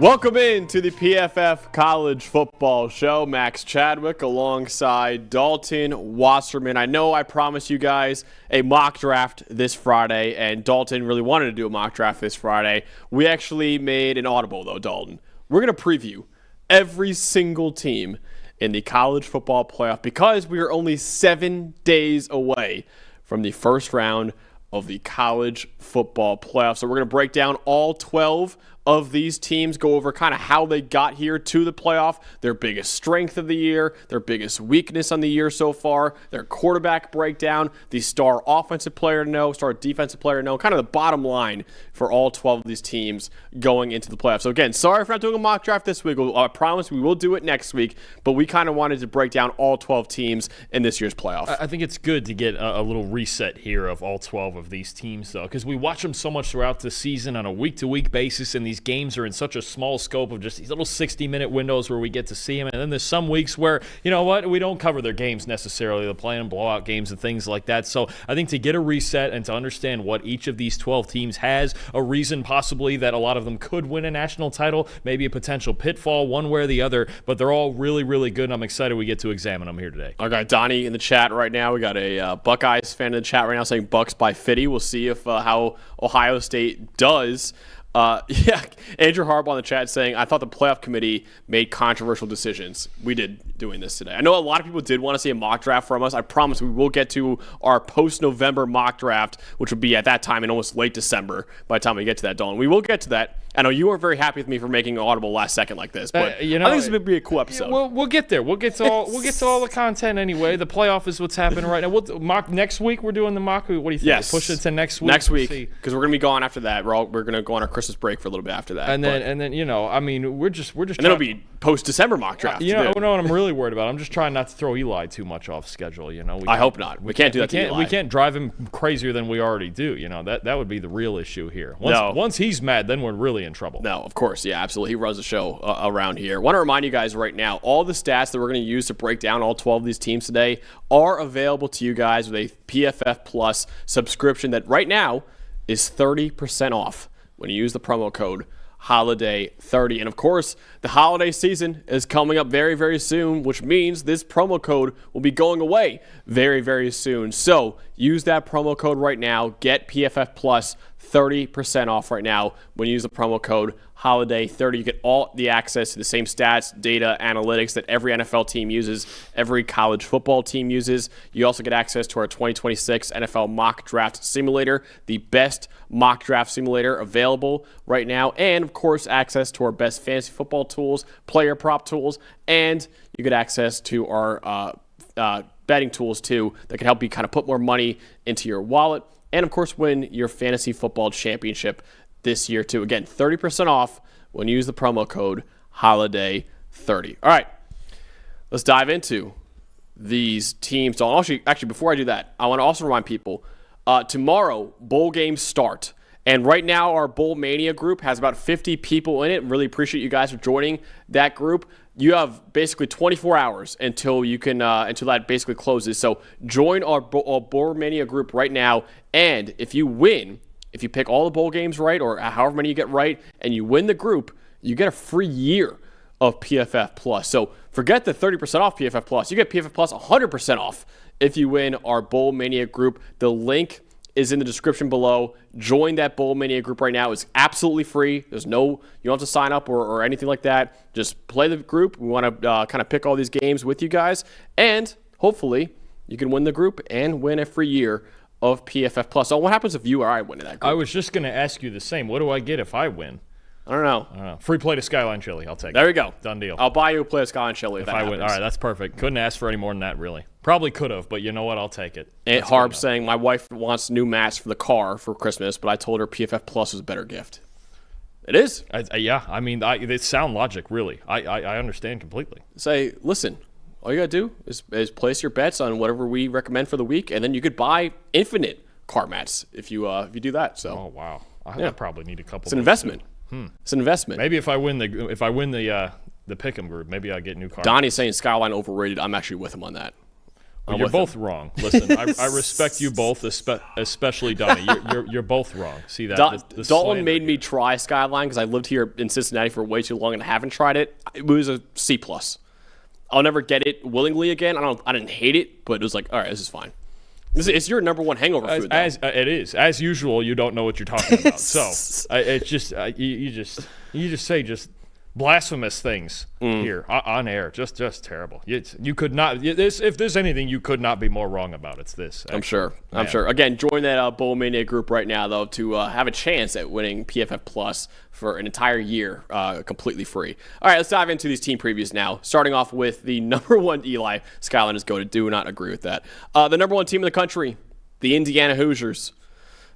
Welcome in to the PFF College Football Show. Max Chadwick alongside Dalton Wasserman. I know I promised you guys a mock draft this Friday, and Dalton really wanted to do a mock draft this Friday. We actually made an audible, though, Dalton. We're going to preview every single team in the college football playoff because we are only 7 days away from the first round of the college football playoff. So we're going to break down all 12 of these teams, go over kind of how they got here to the playoff, their biggest strength of the year, their biggest weakness on the year so far, their quarterback breakdown, the star offensive player to know, star defensive player to know, kind of the bottom line for all 12 of these teams going into the playoffs. So again, sorry for not doing a mock draft this week. I promise we will do it next week, but we kind of wanted to break down all 12 teams in this year's playoff. I think it's good to get a little reset here of all 12 of these teams, though, because we watch them so much throughout the season on a week-to-week basis, and these games are in such a small scope of just these little 60-minute windows where we get to see them. And then there's some weeks where, you know what, we don't cover their games necessarily. They're playing blowout games and things like that. So I think to get a reset and to understand what each of these 12 teams has, a reason possibly that a lot of them could win a national title, maybe a potential pitfall one way or the other, but they're all really, really good, and I'm excited we get to examine them here today. I got Donnie in the chat right now. We got a Buckeyes fan in the chat right now saying Bucks by 50. We'll see if how Ohio State does. Andrew Harbaugh in the chat saying, I thought the playoff committee made controversial decisions. We did doing this today. I know a lot of people did want to see a mock draft from us. I promise we will get to our post-November mock draft, which would be at that time in almost late December by the time we get to that, Dawn. We will get to that. I know you are very happy with me for making an audible last second like this, but I think this would be a cool episode. We'll get there. We'll get to all the content anyway. The playoff is what's happening right now. We'll mock next week. We're doing the mock. What do you think? Yes. We'll push it to next week. Next week, because we're gonna be gone after that. We're going to go on our Christmas break for a little bit after that. And then I mean, we're just. And then it'll be post-December mock draft. You know what I'm really worried about? I'm just trying not to throw Eli too much off schedule. I hope not. We can't do that to Eli. We can't drive him crazier than we already do. That would be the real issue here. Once he's mad, then we're really in trouble. No, of course, yeah, absolutely. He runs the show around here. I want to remind you guys right now, all the stats that we're going to use to break down all 12 of these teams today are available to you guys with a PFF Plus subscription that right now is 30% off when you use the promo code Holiday30. And of course, the holiday season is coming up very, very soon, which means this promo code will be going away very, very soon. So use that promo code right now. Get PFF Plus 30% off right now when you use the promo code Holiday30. You get all the access to the same stats, data, analytics that every NFL team uses, every college football team uses. You also get access to our 2026 NFL Mock Draft Simulator, the best mock draft simulator available right now, and of course access to our best fantasy football tools, player prop tools, and you get access to our betting tools too that can help you kind of put more money into your wallet. And, of course, win your fantasy football championship this year, too. Again, 30% off when you use the promo code Holiday30. All right, let's dive into these teams. So actually, before I do that, I want to also remind people, tomorrow, bowl games start. And right now, our Bowl Mania group has about 50 people in it. Really appreciate you guys for joining that group. You have basically 24 hours until you can until that basically closes. So join our Bowl Mania group right now. And if you win, if you pick all the bowl games right, or however many you get right, and you win the group, you get a free year of PFF Plus. So forget the 30% off PFF Plus. You get PFF Plus 100% off if you win our Bowl Mania group. The link is in the description below. Join that Bowl Mania group right now. It's absolutely free. You don't have to sign up or anything like that. Just play the group. We want to kind of pick all these games with you guys. And hopefully you can win the group and win a free year of PFF Plus. So what happens if you or I win in that group? I was just going to ask you the same. What do I get if I win? I don't know. Free plate of Skyline Chili. I'll take it. There we go. Done deal. I'll buy you a plate of Skyline Chili if that I happens. win. All right, that's perfect. Couldn't ask for any more than that, really. Probably could have, but you know what? I'll take it. And Harb saying, my wife wants new mats for the car for Christmas, but I told her PFF Plus was a better gift. It is. I mean, it's sound logic, really. I understand completely. Say, listen, all you got to do is place your bets on whatever we recommend for the week, and then you could buy infinite car mats if you do that. So. Oh, wow. I probably need a couple. It's an investment. It's an investment. Maybe if I win the Pick'em group, maybe I get new cars. Donnie's saying Skyline overrated. I'm actually with him on that. You're both wrong. Listen, I respect you both, especially Donnie. You're both wrong. See that? The Dalton made me try Skyline because I lived here in Cincinnati for way too long and haven't tried it. It was a C+. I'll never get it willingly again. I didn't hate it, but it was like, all right, this is fine. It's your number one hangover food, though. It is. As usual, you don't know what you're talking about. So it's just you just say blasphemous things here on air. Just terrible. You could not. If there's anything you could not be more wrong about, it's this. Actually. I'm sure. Again, join that Bowl Mania group right now, though, to have a chance at winning PFF Plus for an entire year, completely free. All right, let's dive into these team previews now. Starting off with the number one Eli Skyline is going to do not agree with that. The number one team in the country, the Indiana Hoosiers,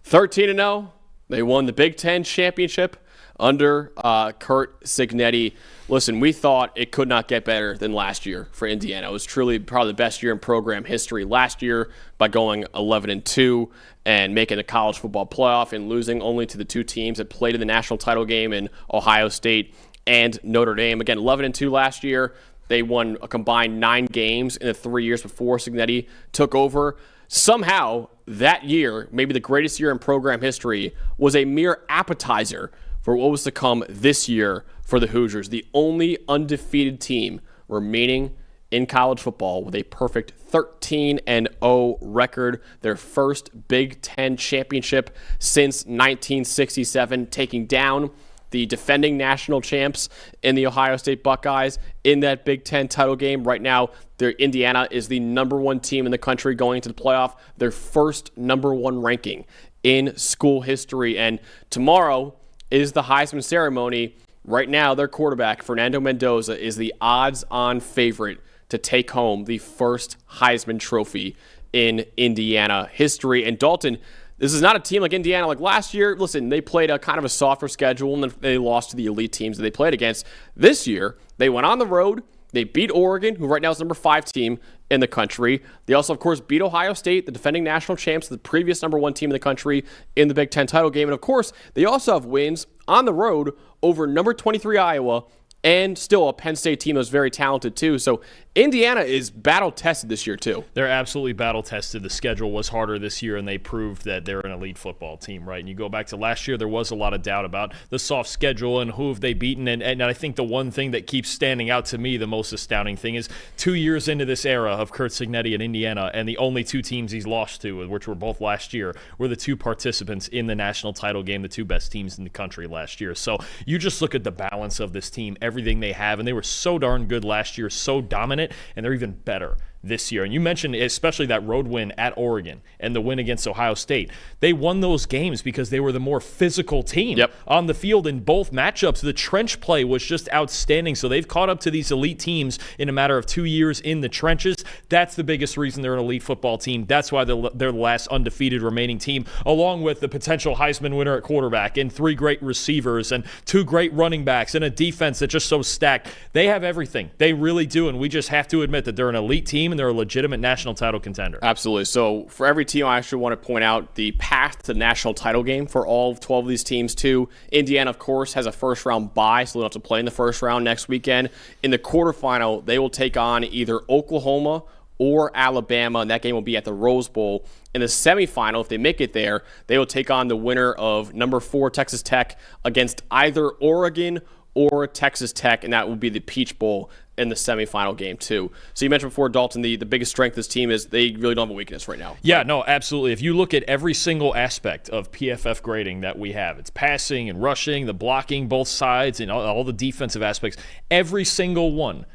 13-0. They won the Big Ten championship under Curt Cignetti. Listen, we thought it could not get better than last year for Indiana. It was truly probably the best year in program history last year by going 11-2 and making the college football playoff and losing only to the two teams that played in the national title game in Ohio State and Notre Dame. Again, 11-2 last year. They won a combined 9 games in the 3 years before Cignetti took over. Somehow, that year, maybe the greatest year in program history, was a mere appetizer for what was to come this year for the Hoosiers, the only undefeated team remaining in college football with a perfect 13-0 record, their first Big Ten championship since 1967, taking down the defending national champs in the Ohio State Buckeyes in that Big Ten title game. Right now, Indiana is the number one team in the country going into the playoff, their first number one ranking in school history. And tomorrow is the Heisman ceremony. Right now, their quarterback, Fernando Mendoza, is the odds-on favorite to take home the first Heisman Trophy in Indiana history. And Dalton, this is not a team like Indiana like last year. Listen, they played a kind of a softer schedule, and then they lost to the elite teams that they played against. This year, they went on the road. They beat Oregon, who right now is number 5 team in the country. They also, of course, beat Ohio State, the defending national champs, the previous number 1 team in the country in the Big Ten title game. And, of course, they also have wins on the road over number 23 Iowa and still a Penn State team that's very talented too. So Indiana is battle-tested this year too. They're absolutely battle-tested. The schedule was harder this year, and they proved that they're an elite football team, right? And you go back to last year, there was a lot of doubt about the soft schedule and who have they beaten. And I think the one thing that keeps standing out to me, the most astounding thing, is 2 years into this era of Curt Cignetti in Indiana, and the only 2 teams he's lost to, which were both last year, were the 2 participants in the national title game, the 2 best teams in the country last year. So you just look at the balance of this team, everything they have, and they were so darn good last year, so dominant, and they're even better this year. And you mentioned especially that road win at Oregon and the win against Ohio State. They won those games because they were the more physical team on the field in both matchups. The trench play was just outstanding. So they've caught up to these elite teams in a matter of 2 years in the trenches. That's the biggest reason they're an elite football team. That's why they're the last undefeated remaining team, along with the potential Heisman winner at quarterback and 3 great receivers and 2 great running backs and a defense that's just so stacked. They have everything. They really do. And we just have to admit that they're an elite team and they're a legitimate national title contender. Absolutely. So for every team, I actually want to point out the path to the national title game for all 12 of these teams too. Indiana, of course, has a first-round bye, so they don't have to play in the first round next weekend. In the quarterfinal, they will take on either Oklahoma or Alabama, and that game will be at the Rose Bowl. In the semifinal, if they make it there, they will take on the winner of number 4 Texas Tech against either Oregon or Texas Tech, and that will be the Peach Bowl in the semifinal game too. So you mentioned before, Dalton, the biggest strength of this team is they really don't have a weakness right now. Yeah, no, absolutely. If you look at every single aspect of PFF grading that we have, it's passing and rushing, the blocking, both sides, and all the defensive aspects, every single one,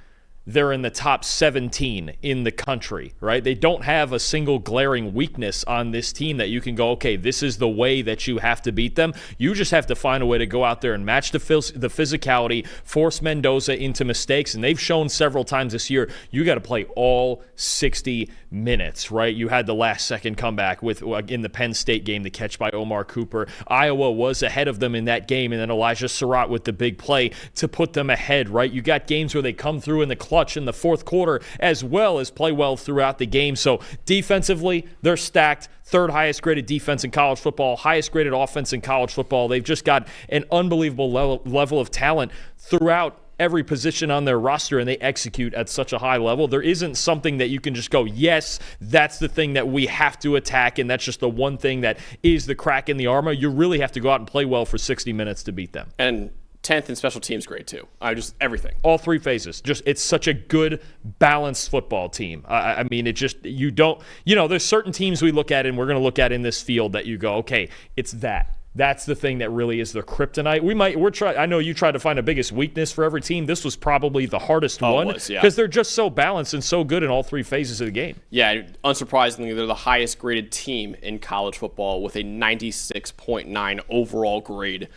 they're in the top 17 in the country, right? They don't have a single glaring weakness on this team that you can go, okay, this is the way that you have to beat them. You just have to find a way to go out there and match the physicality, force Mendoza into mistakes, and they've shown several times this year, you got to play all 60 minutes, right? You had the last-second comeback in the Penn State game, the catch by Omar Cooper. Iowa was ahead of them in that game, and then Elijah Surratt with the big play to put them ahead, right? You got games where they come through in the clutch in the fourth quarter as well as play well throughout the game. So defensively, they're stacked. 3rd highest graded defense in college football, highest graded offense in college football. They've just got an unbelievable level of talent throughout every position on their roster, and they execute at such a high level. There isn't something that you can just go, yes, that's the thing that we have to attack, and that's just the one thing that is the crack in the armor. You really have to go out and play well for 60 minutes to beat them. And 10th in special teams grade too. Just everything. All three phases. Just it's such a good, balanced football team. I mean, it just there's certain teams we look at and we're going to look at in this field that you go, okay, it's that. That's the thing that really is the kryptonite. I know you tried to find a biggest weakness for every team. This was probably the hardest one because they're just so balanced and so good in all three phases of the game. Yeah, unsurprisingly, they're the highest graded team in college football with a 96.9 overall grade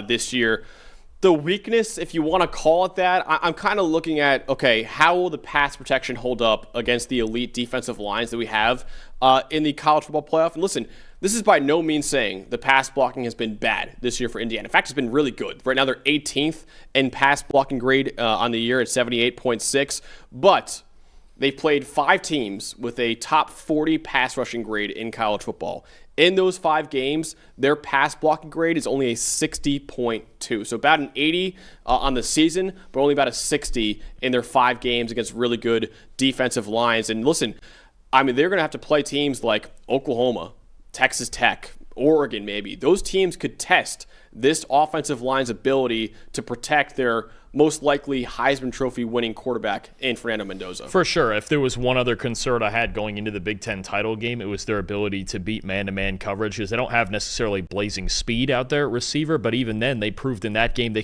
this year. The weakness, if you want to call it that, I'm kind of looking at, okay, how will the pass protection hold up against the elite defensive lines that we have in the college football playoff? And listen, this is by no means saying the pass blocking has been bad this year for Indiana. In fact, it's been really good. Right now, they're 18th in pass blocking grade on the year at 78.6, but they've played 5 teams with a top 40 pass rushing grade in college football. In those 5 games, their pass blocking grade is only a 60.2. So about an 80 on the season, but only about a 60 in their 5 games against really good defensive lines. And listen, I mean, they're going to have to play teams like Oklahoma, Texas Tech, Oregon maybe. Those teams could test this offensive line's ability to protect their most likely Heisman Trophy winning quarterback in Fernando Mendoza. For sure. If there was one other concern I had going into the Big Ten title game, it was their ability to beat man-to-man coverage because they don't have necessarily blazing speed out there at receiver, but even then they proved in that game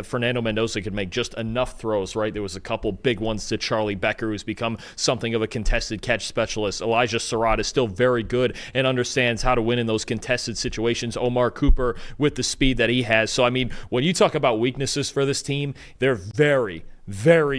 Fernando Mendoza could make just enough throws, right? There was a couple big ones to Charlie Becker, who's become something of a contested catch specialist. Elijah Surratt is still very good and understands how to win in those contested situations. Omar Cooper with the speed that he has. So, I mean, when you talk about weaknesses for this team, they're very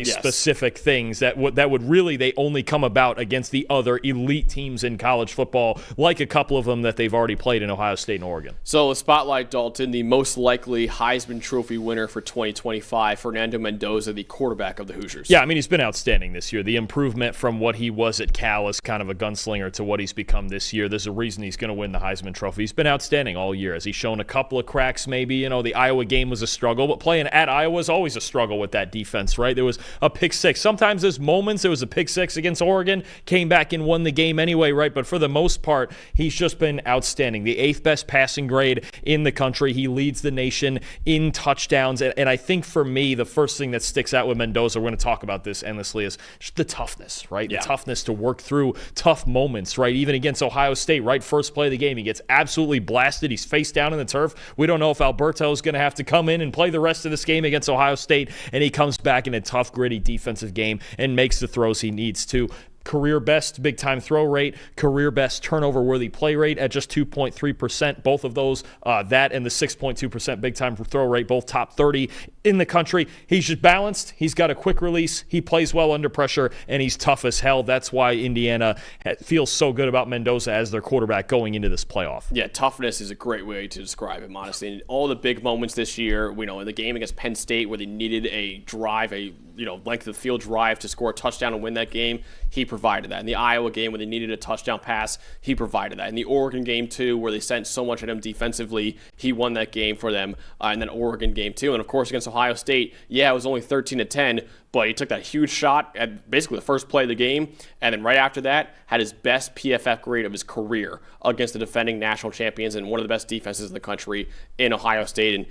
specific things that would really, they only come about against the other elite teams in college football, like a couple of them that they've already played in Ohio State and Oregon. So spotlight Dalton, the most likely Heisman Trophy winner for 2025, Fernando Mendoza, the quarterback of the Hoosiers. Yeah, I mean, he's been outstanding this year. The improvement from what he was at Cal as kind of a gunslinger to what he's become this year, there's a reason he's going to win the Heisman Trophy. He's been outstanding all year. Has he shown a couple of cracks maybe? The Iowa game was a struggle, but playing at Iowa is always a struggle with that defense, right? There was a pick six. Sometimes there's moments. There was a pick six against Oregon, came back and won the game anyway, right? But for the most part, he's just been outstanding. The 8th best passing grade in the country. He leads the nation in touchdowns. And I think for me, the first thing that sticks out with Mendoza, we're going to talk about this endlessly, is just the toughness, right? Yeah. The toughness to work through tough moments, right? Even against Ohio State, right? First play of the game, he gets absolutely blasted. He's face down in the turf. We don't know if Alberto is going to have to come in and play the rest of this game against Ohio State, and he comes back in a tough, gritty defensive game and makes the throws he needs to. Career best big-time throw rate, career best turnover-worthy play rate at just 2.3%. Both of those, that and the 6.2% big-time throw rate, both top 30 in the country. He's just balanced. He's got a quick release. He plays well under pressure, and he's tough as hell. That's why Indiana feels so good about Mendoza as their quarterback going into this playoff. Yeah, toughness is a great way to describe him, honestly. And all the big moments this year, in the game against Penn State where they needed a drive, length of the field drive to score a touchdown and win that game, he provided that. In the Iowa game where they needed a touchdown pass, he provided that. In the Oregon game, too, where they sent so much at him defensively, he won that game for them. And then Oregon game, too. And, of course, against Ohio State, it was only 13-10, but he took that huge shot at basically the first play of the game, and then right after that had his best PFF grade of his career against the defending national champions and one of the best defenses in the country in Ohio State. And,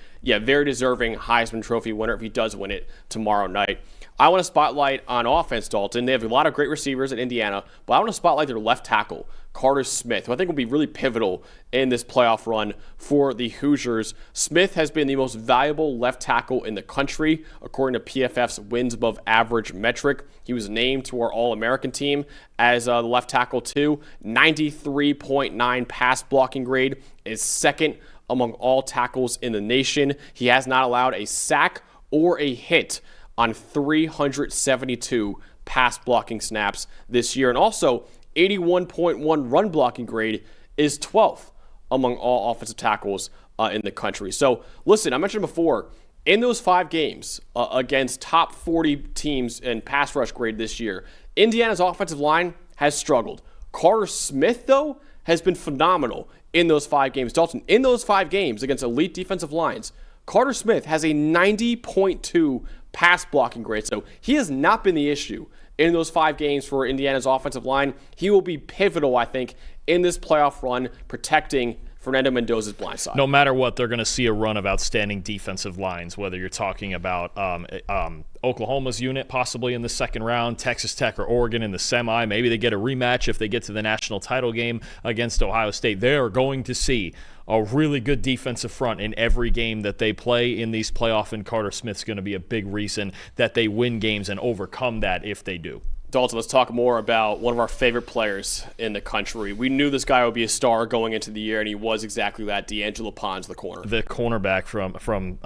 very deserving Heisman Trophy winner if he does win it tomorrow night. I want to spotlight on offense, Dalton. They have a lot of great receivers at Indiana, but I want to spotlight their left tackle, Carter Smith, who I think will be really pivotal in this playoff run for the Hoosiers. Smith has been the most valuable left tackle in the country, according to PFF's wins above average metric. He was named to our All-American team as the left tackle, too. 93.9 pass blocking grade, is second among all tackles in the nation. He has not allowed a sack or a hit on 372 pass blocking snaps this year. And also, 81.1 run blocking grade is 12th among all offensive tackles in the country. So, listen, I mentioned before, in those 5 games against top 40 teams in pass rush grade this year, Indiana's offensive line has struggled. Carter Smith, though, has been phenomenal in those 5 games. Dalton, in those 5 games against elite defensive lines, Carter Smith has a 90.2 pass blocking great. So he has not been the issue in those 5 games for Indiana's offensive line. He will be pivotal, I think, in this playoff run, protecting Fernando Mendoza's blind side. No matter what, they're going to see a run of outstanding defensive lines, whether you're talking about Oklahoma's unit possibly in the second round, Texas Tech or Oregon in the semi. Maybe they get a rematch if they get to the national title game against Ohio State. They are going to see a really good defensive front in every game that they play in these playoffs, and Carter Smith's going to be a big reason that they win games and overcome that if they do. Dalton, let's talk more about one of our favorite players in the country. We knew this guy would be a star going into the year, and he was exactly that. D'Angelo Pons, the corner. The cornerback from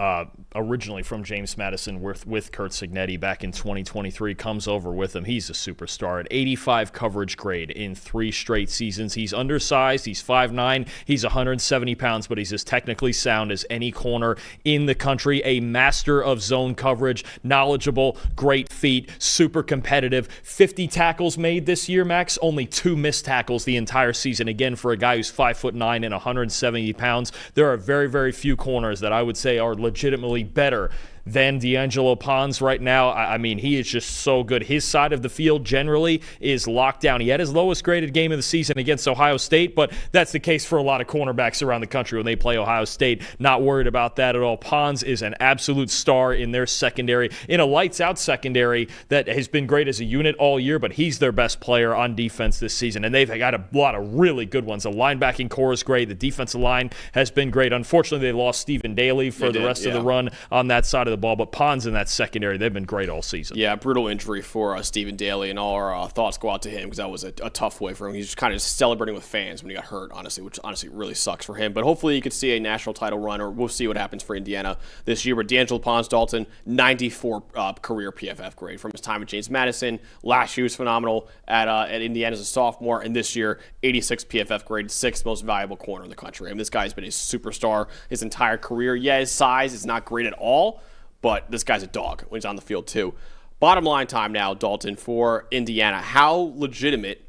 originally from James Madison with Kurt Signetti back in 2023 comes over with him. He's a superstar at 85 coverage grade in 3 straight seasons. He's undersized. He's 5'9". He's 170 pounds, but he's as technically sound as any corner in the country. A master of zone coverage, knowledgeable, great feet, super competitive. 50 tackles made this year, Max. Only 2 missed tackles the entire season. Again, for a guy who's 5'9" and 170 pounds, there are very, very few corners that I would say are legitimately better than D'Angelo Pons right now. I mean, he is just so good. His side of the field generally is locked down. He had his lowest graded game of the season against Ohio State, but that's the case for a lot of cornerbacks around the country when they play Ohio State. Not worried about that at all. Pons is an absolute star in their secondary, in a lights-out secondary that has been great as a unit all year, but he's their best player on defense this season, and they've got a lot of really good ones. The linebacking core is great. The defensive line has been great. Unfortunately, they lost Stephen Daly for the rest of the run on that side of the ball, but Pons in that secondary, they've been great all season. Yeah, brutal injury for Stephen Daly, and all our thoughts go out to him because that was a tough way for him. He's just kind of celebrating with fans when he got hurt, honestly, which honestly really sucks for him. But hopefully you could see a national title run, or we'll see what happens for Indiana this year. But D'Angelo Pons, Dalton, 94 career PFF grade from his time at James Madison. Last year was phenomenal at Indiana as a sophomore, and this year, 86 PFF grade, 6th most valuable corner in the country. I mean, this guy's been a superstar his entire career. Yeah, his size is not great at all, but this guy's a dog when he's on the field too. Bottom line time now, Dalton, for Indiana. How legitimate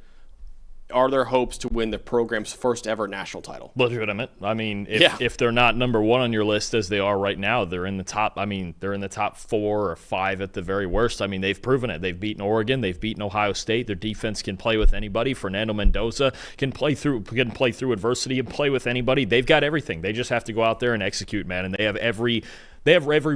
are their hopes to win the program's first ever national title? Legitimate. I mean, if they're not number 1 on your list as they are right now, they're in the top. I mean, they're in the top 4 or 5 at the very worst. I mean, they've proven it. They've beaten Oregon. They've beaten Ohio State. Their defense can play with anybody. Fernando Mendoza can play through adversity and play with anybody. They've got everything. They just have to go out there and execute, man. And they have every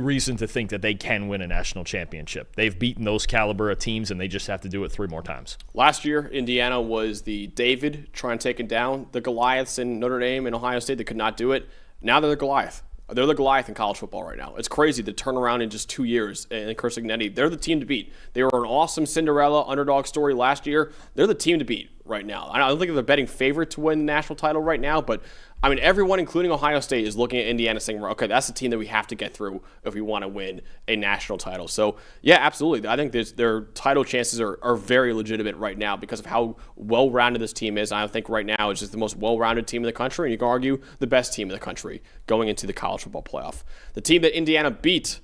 reason to think that they can win a national championship. They've beaten those caliber of teams, and they just have to do it 3 more times. Last year, Indiana was the David trying to take it down. The Goliaths in Notre Dame and Ohio State, they could not do it. Now they're the Goliath. They're the Goliath in college football right now. It's crazy to turn around in just 2 years. And Kurt Signetti, they're the team to beat. They were an awesome Cinderella underdog story last year. They're the team to beat right now. I don't think they're the betting favorite to win the national title right now, but I mean, everyone, including Ohio State, is looking at Indiana saying, okay, that's the team that we have to get through if we want to win a national title. So, yeah, absolutely. I think their title chances are very legitimate right now because of how well-rounded this team is. I think right now it's just the most well-rounded team in the country, and you can argue the best team in the country going into the college football playoff. The team that Indiana beat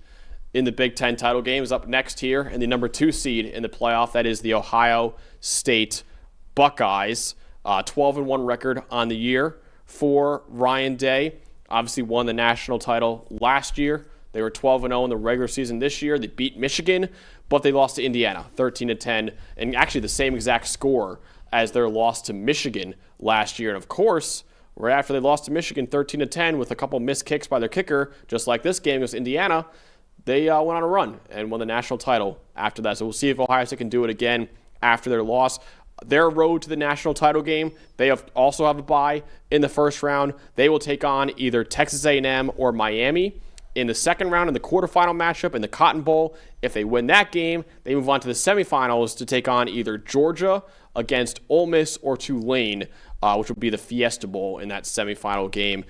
in the Big Ten title game is up next here, and the number 2 seed in the playoff, that is the Ohio State Buckeyes. 12-1 record on the year for Ryan Day. Obviously won the national title last year. They were 12-0 in the regular season this year. They beat Michigan, but they lost to Indiana 13-10, and actually the same exact score as their loss to Michigan last year. And of course, right after they lost to Michigan 13-10 with a couple missed kicks by their kicker, just like this game against Indiana, they went on a run and won the national title after that. So we'll see if Ohio State can do it again after their loss. Their road to the national title game, they also have a bye in the first round. They will take on either Texas A&M or Miami in the second round in the quarterfinal matchup in the Cotton Bowl. If they win that game, they move on to the semifinals to take on either Georgia against Ole Miss or Tulane, which will be the Fiesta Bowl in that semifinal game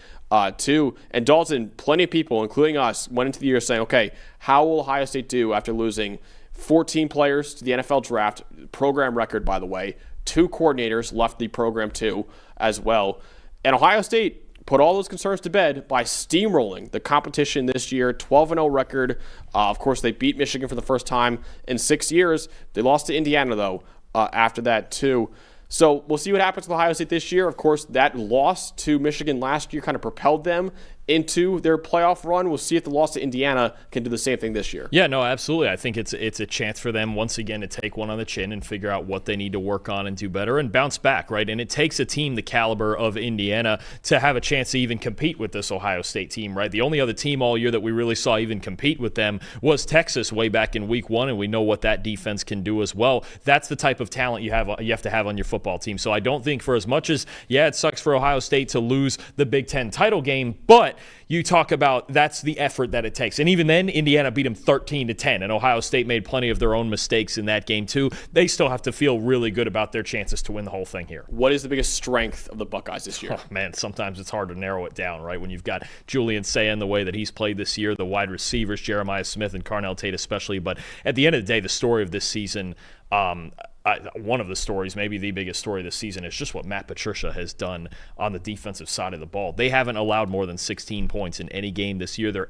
too. And Dalton, plenty of people, including us, went into the year saying, okay, how will Ohio State do after losing 14 players to the NFL draft, program record, by the way. 2 coordinators left the program too as well. And Ohio State put all those concerns to bed by steamrolling the competition this year, 12-0 record. Of course, they beat Michigan for the first time in 6 years. They lost to Indiana, though, after that too. So we'll see what happens with Ohio State this year. Of course, that loss to Michigan last year kind of propelled them into their playoff run. We'll see if the loss to Indiana can do the same thing this year. Yeah, no, absolutely. I think it's a chance for them once again to take one on the chin and figure out what they need to work on and do better and bounce back, right? And it takes a team the caliber of Indiana to have a chance to even compete with this Ohio State team, right? The only other team all year that we really saw even compete with them was Texas way back in week 1, and we know what that defense can do as well. That's the type of talent you have to have on your football team. So I don't think, for as much as, yeah, it sucks for Ohio State to lose the Big Ten title game, but you talk about that's the effort that it takes. And even then, Indiana beat them 13-10, and Ohio State made plenty of their own mistakes in that game too. They still have to feel really good about their chances to win the whole thing here. What is the biggest strength of the Buckeyes this year? Oh, man, sometimes it's hard to narrow it down, right? When you've got Julian Sayin the way that he's played this year, the wide receivers, Jeremiah Smith and Carnell Tate especially. But at the end of the day, the story of this season, one of the stories, maybe the biggest story this season, is just what Matt Patricia has done on the defensive side of the ball. They haven't allowed more than 16 points in any game this year. They're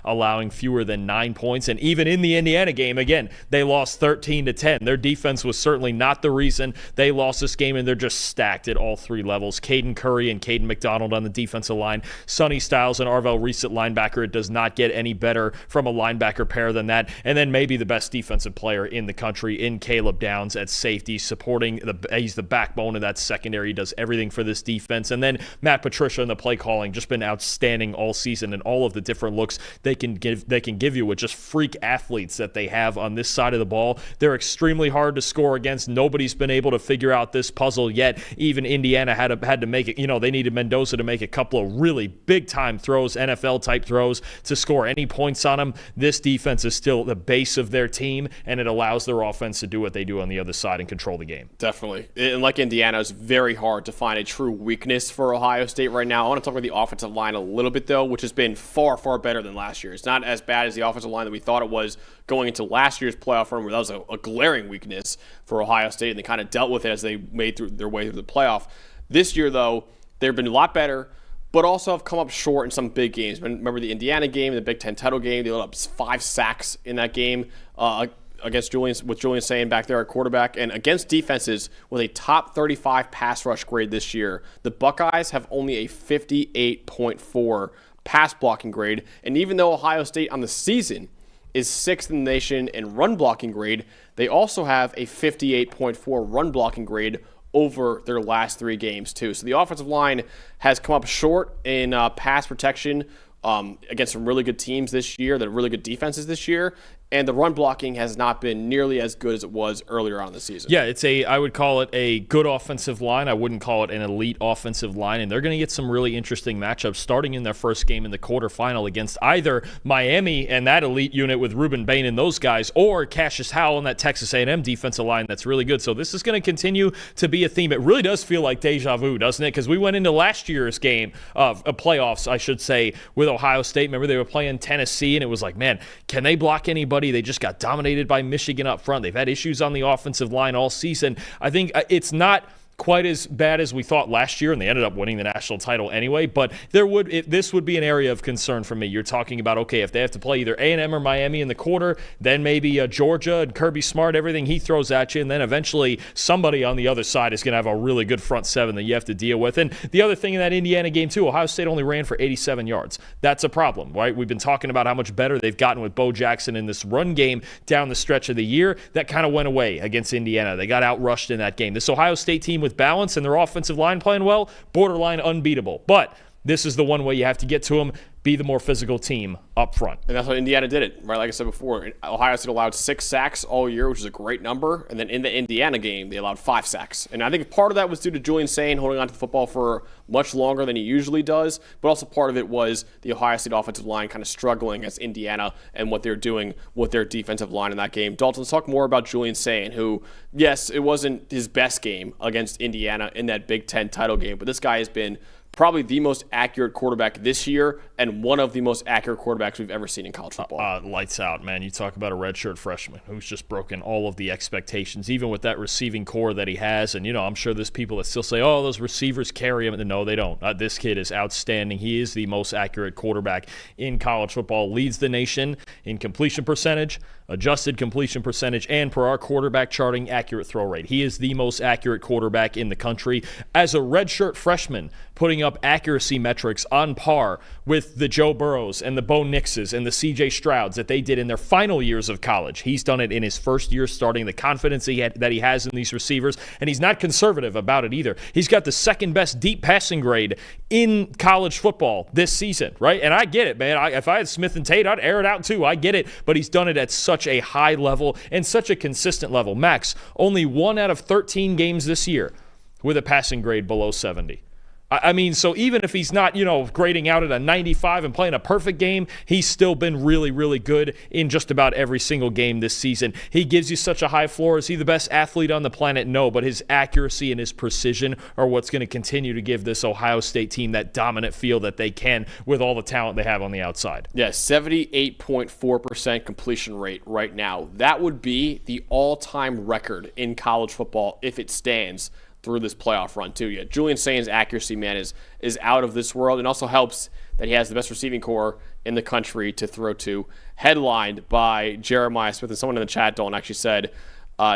allowing fewer than 9 points. And even in the Indiana game, again, they lost 13-10. Their defense was certainly not the reason they lost this game, and they're just stacked at all three levels. Caden Curry and Caden McDonald on the defensive line. Sonny Styles and Arvell Reese at linebacker. It does not get any better from a linebacker pair than that. And then maybe the best defensive player in the country in Caleb Downs at safety, he's the backbone of that secondary. He does everything for this defense. And then Matt Patricia and the play calling just been outstanding all season, and all of the different looks they can give you with just freak athletes that they have on this side of the ball. They're extremely hard to score against. Nobody's been able to figure out this puzzle yet. Even Indiana had to make it. They needed Mendoza to make a couple of really big time throws, NFL type throws, to score any points on them. This defense is still the base of their team, and it allows their offense to do what they do on the other side and control the game. Definitely. And like Indiana, it's very hard to find a true weakness for Ohio State right now. I want to talk about the offensive line a little bit, though, which has been far, far better than last year. It's not as bad as the offensive line that we thought it was going into last year's playoff run, where that was a glaring weakness for Ohio State, and they kind of dealt with it as they made their way through the playoff. This year, though, they've been a lot better, but also have come up short in some big games. Remember the Indiana game, the Big Ten title game, they let up 5 sacks in that game against Julian Sayin back there at quarterback, and against defenses with a top 35 pass rush grade this year. The Buckeyes have only a 58.4 pass blocking grade, and even though Ohio State on the season is 6th in the nation in run blocking grade, they also have a 58.4 run blocking grade over their last 3 games too. So the offensive line has come up short in pass protection against some really good teams this year, that are really good defenses this year, and the run blocking has not been nearly as good as it was earlier on in the season. Yeah, I would call it a good offensive line. I wouldn't call it an elite offensive line, and they're going to get some really interesting matchups starting in their first game in the quarterfinal against either Miami and that elite unit with Ruben Bain and those guys, or Cassius Howell and that Texas A&M defensive line that's really good. So this is going to continue to be a theme. It really does feel like deja vu, doesn't it? Because we went into last year's game of playoffs, I should say, with Ohio State. Remember, they were playing Tennessee, and it was like, man, can they block anybody? They just got dominated by Michigan up front. They've had issues on the offensive line all season. I think it's not quite as bad as we thought last year, and they ended up winning the national title anyway, but this would be an area of concern for me. You're talking about, okay, if they have to play either A&M or Miami in the quarter, then maybe Georgia and Kirby Smart, everything he throws at you, and then eventually somebody on the other side is going to have a really good front seven that you have to deal with. And the other thing in that Indiana game too, Ohio State only ran for 87 yards. That's a problem, right? We've been talking about how much better they've gotten with Bo Jackson in this run game down the stretch of the year. That kind of went away against Indiana. They got outrushed in that game. This Ohio State team with balance and their offensive line playing well, borderline unbeatable. But this is the one way you have to get to them. Be the more physical team up front. And that's how Indiana did it, right? Like I said before, Ohio State allowed 6 sacks all year, which is a great number. And then in the Indiana game, they allowed 5 sacks. And I think part of that was due to Julian Sayin holding on to the football for much longer than he usually does. But also part of it was the Ohio State offensive line kind of struggling as Indiana and what they're doing with their defensive line in that game. Dalton, let's talk more about Julian Sayin, who, yes, it wasn't his best game against Indiana in that Big Ten title game, but this guy has been probably the most accurate quarterback this year and one of the most accurate quarterbacks we've ever seen in college football. Lights out, man. You talk about a redshirt freshman who's just broken all of the expectations, even with that receiving core that he has. And, I'm sure there's people that still say, oh, those receivers carry him. No, they don't. This kid is outstanding. He is the most accurate quarterback in college football, leads the nation in completion percentage, adjusted completion percentage, and per our quarterback charting, accurate throw rate. He is the most accurate quarterback in the country. As a redshirt freshman, putting putting up accuracy metrics on par with the Joe Burrows and the Bo Nixes and the C.J. Strouds that they did in their final years of college. He's done it in his first year starting, the confidence that he has in these receivers, and he's not conservative about it either. He's got the second best deep passing grade in college football this season, right? And I get it, man. If I had Smith and Tate, I'd air it out too. I get it, but he's done it at such a high level and such a consistent level. Max, only 1 out of 13 games this year with a passing grade below 70. I mean, so even if he's not, grading out at a 95 and playing a perfect game, he's still been really, really good in just about every single game this season. He gives you such a high floor. Is he the best athlete on the planet? No, but his accuracy and his precision are what's going to continue to give this Ohio State team that dominant feel that they can with all the talent they have on the outside. Yeah, 78.4% completion rate right now. That would be the all-time record in college football if it stands through this playoff run too. Yeah, Julian Sain's accuracy, man, is out of this world. It also helps that he has the best receiving core in the country to throw to. Headlined by Jeremiah Smith, and someone in the chat, Dalton, actually said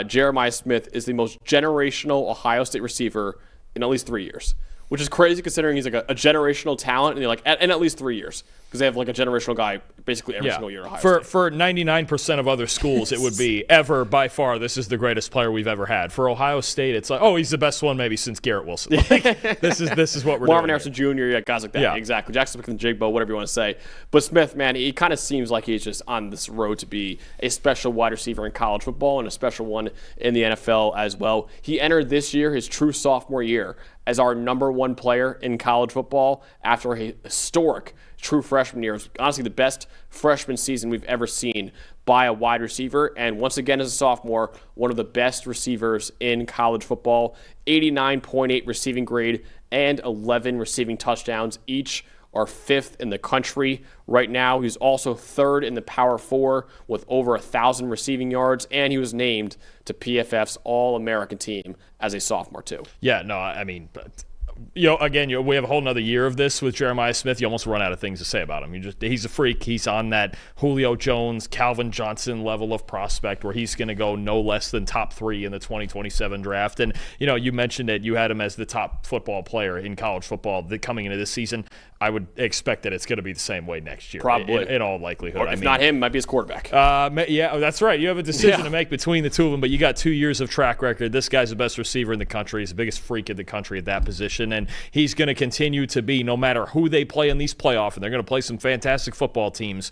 Jeremiah Smith is the most generational Ohio State receiver in at least 3 years, which is crazy considering he's like a generational talent, and you're like, in at least 3 years, because they have like a generational guy basically every single year at Ohio State. For 99% of other schools, it would be ever, by far, this is the greatest player we've ever had. For Ohio State, it's like, oh, he's the best one maybe since Garrett Wilson. Like, this is what we're Marvin doing. Harrison Jr., yeah, guys like that. Yeah. Exactly. Jackson Smith and Jigbo, whatever you want to say. But Smith, man, he kind of seems like he's just on this road to be a special wide receiver in college football and a special one in the NFL as well. He entered this year, his true sophomore year, as our number one player in college football after a historic true freshman year. It was honestly the best freshman season we've ever seen by a wide receiver. And once again, as a sophomore, one of the best receivers in college football. 89.8 receiving grade and 11 receiving touchdowns. Each are 5th in the country right now. He's also 3rd in the Power 4 with over 1,000 receiving yards, and he was named to PFF's All-American team as a sophomore too. Yeah, no, I mean, we have a whole nother year of this with Jeremiah Smith. You almost run out of things to say about him. He's a freak. He's on that Julio Jones, Calvin Johnson level of prospect where he's going to go no less than top 3 in the 2027 draft. And, you mentioned it. You had him as the top football player in college football coming into this season. I would expect that it's going to be the same way next year. Probably. In all likelihood. Or if not him, might be his quarterback. Yeah, that's right. You have a decision to make between the two of them, but you got 2 years of track record. This guy's the best receiver in the country. He's the biggest freak in the country at that position, and he's going to continue to be, no matter who they play in these playoffs, and they're going to play some fantastic football teams,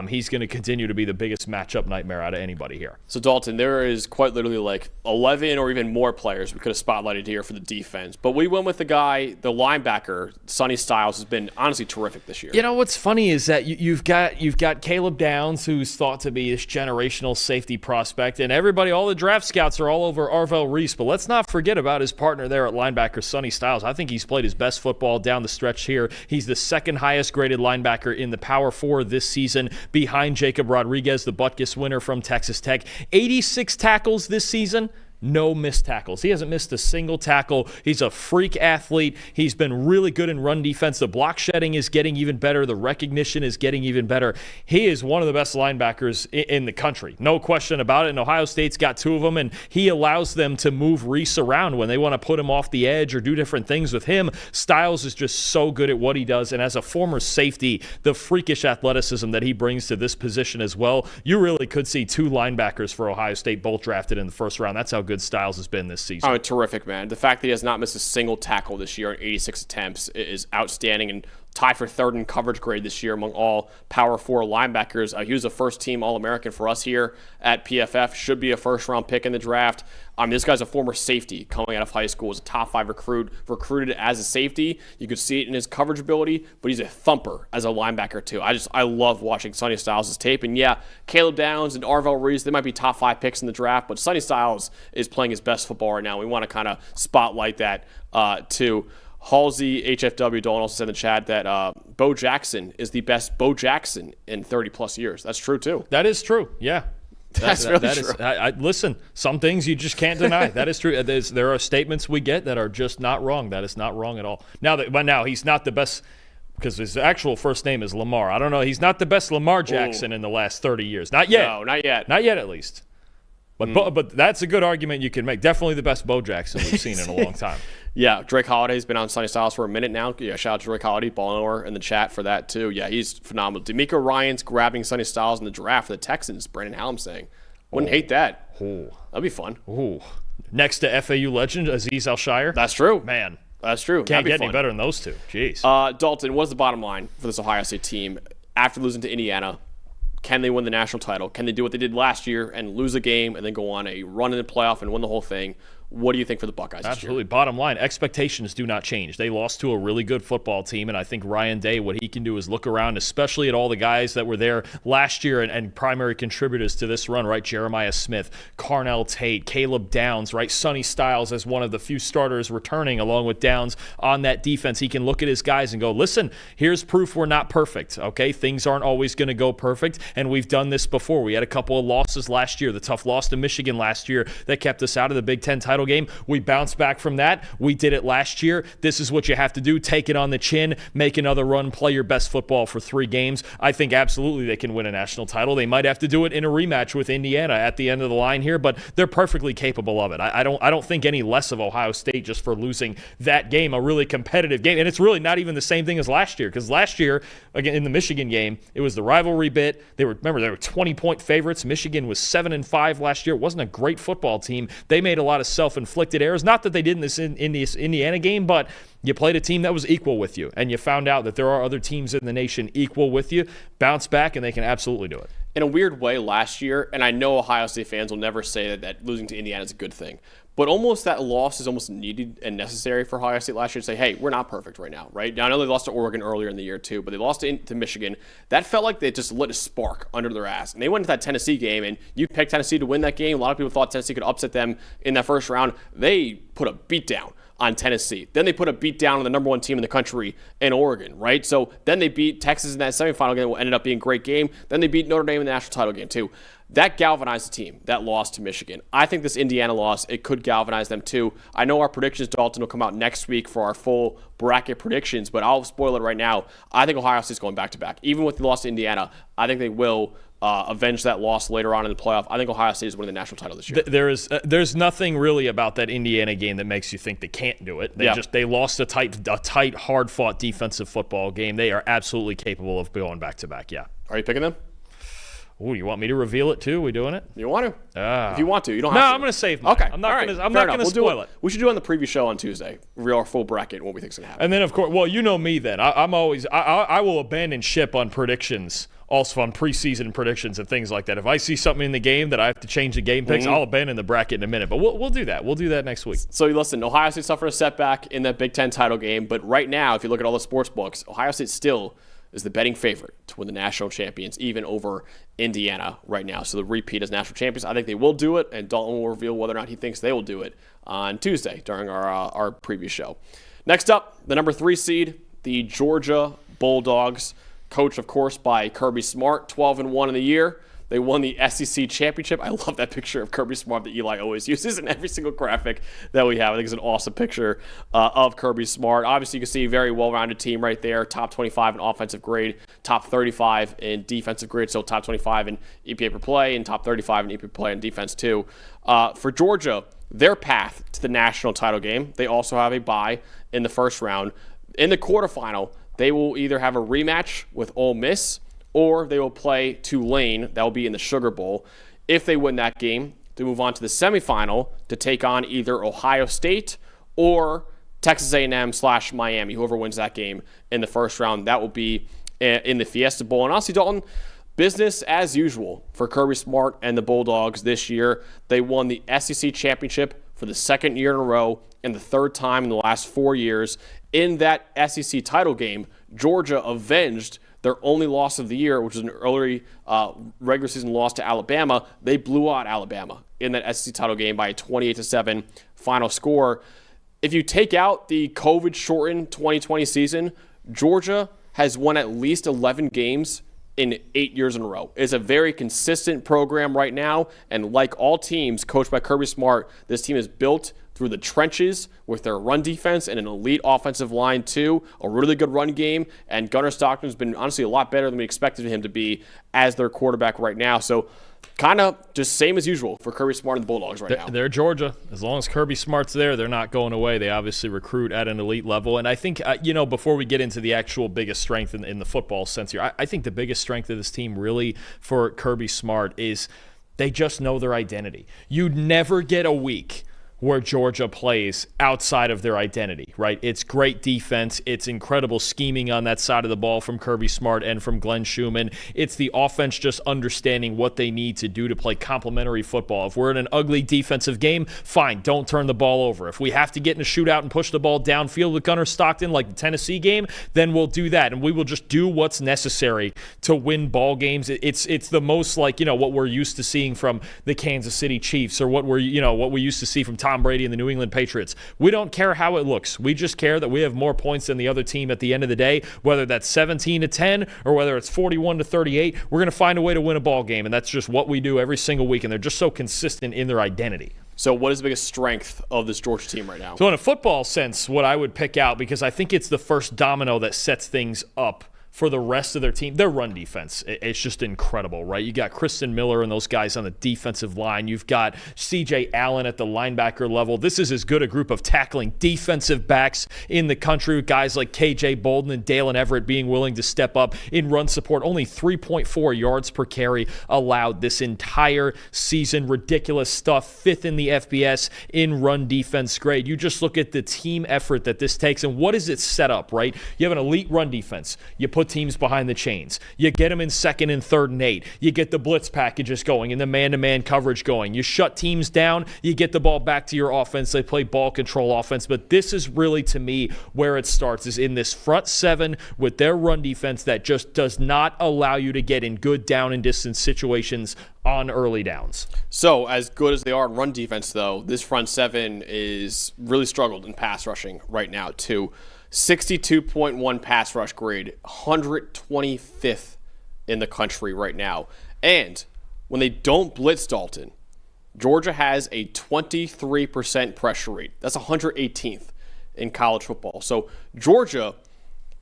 he's going to continue to be the biggest matchup nightmare out of anybody here. So, Dalton, there is quite literally like 11 or even more players we could have spotlighted here for the defense, but we went with the linebacker, Sonny Styles, has been honestly terrific this year. What's funny is that you've got Caleb Downs, who's thought to be this generational safety prospect, and all the draft scouts are all over Arvell Reese, but let's not forget about his partner there at linebacker, Sonny Styles. I think he's played his best football down the stretch here. He's the second highest graded linebacker in the Power 4 this season, behind Jacob Rodriguez, the Butkus winner from Texas Tech. 86 tackles this season. No missed tackles. He hasn't missed a single tackle. He's a freak athlete. He's been really good in run defense. The block shedding is getting even better. The recognition is getting even better. He is one of the best linebackers in the country. No question about it. And Ohio State's got 2 of them, and he allows them to move Reese around when they want to put him off the edge or do different things with him. Styles is just so good at what he does. And as a former safety, the freakish athleticism that he brings to this position as well, you really could see 2 linebackers for Ohio State both drafted in the first round. That's how good Styles has been this season. Oh, terrific, man. The fact that he has not missed a single tackle this year in 86 attempts is outstanding, and tied for 3rd in coverage grade this year among all Power 4 linebackers. He was a first-team All-American for us here at PFF. Should be a first-round pick in the draft. This guy's a former safety coming out of high school. Was a top 5 recruited as a safety. You could see it in his coverage ability, but he's a thumper as a linebacker too. I love watching Sonny Styles' tape. And yeah, Caleb Downs and Arvell Reese, they might be top 5 picks in the draft, but Sonny Styles is playing his best football right now. We want to kind of spotlight that too. Halsey, HFW, Dalton also said in the chat that Bo Jackson is the best Bo Jackson in 30-plus years. That's true, too. That is true, yeah. That's really true. Listen, some things you just can't deny. That is true. There are statements we get that are just not wrong. That is not wrong at all. Now he's not the best, because his actual first name is Lamar. I don't know. He's not the best Lamar Jackson in the last 30 years. Not yet. No, not yet. Not yet, at least. But that's a good argument you can make. Definitely the best Bo Jackson we've seen in a long time. Yeah, Drake Holiday's been on Sunny Styles for a minute now. Yeah, shout out to Drake Holiday, Baltimore, in the chat for that too. Yeah, he's phenomenal. D'Amico Ryans grabbing Sunny Styles in the draft for the Texans. Brandon Hallam saying, wouldn't hate that. That'd be fun. Next to FAU legend Azeez Al-Shire. That's true. Man. That's true. Can't get any better than those two. Jeez. Dalton, what's the bottom line for this Ohio State team? After losing to Indiana, can they win the national title? Can they do what they did last year and lose a game and then go on a run in the playoff and win the whole thing? What do you think for the Buckeyes Absolutely. this year? Bottom line, expectations do not change. They lost to a really good football team, and I think Ryan Day, what he can do is look around, especially at all the guys that were there last year and primary contributors to this run, right? Jeremiah Smith, Carnell Tate, Caleb Downs, right? Sonny Styles as one of the few starters returning along with Downs on that defense. He can look at his guys and go, listen, here's proof we're not perfect, okay? Things aren't always going to go perfect, and we've done this before. We had a couple of losses last year, the tough loss to Michigan last year that kept us out of the Big Ten title game. We bounced back from that. We did it last year. This is what you have to do. Take it on the chin, make another run, play your best football for 3 games. I think absolutely they can win a national title. They might have to do it in a rematch with Indiana at the end of the line here, but they're perfectly capable of it. I don't think any less of Ohio State just for losing that game, a really competitive game. And it's really not even the same thing as last year, because last year, again, in the Michigan game, it was the rivalry bit. They were 20-point favorites. Michigan was 7-5 last year. It wasn't a great football team. They made a lot of self-inflicted errors. Not that they did in this Indiana game, but you played a team that was equal with you, and you found out that there are other teams in the nation equal with you. Bounce back, and they can absolutely do it. In a weird way, last year, and I know Ohio State fans will never say that losing to Indiana is a good thing, but almost that loss is almost needed and necessary for Ohio State last year to say, hey, we're not perfect right now, right? Now, I know they lost to Oregon earlier in the year too, but they lost to Michigan. That felt like they just lit a spark under their ass. And they went to that Tennessee game, and you picked Tennessee to win that game. A lot of people thought Tennessee could upset them in that first round. They put a beatdown on Tennessee. Then they put a beat down on the number 1 team in the country in Oregon, right? So then they beat Texas in that semifinal game, what ended up being a great game. Then they beat Notre Dame in the national title game too. That galvanized the team, that loss to Michigan. I think this Indiana loss, it could galvanize them too. I know our predictions, Dalton, will come out next week for our full bracket predictions, but I'll spoil it right now. I think Ohio State's going back-to-back. Even with the loss to Indiana, I think they will avenge that loss later on in the playoff. I think Ohio State is winning the national title this year. There's nothing really about that Indiana game that makes you think they can't do it. They lost a tight, hard-fought defensive football game. They are absolutely capable of going back-to-back, yeah. Are you picking them? Oh, you want me to reveal it too? We doing it? You want to? If you want to, you don't have to. No, I'm going to save mine. Okay. I'm not going to spoil it. We should do it on the preview show on Tuesday. Reveal our full bracket and what we think is going to happen. And then, of course, well, you know me then. I will abandon ship on predictions, also on preseason predictions and things like that. If I see something in the game that I have to change the game picks, I'll abandon the bracket in a minute. But we'll do that. We'll do that next week. So, listen, Ohio State suffered a setback in that Big Ten title game. But right now, if you look at all the sports books, Ohio State still is the betting favorite to win the national champions, even over Indiana right now. So the repeat as national champions, I think they will do it, and Dalton will reveal whether or not he thinks they will do it on Tuesday during our preview show. Next up, the number 3 seed, the Georgia Bulldogs, coached, of course, by Kirby Smart, 12-1 in the year. They won the SEC championship. I love that picture of Kirby Smart that Eli always uses in every single graphic that we have. I think it's an awesome picture of Kirby Smart. Obviously, you can see a very well-rounded team right there. Top 25 in offensive grade, top 35 in defensive grade, so top 25 in EPA per play, and top 35 in EPA per play in defense too. For Georgia, their path to the national title game, they also have a bye in the first round. In the quarterfinal, they will either have a rematch with Ole Miss, or they will play Tulane. That will be in the Sugar Bowl. If they win that game, they move on to the semifinal to take on either Ohio State or Texas A&M/Miami. Whoever wins that game in the first round, that will be in the Fiesta Bowl. And honestly, Dalton, business as usual for Kirby Smart and the Bulldogs this year. They won the SEC championship for the 2nd year in a row and the 3rd time in the last 4 years. In that SEC title game, Georgia avenged their only loss of the year, which was an early regular season loss to Alabama. They blew out Alabama in that SEC title game by a 28-7 final score. If you take out the COVID-shortened 2020 season, Georgia has won at least 11 games in 8 years in a row. It's a very consistent program right now, and like all teams coached by Kirby Smart, this team is built through the trenches with their run defense and an elite offensive line too, a really good run game, and Gunnar Stockton's been honestly a lot better than we expected him to be as their quarterback right now. So kind of just same as usual for Kirby Smart and the Bulldogs right now. They're Georgia. As long as Kirby Smart's there, they're not going away. They obviously recruit at an elite level. And I think, before we get into the actual biggest strength in the football sense here, I think the biggest strength of this team really for Kirby Smart is they just know their identity. You never get a week where Georgia plays outside of their identity, right? It's great defense. It's incredible scheming on that side of the ball from Kirby Smart and from Glenn Schumann. It's the offense just understanding what they need to do to play complementary football. If we're in an ugly defensive game, fine, don't turn the ball over. If we have to get in a shootout and push the ball downfield with Gunnar Stockton like the Tennessee game, then we'll do that. And we will just do what's necessary to win ball games. It's the most like, what we're used to seeing from the Kansas City Chiefs or what we used to see from Tom Brady and the New England Patriots. We don't care how it looks. We just care that we have more points than the other team at the end of the day, whether that's 17-10 or whether it's 41-38. We're going to find a way to win a ball game, and that's just what we do every single week, and they're just so consistent in their identity. So what is the biggest strength of this Georgia team right now? So in a football sense, what I would pick out, because I think it's the first domino that sets things up for the rest of their team, their run defense, it's just incredible, right? You got Kristen Miller and those guys on the defensive line. You've got C.J. Allen at the linebacker level. This is as good a group of tackling defensive backs in the country with guys like K.J. Bolden and Dalen Everett being willing to step up in run support. Only 3.4 yards per carry allowed this entire season. Ridiculous stuff. 5th in the FBS in run defense grade. You just look at the team effort that this takes, and what does it set up, right? You have an elite run defense. You put teams behind the chains. You get them in 2nd and 3rd and 8. You get the blitz packages going and the man-to-man coverage going. You shut teams down. You get the ball back to your offense. They play ball control offense. But this is really, to me, where it starts, is in this front 7 with their run defense that just does not allow you to get in good down and distance situations on early downs. So as good as they are in run defense, though, this front 7 is really struggled in pass rushing right now, too. 62.1 pass rush grade, 125th in the country right now. And when they don't blitz Dalton, Georgia has a 23% pressure rate. That's 118th in college football. So Georgia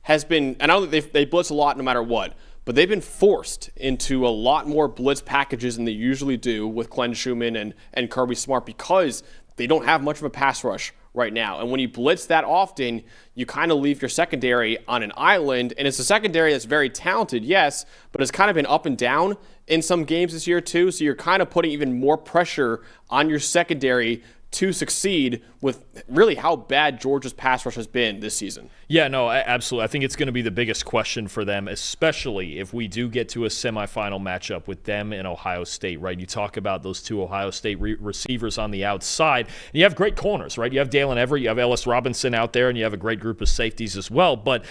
has been, and I know that they blitz a lot no matter what, but they've been forced into a lot more blitz packages than they usually do with Glenn Schumann and Kirby Smart because they don't have much of a pass rush right now. And when you blitz that often, you kind of leave your secondary on an island. And it's a secondary that's very talented, yes, but it's kind of been up and down in some games this year too. So you're kind of putting even more pressure on your secondary to succeed with really how bad Georgia's pass rush has been this season. Yeah, no, absolutely. I think it's going to be the biggest question for them, especially if we do get to a semifinal matchup with them and Ohio State, right? You talk about those two Ohio State receivers on the outside. And you have great corners, right? You have Dalen Everett, you have Ellis Robinson out there, and you have a great group of safeties as well. But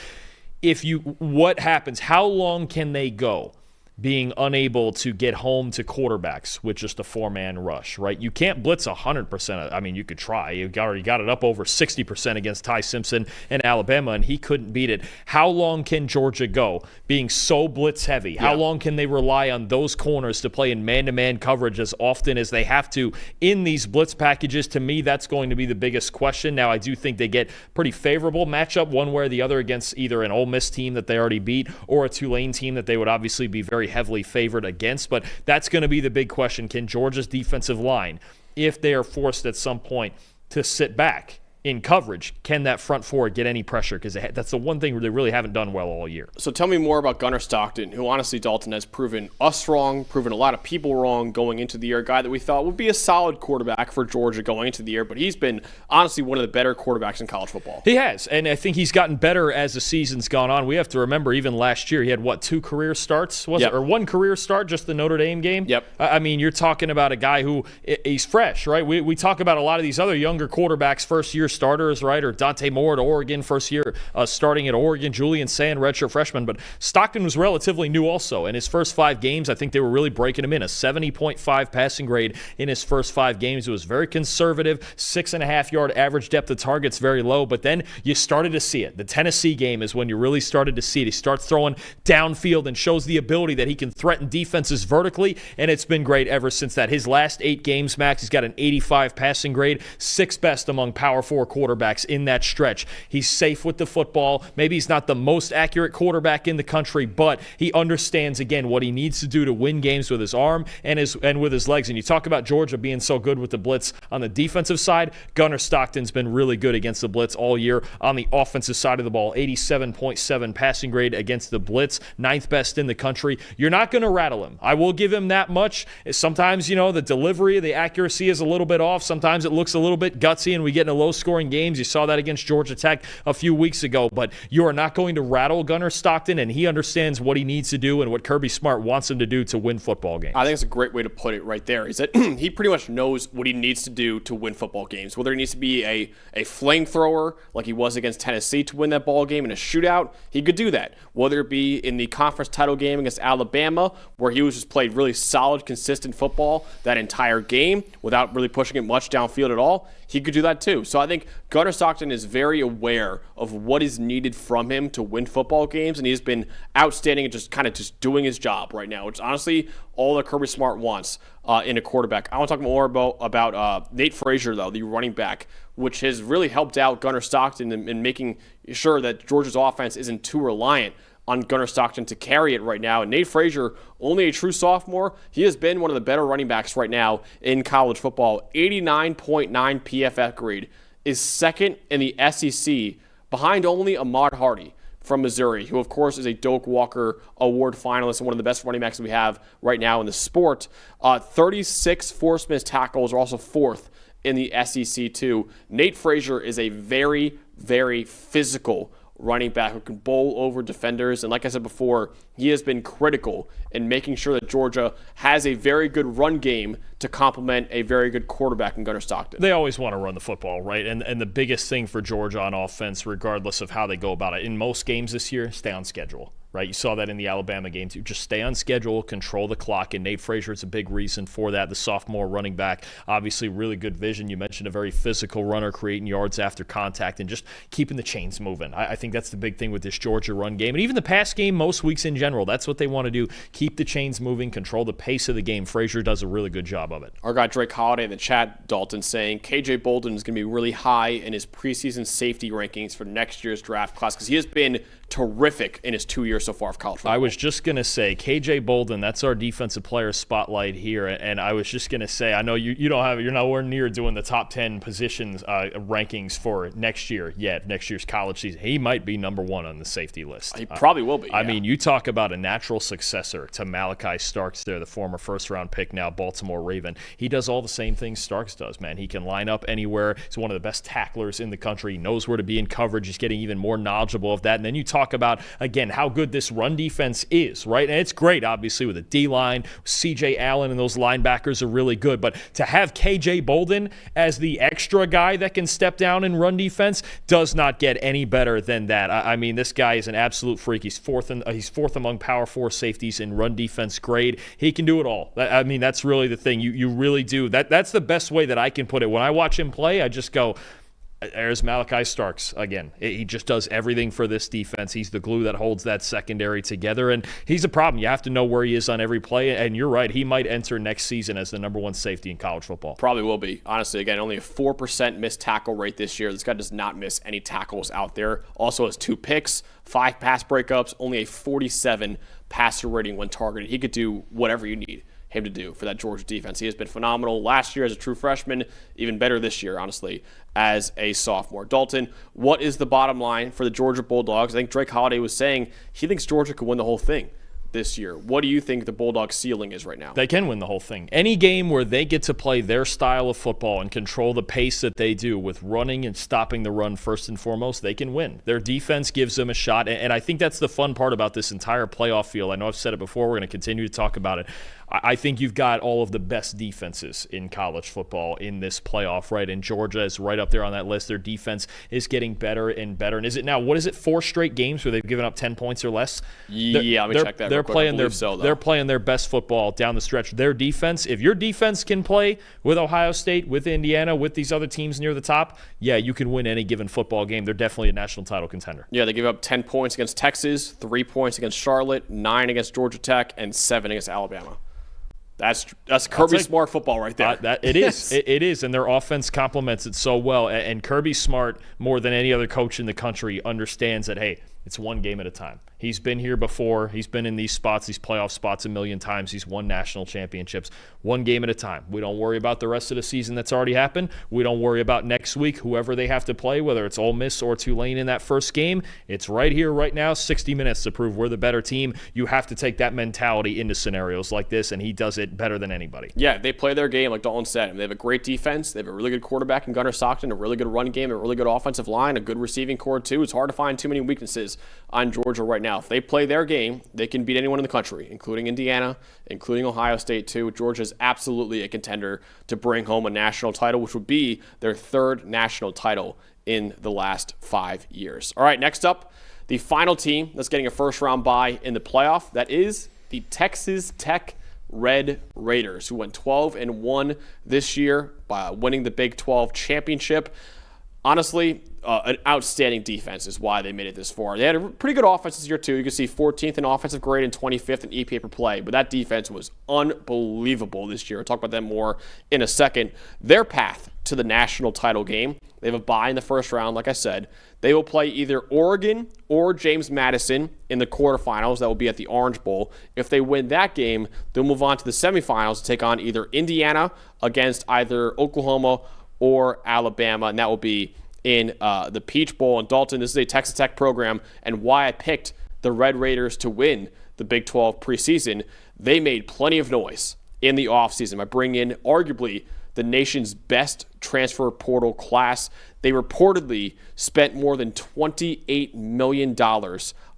what happens? How long can they go being unable to get home to quarterbacks with just a 4-man rush, right? You can't blitz 100%. I mean, you could try. You already got it up over 60% against Ty Simpson in Alabama, and he couldn't beat it. How long can Georgia go being so blitz heavy? How long can they rely on those corners to play in man-to-man coverage as often as they have to in these blitz packages? To me, that's going to be the biggest question. Now, I do think they get pretty favorable matchup one way or the other against either an Ole Miss team that they already beat or a Tulane team that they would obviously be very heavily favored against, but that's going to be the big question. Can Georgia's defensive line, if they are forced at some point to sit back in coverage, can that front 4 get any pressure? Because that's the one thing they really haven't done well all year. So tell me more about Gunnar Stockton, who honestly, Dalton, has proven us wrong, proven a lot of people wrong going into the year. A guy that we thought would be a solid quarterback for Georgia going into the year, but he's been honestly one of the better quarterbacks in college football. He has, and I think he's gotten better as the season's gone on. We have to remember, even last year, he had, 2 career starts? Was it? Or 1 career start, just the Notre Dame game? Yep. I mean, you're talking about a guy who he's fresh, right? We talk about a lot of these other younger quarterbacks, first-year starters, right? Or Dante Moore at Oregon, first year starting at Oregon, Julian Sand, redshirt freshman. But Stockton was relatively new also. In his first 5 games, I think they were really breaking him in. A 70.5 passing grade in his first 5 games. It was very conservative, 6.5-yard average depth of target's very low. But then you started to see it. The Tennessee game is when you really started to see it. He starts throwing downfield and shows the ability that he can threaten defenses vertically, and it's been great ever since that. His last 8 games, Max, he's got an 85 passing grade, 6th best among Power 4 4 quarterbacks in that stretch. He's safe with the football. Maybe he's not the most accurate quarterback in the country, but he understands, again, what he needs to do to win games with his arm and with his legs. And you talk about Georgia being so good with the blitz on the defensive side. Gunnar Stockton's been really good against the blitz all year. On the offensive side of the ball, 87.7 passing grade against the blitz, 9th best in the country. You're not going to rattle him. I will give him that much. Sometimes, the delivery, the accuracy is a little bit off. Sometimes it looks a little bit gutsy, and we get into low-scoring games. You saw that against Georgia Tech a few weeks ago, but you are not going to rattle Gunnar Stockton, and he understands what he needs to do and what Kirby Smart wants him to do to win football games. I think it's a great way to put it right there, is that he pretty much knows what he needs to do to win football games. Whether he needs to be a flamethrower like he was against Tennessee to win that ball game in a shootout, he could do that. Whether it be in the conference title game against Alabama, where he was just played really solid, consistent football that entire game without really pushing it much downfield at all, he could do that too. So I think Gunnar Stockton is very aware of what is needed from him to win football games, and he's been outstanding at just doing his job right now, which is honestly all that Kirby Smart wants in a quarterback. I want to talk more about Nate Frazier, though, the running back, which has really helped out Gunnar Stockton in making sure that Georgia's offense isn't too reliant on Gunnar Stockton to carry it right now. And Nate Frazier, only a true sophomore, he has been one of the better running backs right now in college football. 89.9 PFF grade, is second in the SEC, behind only Ahmad Hardy from Missouri, who of course is a Doak Walker Award finalist and one of the best running backs we have right now in the sport. 36 forced missed tackles, are also 4th in the SEC too. Nate Frazier is a very, very physical running back who can bowl over defenders. And like I said before, he has been critical in making sure that Georgia has a very good run game to complement a very good quarterback in Gunnar Stockton. They always want to run the football, right? And the biggest thing for Georgia on offense, regardless of how they go about it, in most games this year, stay on schedule. Right, you saw that in the Alabama game too. Just stay on schedule, control the clock, and Nate Frazier is a big reason for that. The sophomore running back, obviously really good vision. You mentioned a very physical runner, creating yards after contact and just keeping the chains moving. I think that's the big thing with this Georgia run game. And even the pass game most weeks in general, that's what they want to do. Keep the chains moving, control the pace of the game. Frazier does a really good job of it. Our guy Drake Holiday in the chat, Dalton, saying KJ Bolden is going to be really high in his preseason safety rankings for next year's draft class because he has been terrific in his 2 years so far of college football. I was just going to say, KJ Bolden, that's our defensive player spotlight here, and I was just going to say, I know you don't have, you're nowhere near doing the top 10 positions rankings for next year yet, next year's college season. He might be number 1 on the safety list. He probably will be. I mean, you talk about a natural successor to Malachi Starks there, the former first-round pick, now Baltimore Raven. He does all the same things Starks does, man. He can line up anywhere. He's one of the best tacklers in the country. He knows where to be in coverage. He's getting even more knowledgeable of that. And then you talk about, again, how good this run defense is, right? And it's great, obviously, with the D-line. C.J. Allen and those linebackers are really good. But to have K.J. Bolden as the extra guy that can step down and run defense does not get any better than that. I mean, this guy is an absolute freak. He's fourth among Power 4 safeties in run defense grade. He can do it all. I mean, that's really the thing. You really do. That's the best way that I can put it. When I watch him play, I just go, there's Malachi Starks again. He just does everything for this defense. He's the glue that holds that secondary together, and he's a problem. You have to know where he is on every play, and you're right. He might enter next season as the number 1 safety in college football. Probably will be. Honestly, again, only a 4% missed tackle rate this year. This guy does not miss any tackles out there. Also has 2 picks, 5 pass breakups, only a 47 passer rating when targeted. He could do whatever you need him to do for that Georgia defense. He has been phenomenal last year as a true freshman, even better this year, honestly, as a sophomore. Dalton, what is the bottom line for the Georgia Bulldogs? I think Drake Holiday was saying he thinks Georgia could win the whole thing this year. What do you think the Bulldogs' ceiling is right now? They can win the whole thing. Any game where they get to play their style of football and control the pace that they do with running and stopping the run first and foremost, they can win. Their defense gives them a shot, and I think that's the fun part about this entire playoff field. I know I've said it before. We're going to continue to talk about it. I think you've got all of the best defenses in college football in this playoff, right? And Georgia is right up there on that list. Their defense is getting better and better. And is it now, what is it, 4 straight games where they've given up 10 points or less? Yeah, let me check that real quick. They're playing their best football down the stretch. Their defense, if your defense can play with Ohio State, with Indiana, with these other teams near the top, yeah, you can win any given football game. They're definitely a national title contender. Yeah, they give up 10 points against Texas, 3 points against Charlotte, 9 against Georgia Tech, and 7 against Alabama. That's Kirby Smart football right there. It is. It is, and their offense complements it so well. And Kirby Smart, more than any other coach in the country, understands that, hey, it's one game at a time. He's been here before. He's been in these spots, these playoff spots, a million times. He's won national championships. One game at a time. We don't worry about the rest of the season that's already happened. We don't worry about next week, whoever they have to play, whether it's Ole Miss or Tulane in that first game. It's right here, right now, 60 minutes to prove we're the better team. You have to take that mentality into scenarios like this, and he does it better than anybody. Yeah, they play their game like Dalton said. They have a great defense. They have a really good quarterback in Gunnar Stockton, a really good run game, a really good offensive line, a good receiving core too. It's hard to find too many weaknesses on Georgia right now. If they play their game, they can beat anyone in the country, including Indiana, including Ohio State too. Georgia is absolutely a contender to bring home a national title, which would be their third national title in the last 5 years. All right, next up, the final team that's getting a first-round bye in the playoff. That is the Texas Tech Red Raiders, who went 12-1 this year by winning the Big 12 championship. Honestly, an outstanding defense is why they made it this far. They had a pretty good offense this year, too. You can see 14th in offensive grade and 25th in EPA per play, but that defense was unbelievable this year. I'll talk about that more in a second. Their path to the national title game, they have a bye in the first round, like I said. They will play either Oregon or James Madison in the quarterfinals. That will be at the Orange Bowl. If they win that game, they'll move on to the semifinals to take on either Indiana against either Oklahoma or Alabama, and that will be in the Peach Bowl in Dalton. This is a Texas Tech program, and why I picked the Red Raiders to win the Big 12 preseason. They made plenty of noise in the offseason by bringing in arguably the nation's best transfer portal class. They reportedly spent more than $28 million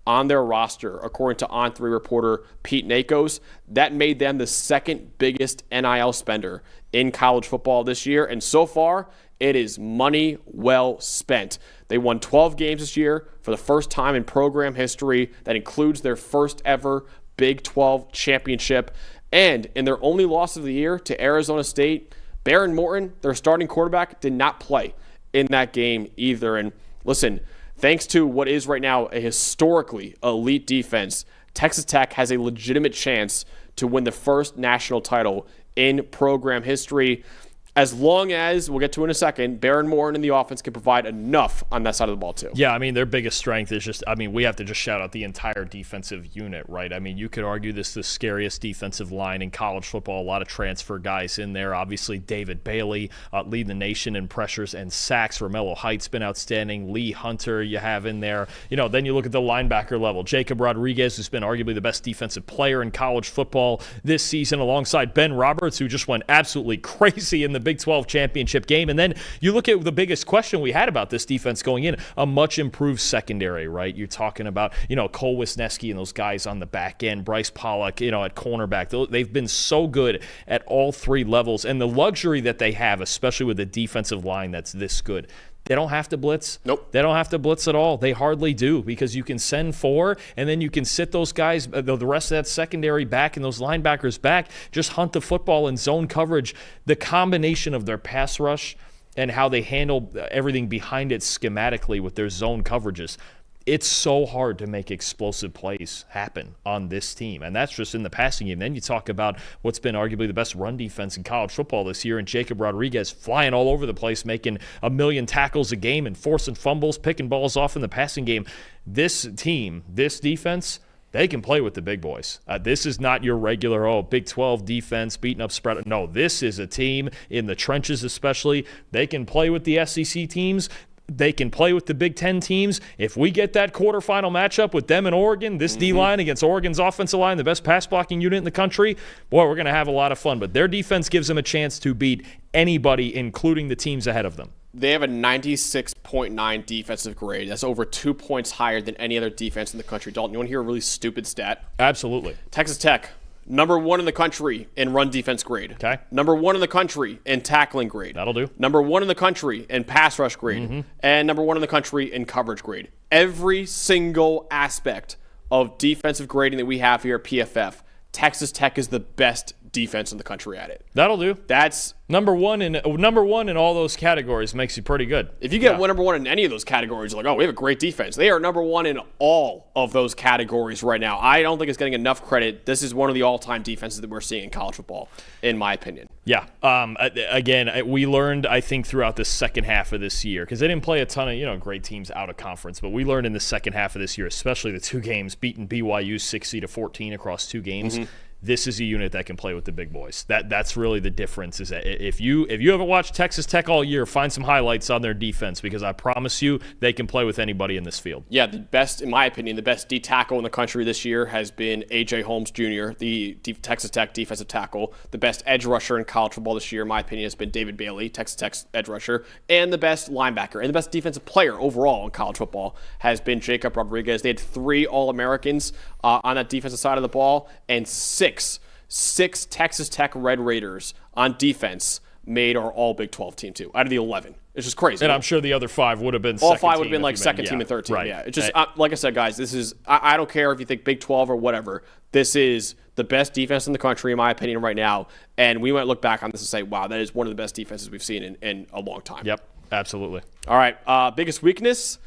on their roster, according to On3 reporter Pete Nakos. That made them the second biggest NIL spender in college football this year, and so far, it is money well spent. They won 12 games this year for the first time in program history. That includes their first ever Big 12 championship. And in their only loss of the year to Arizona State, Baron Morton, their starting quarterback, did not play in that game either. And listen, thanks to what is right now a historically elite defense, Texas Tech has a legitimate chance to win the first national title in program history, as long as, we'll get to in a second, Baron Morton and the offense can provide enough on that side of the ball too. Yeah, I mean, their biggest strength is just, I mean, we have to just shout out the entire defensive unit, right? I mean, you could argue this is the scariest defensive line in college football. A lot of transfer guys in there. Obviously, David Bailey leading the nation in pressures and sacks. Romello Height's been outstanding. Lee Hunter you have in there. You know, then you look at the linebacker level. Jacob Rodriguez, who's been arguably the best defensive player in college football this season, alongside Ben Roberts, who just went absolutely crazy in the Big 12 championship game. And then you look at the biggest question we had about this defense going in, a much improved secondary, right? You're talking about, you know, Cole Wisniewski and those guys on the back end, Bryce Pollock, you know, at cornerback. They've been so good at all three levels, and the luxury that they have, especially with a defensive line that's this good. They don't have to blitz. Nope. They don't have to blitz at all. They hardly do, because you can send four, and then you can sit those guys, the rest of that secondary back and those linebackers back, just hunt the football in zone coverage. The combination of their pass rush and how they handle everything behind it schematically with their zone coverages, it's so hard to make explosive plays happen on this team. And that's just in the passing game. Then you talk about what's been arguably the best run defense in college football this year, and Jacob Rodriguez flying all over the place, making 1 million tackles a game and forcing fumbles, picking balls off in the passing game. This team, this defense, they can play with the big boys. This is not your regular, Big 12 defense beating up spread. No, this is a team in the trenches especially. They can play with the SEC teams. They can play with the Big Ten teams. If we get that quarterfinal matchup with them and Oregon, this D-line against Oregon's offensive line, the best pass-blocking unit in the country, boy, we're going to have a lot of fun. But their defense gives them a chance to beat anybody, including the teams ahead of them. They have a 96.9 defensive grade. That's over 2 points higher than any other defense in the country. Dalton, you want to hear a really stupid stat? Absolutely. Texas Tech, number 1 in the country in run defense grade. Okay. Number 1 in the country in tackling grade. That'll do. Number 1 in the country in pass rush grade. And number 1 in the country in coverage grade. Every single aspect of defensive grading that we have here at PFF, Texas Tech is the best defense in the country at it. That'll do. That's number one in all those categories makes you pretty good. If you get number one in any of those categories, you're like, oh, we have a great defense. They are number one in all of those categories right now. I don't think it's getting enough credit. This is one of the all-time defenses that we're seeing in college football, in my opinion. Yeah. Again, we learned, I think, throughout the second half of this year, because they didn't play a ton of great teams out of conference, but we learned in the second half of this year, especially the two games, beating BYU 60-14 across two games. This is a unit that can play with the big boys. That's really the difference. Is that if you haven't watched Texas Tech all year, find some highlights on their defense, because I promise you they can play with anybody in this field. Yeah, the best, in my opinion, the best D tackle in the country this year has been A.J. Holmes Jr., the Texas Tech defensive tackle. The best edge rusher in college football this year, in my opinion, has been David Bailey, Texas Tech's edge rusher. And the best linebacker and the best defensive player overall in college football has been Jacob Rodriguez. They had 3 All-Americans on that defensive side of the ball, and six Texas Tech Red Raiders on defense made our all Big 12 team too, out of the 11. It's just crazy. And I'm sure the other 5 would have been all 5 would have been like second team and third team. Right. Yeah. It's just, like I said, guys, this is, I don't care if you think Big 12 or whatever. This is the best defense in the country, in my opinion, right now. And we might look back on this and say, wow, that is one of the best defenses we've seen in a long time. Yep, absolutely. All right, biggest weakness.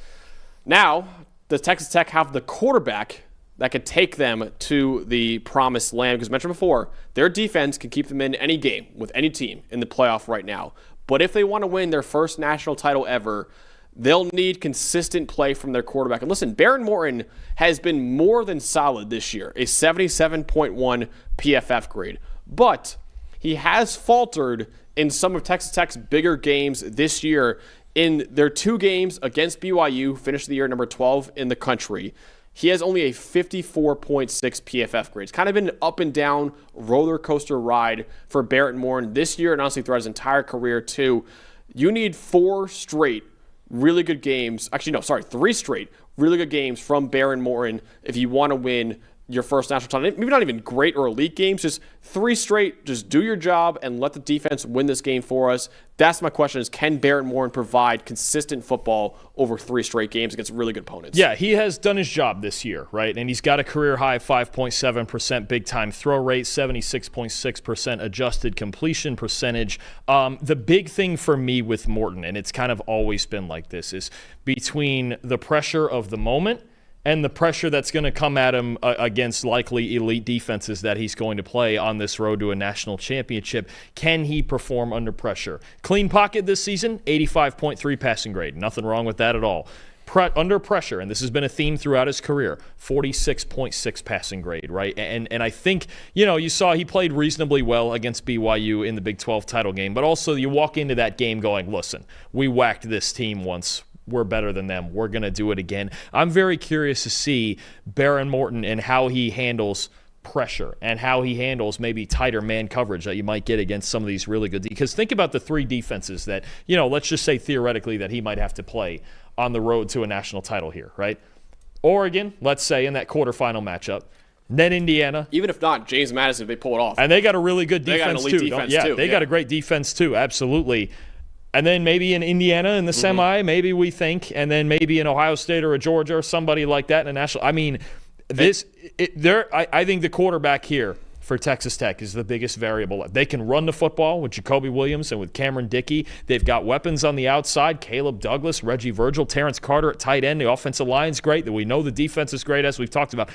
Now, does Texas Tech have the quarterback that could take them to the promised land? Because mentioned before, their defense can keep them in any game with any team in the playoff right now. But if they want to win their first national title ever, they'll need consistent play from their quarterback. And listen, Behren Morton has been more than solid this year, a 77.1 PFF grade. But he has faltered in some of Texas Tech's bigger games this year. In their 2 games against BYU, finished the year number 12 in the country, he has only a 54.6 PFF grade. It's kind of been an up and down roller coaster ride for Behren Morton this year, and honestly throughout his entire career too. You need 4 straight really good games. Actually, no, sorry, 3 straight really good games from Behren Morton if you want to win your first national title. Maybe not even great or elite games, just 3 straight. Just do your job and let the defense win this game for us. That's my question, is can Behren Morton provide consistent football over 3 straight games against really good opponents? Yeah, he has done his job this year, right? And he's got a career-high 5.7% big-time throw rate, 76.6% adjusted completion percentage. The big thing for me with Morton, and it's kind of always been like this, is between the pressure of the moment and the pressure that's going to come at him against likely elite defenses that he's going to play on this road to a national championship. Can he perform under pressure? Clean pocket this season, 85.3 passing grade. Nothing wrong with that at all. Under pressure, and this has been a theme throughout his career, 46.6 passing grade, right? And I think, you saw he played reasonably well against BYU in the Big 12 title game, but also you walk into that game going, listen, we whacked this team once. We're better than them. We're going to do it again. I'm very curious to see Behren Morton and how he handles pressure and how he handles maybe tighter man coverage that you might get against some of these really good. Because think about the 3 defenses that, let's just say theoretically that he might have to play on the road to a national title here, right? Oregon, let's say, in that quarterfinal matchup. Then Indiana. Even if not, James Madison, if they pull it off. And they got a really good defense, too. They got a great defense, too, absolutely. And then maybe in Indiana in the semi, maybe we think, and then maybe in Ohio State or a Georgia or somebody like that in a national. I mean, I think the quarterback here for Texas Tech is the biggest variable. They can run the football with Jacoby Williams and with Cameron Dickey. They've got weapons on the outside, Caleb Douglas, Reggie Virgil, Terrence Carter at tight end. The offensive line's great. We know the defense is great, as we've talked about.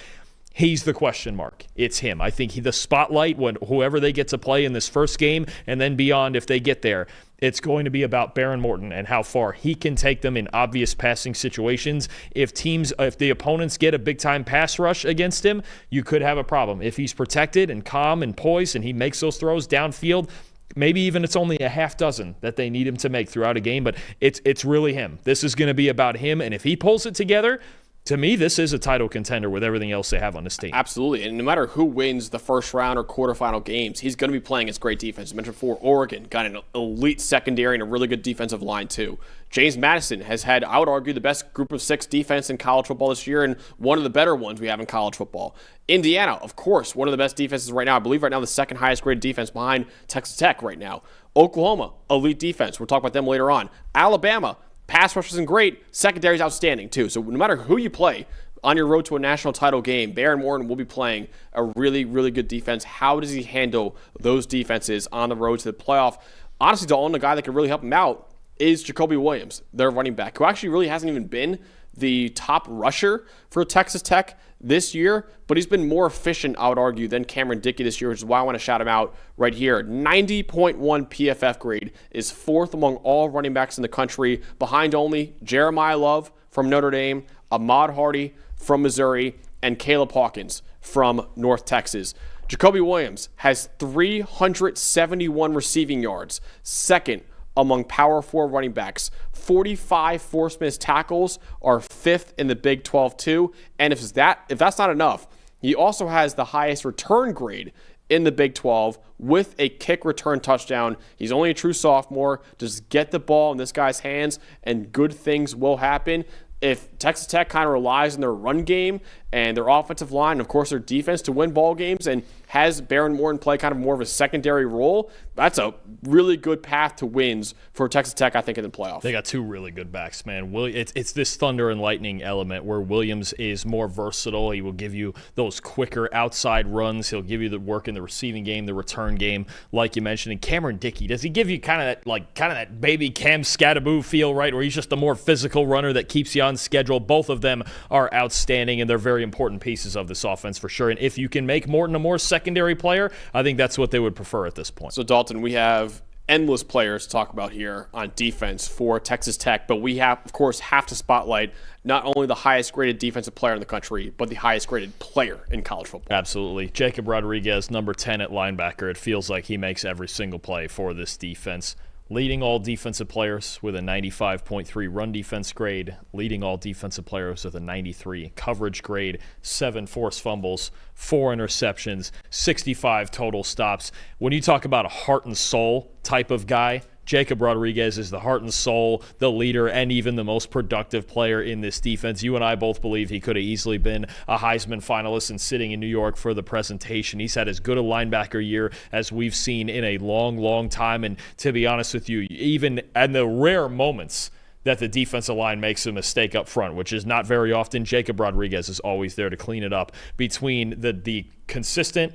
He's the question mark. It's him. I think the spotlight, when whoever they get to play in this first game and then beyond if they get there, it's going to be about Behren Morton and how far he can take them in obvious passing situations. If the opponents get a big-time pass rush against him, you could have a problem. If he's protected and calm and poised and he makes those throws downfield, maybe even it's only a half dozen that they need him to make throughout a game, but it's really him. This is going to be about him, and if he pulls it together, to me, this is a title contender with everything else they have on this team. Absolutely. And no matter who wins the first round or quarterfinal games, he's going to be playing against great defense. I mentioned before, Oregon got an elite secondary and a really good defensive line, too. James Madison has had, I would argue, the best group of 6 defense in college football this year and one of the better ones we have in college football. Indiana, of course, one of the best defenses right now. I believe right now the second highest graded defense behind Texas Tech right now. Oklahoma, elite defense. We'll talk about them later on. Alabama, pass rush isn't great. Secondary's outstanding, too. So no matter who you play, on your road to a national title game, Baron Morton will be playing a really, really good defense. How does he handle those defenses on the road to the playoff? Honestly, Dalton, the guy that could really help him out is Jacoby Williams, their running back, who actually really hasn't even been the top rusher for Texas Tech this year, but he's been more efficient, I would argue, than Cameron Dickey this year, which is why I want to shout him out right here. 90.1 PFF grade, is fourth among all running backs in the country, behind only Jeremiah Love from Notre Dame, Ahmad Hardy from Missouri, and Caleb Hawkins from North Texas. Jacoby Williams has 371 receiving yards, second among Power 4 running backs. 45 forced missed tackles, are fifth in the Big 12 too. And if that's not enough, he also has the highest return grade in the Big 12 with a kick return touchdown. He's only a true sophomore. Just get the ball in this guy's hands and good things will happen. If Texas Tech kind of relies on their run game and their offensive line, and of course their defense to win ball games, and has Baron Morton play kind of more of a secondary role, that's a really good path to wins for Texas Tech, I think, in the playoff. They got two really good backs, man. It's this thunder and lightning element where Williams is more versatile. He will give you those quicker outside runs. He'll give you the work in the receiving game, the return game, like you mentioned. And Cameron Dickey, does he give you kind of that baby Cam Scattaboo feel, right, where he's just a more physical runner that keeps you on schedule? Both of them are outstanding, and they're very important pieces of this offense for sure. And if you can make Morton a more secondary player, I think that's what they would prefer at this point. So, Dalton, we have endless players to talk about here on defense for Texas Tech, but we have to spotlight not only the highest graded defensive player in the country, but the highest graded player in college football. Absolutely. Jacob Rodriguez, number 10 at linebacker. It feels like he makes every single play for this defense. Leading all defensive players with a 95.3 run defense grade, leading all defensive players with a 93 coverage grade, 7 forced fumbles, 4 interceptions, 65 total stops. When you talk about a heart and soul type of guy, Jacob Rodriguez is the heart and soul, the leader, and even the most productive player in this defense. You and I both believe he could have easily been a Heisman finalist and sitting in New York for the presentation. He's had as good a linebacker year as we've seen in a long, long time. And to be honest with you, even in the rare moments that the defensive line makes a mistake up front, which is not very often, Jacob Rodriguez is always there to clean it up. Between the consistent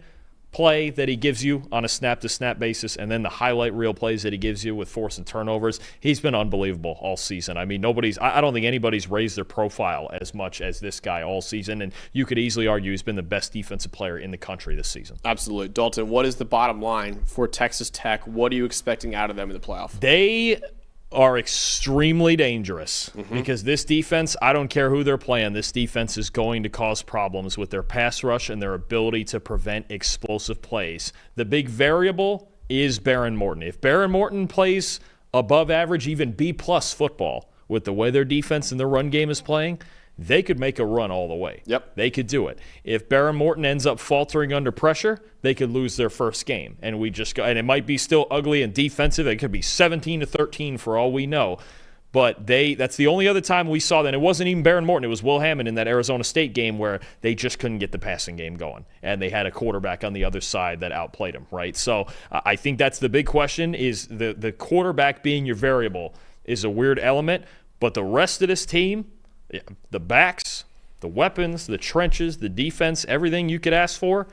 play that he gives you on a snap-to-snap basis and then the highlight reel plays that he gives you with force and turnovers, he's been unbelievable all season. I mean, I don't think anybody's raised their profile as much as this guy all season, and you could easily argue he's been the best defensive player in the country this season. Absolutely. Dalton, what is the bottom line for Texas Tech? What are you expecting out of them in the playoff? They are extremely dangerous because this defense, I don't care who they're playing, this defense is going to cause problems with their pass rush and their ability to prevent explosive plays. The big variable is Baron Morton. If Baron Morton plays above average, even B-plus football with the way their defense and their run game is playing, they could make a run all the way. Yep. They could do it. If Baron Morton ends up faltering under pressure, they could lose their first game. And it might be still ugly and defensive. It could be 17-13 for all we know. But that's the only other time we saw that. It wasn't even Baron Morton. It was Will Hammond in that Arizona State game where they just couldn't get the passing game going. And they had a quarterback on the other side that outplayed him, right? So I think that's the big question, is the quarterback being your variable is a weird element. But the rest of this team, the backs, the weapons, the trenches, the defense, everything you could ask for,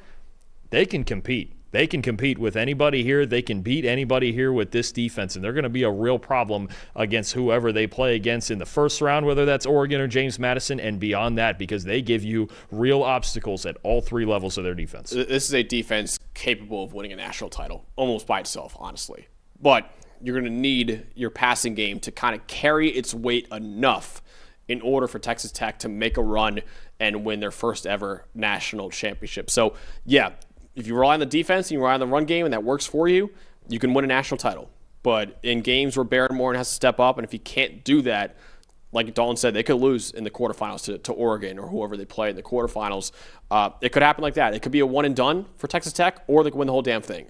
they can compete. They can compete with anybody here. They can beat anybody here with this defense, and they're going to be a real problem against whoever they play against in the first round, whether that's Oregon or James Madison, and beyond that, because they give you real obstacles at all three levels of their defense. This is a defense capable of winning a national title, almost by itself, honestly. But you're going to need your passing game to kind of carry its weight enough in order for Texas Tech to make a run and win their first ever national championship. So, yeah, if you rely on the defense and you rely on the run game and that works for you, you can win a national title. But in games where Baron Morton has to step up, and if he can't do that, like Dalton said, they could lose in the quarterfinals to Oregon or whoever they play in the quarterfinals. It could happen like that. It could be a one and done for Texas Tech, or they could win the whole damn thing.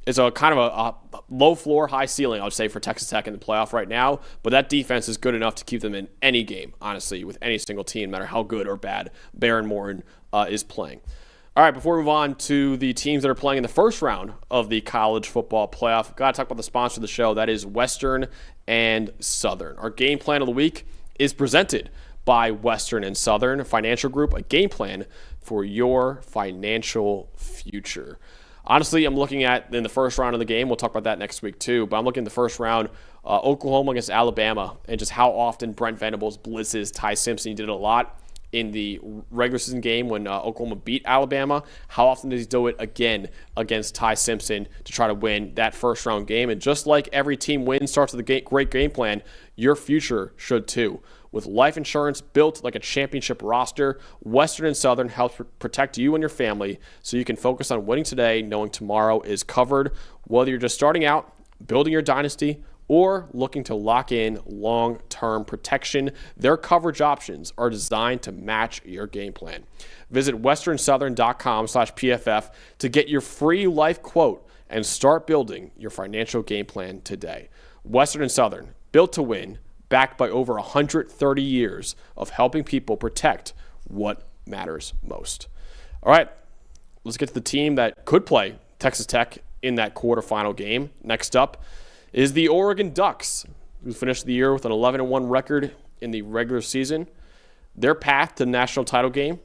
It's a kind of a low floor, high ceiling, I would say, for Texas Tech in the playoff right now. But that defense is good enough to keep them in any game, honestly, with any single team, no matter how good or bad Baron Morton is playing. All right, before we move on to the teams that are playing in the first round of the college football playoff, got to talk about the sponsor of the show. That is Western and Southern. Our game plan of the week is presented by Western and Southern Financial Group, a game plan for your financial future. Honestly, I'm looking at in the first round of the game, we'll talk about that next week too, but I'm looking at the first round, Oklahoma against Alabama, and just how often Brent Venables blitzes Ty Simpson. He did it a lot in the regular season game when Oklahoma beat Alabama. How often does he do it again against Ty Simpson to try to win that first round game? And just like every team wins starts with a great game plan, your future should too. With life insurance built like a championship roster, Western and Southern helps protect you and your family so you can focus on winning today, knowing tomorrow is covered. Whether you're just starting out, building your dynasty, or looking to lock in long-term protection, their coverage options are designed to match your game plan. Visit westernsouthern.com/PFF to get your free life quote and start building your financial game plan today. Western and Southern, built to win, backed by over 130 years of helping people protect what matters most. All right, let's get to the team that could play Texas Tech in that quarterfinal game. Next up is the Oregon Ducks, who finished the year with an 11-1 record in the regular season. Their path to the national title game,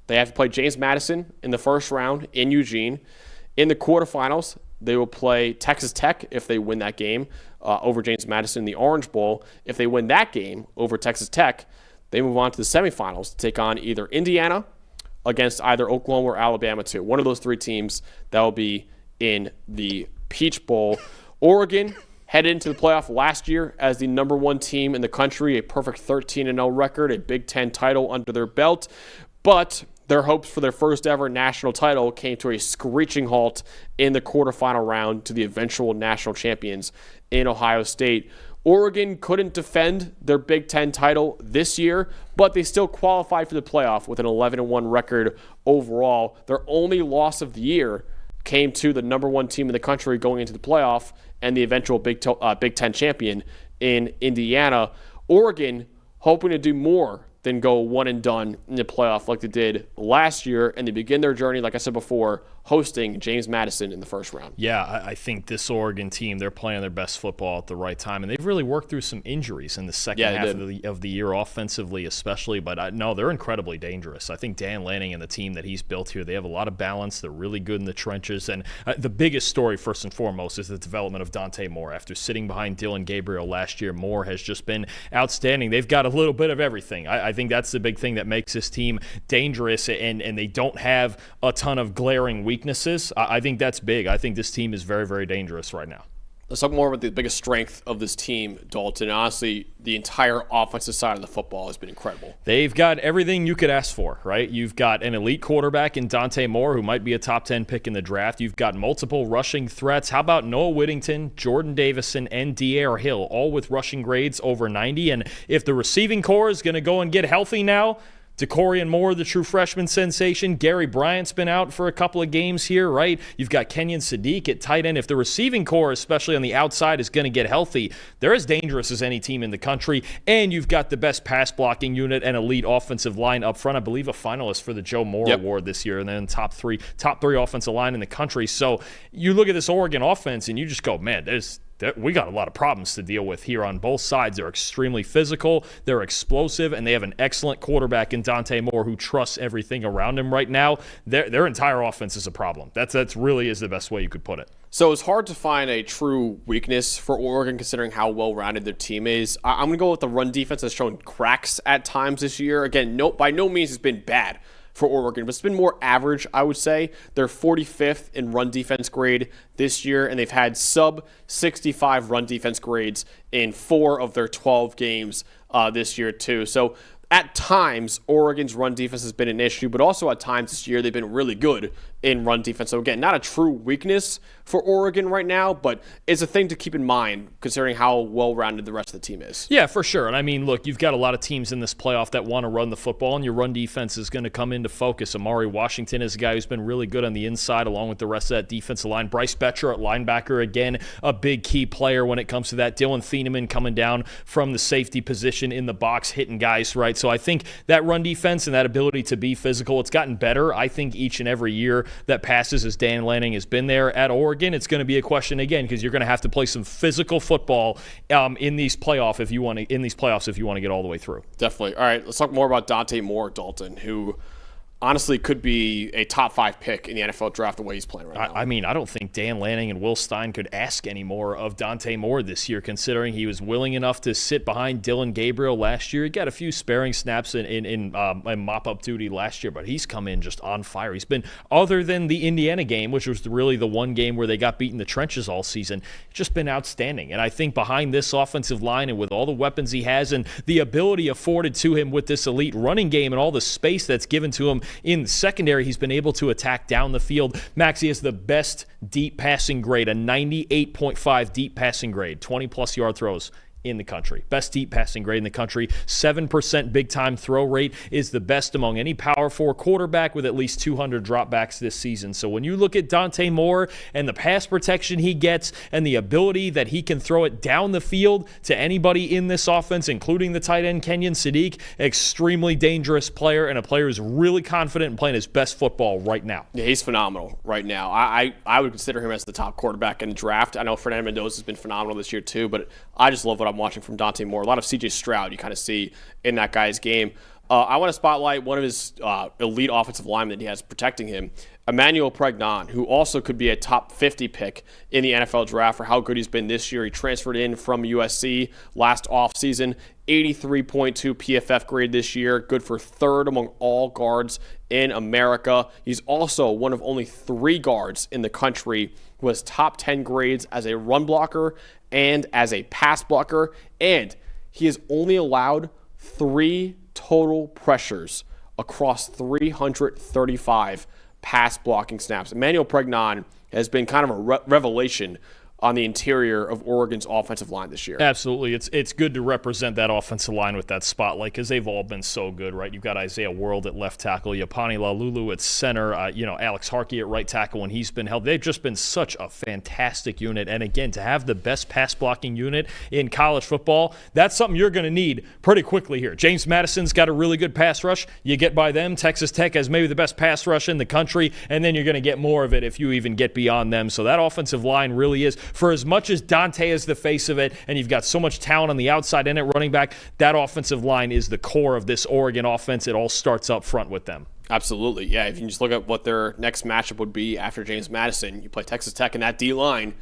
they have to play James Madison in the first round in Eugene. In the quarterfinals, they will play Texas Tech if they win that game over James Madison in the Orange Bowl. If they win that game over Texas Tech, they move on to the semifinals to take on either Indiana against either Oklahoma or Alabama too. One of those three teams that will be in the Peach Bowl. Oregon headed into the playoff last year as the number one team in the country, a perfect 13-0 record, a Big Ten title under their belt. But their hopes for their first ever national title came to a screeching halt in the quarterfinal round to the eventual national champions in Ohio State. Oregon couldn't defend their Big Ten title this year, but they still qualified for the playoff with an 11-1 record overall. Their only loss of the year came to the number one team in the country going into the playoff and the eventual Big Ten champion in Indiana. Oregon hoping to do more than go one and done in the playoff like they did last year, and they begin their journey, like I said before, hosting James Madison in the first round. Yeah, I think this Oregon team, they're playing their best football at the right time, and they've really worked through some injuries in the second half of the year, offensively especially, but no, they're incredibly dangerous. I think Dan Lanning and the team that he's built here, they have a lot of balance. They're really good in the trenches, and the biggest story, first and foremost, is the development of Dante Moore. After sitting behind Dylan Gabriel last year, Moore has just been outstanding. They've got a little bit of everything. I think that's the big thing that makes this team dangerous, and they don't have a ton of glaring weaknesses. I think that's big. I think this team is very, very dangerous right now. Let's talk more about the biggest strength of this team, Dalton. Honestly, the entire offensive side of the football has been incredible. They've got everything you could ask for, right? You've got an elite quarterback in Dante Moore, who might be a top 10 pick in the draft. You've got multiple rushing threats. How about Noah Whittington, Jordan Davison, and De'Aaron Hill, all with rushing grades over 90? And if the receiving core is going to go and get healthy now, DeCorian Moore, the true freshman sensation. Gary Bryant's been out for a couple of games here, right? You've got Kenyon Sadiq at tight end. If the receiving core, especially on the outside, is going to get healthy, they're as dangerous as any team in the country. And you've got the best pass blocking unit and elite offensive line up front. I believe a finalist for the Joe Moore Award this year, and then top three offensive line in the country. So you look at this Oregon offense and you just go, man, we got a lot of problems to deal with here on both sides. They're extremely physical, they're explosive, and they have an excellent quarterback in Dante Moore who trusts everything around him right now. Their entire offense is a problem. That's really is the best way you could put it. So it's hard to find a true weakness for Oregon considering how well-rounded their team is. I'm going to go with the run defense that's shown cracks at times this year. Again, by no means has been bad for Oregon, but it's been more average, I would say. They're 45th in run defense grade this year, and they've had sub-65 run defense grades in 4 of their 12 games this year, too. So at times, Oregon's run defense has been an issue, but also at times this year, they've been really good in run defense. So again, not a true weakness for Oregon right now, but it's a thing to keep in mind considering how well-rounded the rest of the team is. Yeah, for sure. And I mean, look, you've got a lot of teams in this playoff that want to run the football, and your run defense is going to come into focus. Amari Washington is a guy who's been really good on the inside along with the rest of that defensive line. Bryce Betcher at linebacker, again, a big key player when it comes to that. Dylan Thieneman coming down from the safety position in the box, hitting guys, right? right? So I think that run defense and that ability to be physical, it's gotten better. I think each and every year that passes as Dan Lanning has been there at Oregon, it's going to be a question again because you're going to have to play some physical football in these playoffs if you want to get all the way through. Definitely. All right, let's talk more about Dante Moore, Dalton, who honestly could be a top 5 pick in the NFL draft the way he's playing right now. I mean, I don't think Dan Lanning and Will Stein could ask any more of Dante Moore this year, considering he was willing enough to sit behind Dylan Gabriel last year. He got a few sparing snaps in mop-up duty last year, but he's come in just on fire. He's been, other than the Indiana game, which was really the one game where they got beat in the trenches all season, just been outstanding. And I think behind this offensive line and with all the weapons he has and the ability afforded to him with this elite running game and all the space that's given to him in the secondary, he's been able to attack down the field. Max, he has the best deep passing grade, a 98.5 deep passing grade, 20-plus yard throws in the country. Best deep passing grade in the country. 7% big-time throw rate is the best among any Power 4 quarterback with at least 200 dropbacks this season. So when you look at Dante Moore and the pass protection he gets and the ability that he can throw it down the field to anybody in this offense, including the tight end Kenyon Sadiq, extremely dangerous player and a player who's really confident in playing his best football right now. Yeah, he's phenomenal right now. I would consider him as the top quarterback in the draft. I know Fernando Mendoza has been phenomenal this year too, but I just love what I'm watching from Dante Moore. A lot of C.J. Stroud you kind of see in that guy's game. I want to spotlight one of his elite offensive linemen that he has protecting him, Emmanuel Pregnon, who also could be a top 50 pick in the NFL draft for how good he's been this year. He transferred in from USC last offseason, 83.2 PFF grade this year, good for 3rd among all guards in America. He's also one of only 3 guards in the country who has top 10 grades as a run blocker and as a pass blocker, and he has only allowed 3 total pressures across 335 pass blocking snaps. Emmanuel Pregnon has been kind of a revelation on the interior of Oregon's offensive line this year. Absolutely. It's good to represent that offensive line with that spotlight because they've all been so good, right? You've got Isaiah World at left tackle, Yapani Lalulu at center, Alex Harkey at right tackle when he's been held. They've just been such a fantastic unit. And again, to have the best pass blocking unit in college football, that's something you're going to need pretty quickly here. James Madison's got a really good pass rush. You get by them. Texas Tech has maybe the best pass rush in the country, and then you're going to get more of it if you even get beyond them. So that offensive line really is, for as much as Dante is the face of it, and you've got so much talent on the outside and at running back, that offensive line is the core of this Oregon offense. It all starts up front with them. Absolutely, yeah. If you just look at what their next matchup would be after James Madison, you play Texas Tech in that D-line,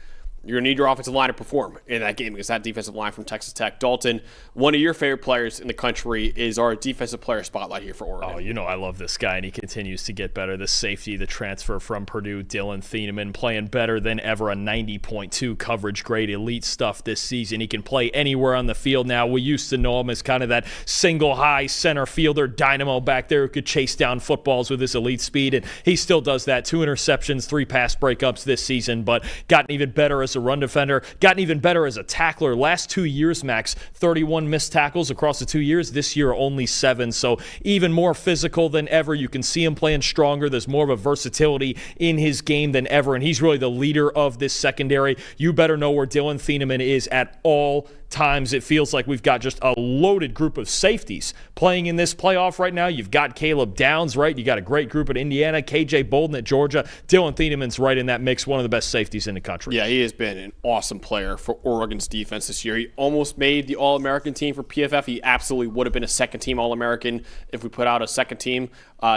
you're going to need your offensive line to perform in that game because that defensive line from Texas Tech. Dalton, one of your favorite players in the country is our defensive player spotlight here for Oregon. Oh, I love this guy, and he continues to get better. The safety, the transfer from Purdue, Dylan Thieneman, playing better than ever, a 90.2 coverage grade, elite stuff this season. He can play anywhere on the field now. We used to know him as kind of that single high center fielder dynamo back there who could chase down footballs with his elite speed, and he still does that. 2 interceptions, 3 pass breakups this season, but gotten even better as a run defender, gotten even better as a tackler. Last 2 years, Max, 31 missed tackles across the 2 years. This year, only 7. So even more physical than ever. You can see him playing stronger. There's more of a versatility in his game than ever, and he's really the leader of this secondary. You better know where Dylan Thieneman is at all times. It feels like we've got just a loaded group of safeties playing in this playoff right now. You've got Caleb Downs, right? You got a great group at Indiana, KJ Bolden at Georgia. Dylan Thieneman's right in that mix, one of the best safeties in the country. Yeah, he has been an awesome player for Oregon's defense this year. He almost made the All-American team for PFF. He absolutely would have been a second-team All-American if we put out a second team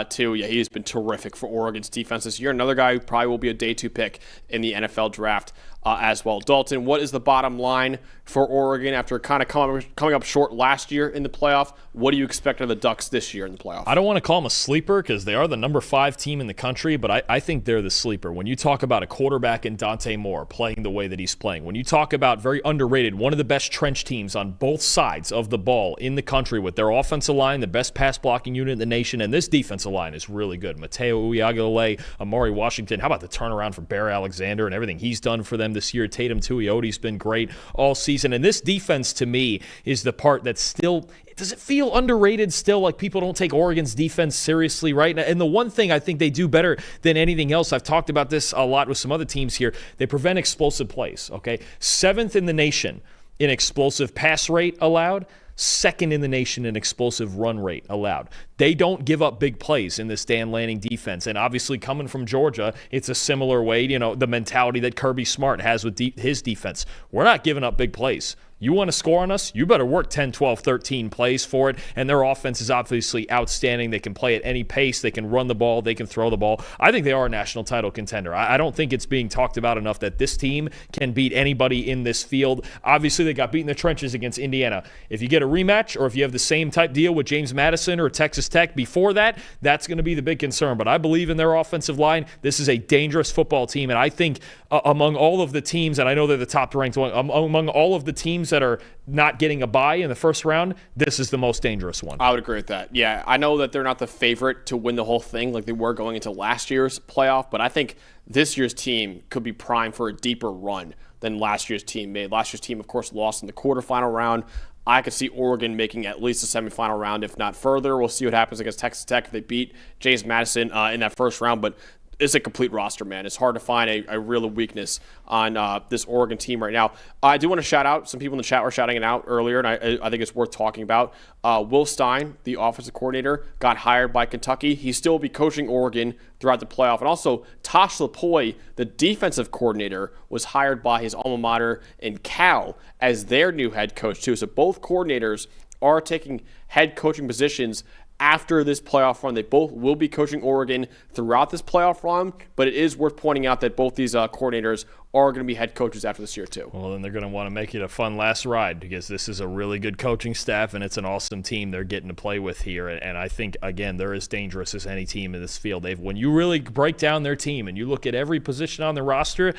too. Yeah, he has been terrific for Oregon's defense this year. Another guy who probably will be a day 2 pick in the NFL draft as well. Dalton, what is the bottom line for Oregon after kind of coming up short last year in the playoff? What do you expect of the Ducks this year in the playoff? I don't want to call them a sleeper because they are the number 5 team in the country, but I think they're the sleeper. When you talk about a quarterback in Dante Moore playing the way that he's playing, when you talk about very underrated, one of the best trench teams on both sides of the ball in the country with their offensive line, the best pass blocking unit in the nation, and this defensive line is really good. Mateo Uiagalelei, Amari Washington, how about the turnaround for Bear Alexander and everything he's done for them this year? Tatum Tuiotti's been great all season, and this defense to me is the part that's still, does it feel underrated still? Like people don't take Oregon's defense seriously, right? And the one thing I think they do better than anything else, I've talked about this a lot with some other teams here, they prevent explosive plays, okay? 7th in the nation in explosive pass rate allowed, second in the nation in explosive run rate allowed. They don't give up big plays in this Dan Lanning defense. And obviously coming from Georgia, it's a similar way, the mentality that Kirby Smart has with his defense. We're not giving up big plays. You want to score on us? You better work 10, 12, 13 plays for it. And their offense is obviously outstanding. They can play at any pace. They can run the ball. They can throw the ball. I think they are a national title contender. I don't think it's being talked about enough that this team can beat anybody in this field. Obviously, they got beat in the trenches against Indiana. If you get a rematch or if you have the same type deal with James Madison or Texas Tech before that, that's going to be the big concern. But I believe in their offensive line. This is a dangerous football team. And I think among all of the teams, and I know they're the top ranked one, among all of the teams that are not getting a bye in the first round, this is the most dangerous one. I would agree with that. Yeah, I know that they're not the favorite to win the whole thing like they were going into last year's playoff, but I think this year's team could be primed for a deeper run than last year's team made. Last year's team, of course, lost in the quarterfinal round. I could see Oregon making at least a semifinal round, if not further. We'll see what happens against Texas Tech if they beat James Madison in that first round, but it's a complete roster, man. It's hard to find a real weakness on this Oregon team right now. I do want to shout out, some people in the chat were shouting it out earlier, and I think it's worth talking about. Will Stein, the offensive coordinator, got hired by Kentucky. He still will be coaching Oregon throughout the playoff. And also, Tosh Lapoy, the defensive coordinator, was hired by his alma mater in Cal as their new head coach, too. So both coordinators are taking head coaching positions after this playoff run. They both will be coaching Oregon throughout this playoff run, but it is worth pointing out that both these coordinators are going to be head coaches after this year too. Well, then they're going to want to make it a fun last ride because this is a really good coaching staff and it's an awesome team they're getting to play with here. And I think, again, they're as dangerous as any team in this field. When you really break down their team and you look at every position on the roster,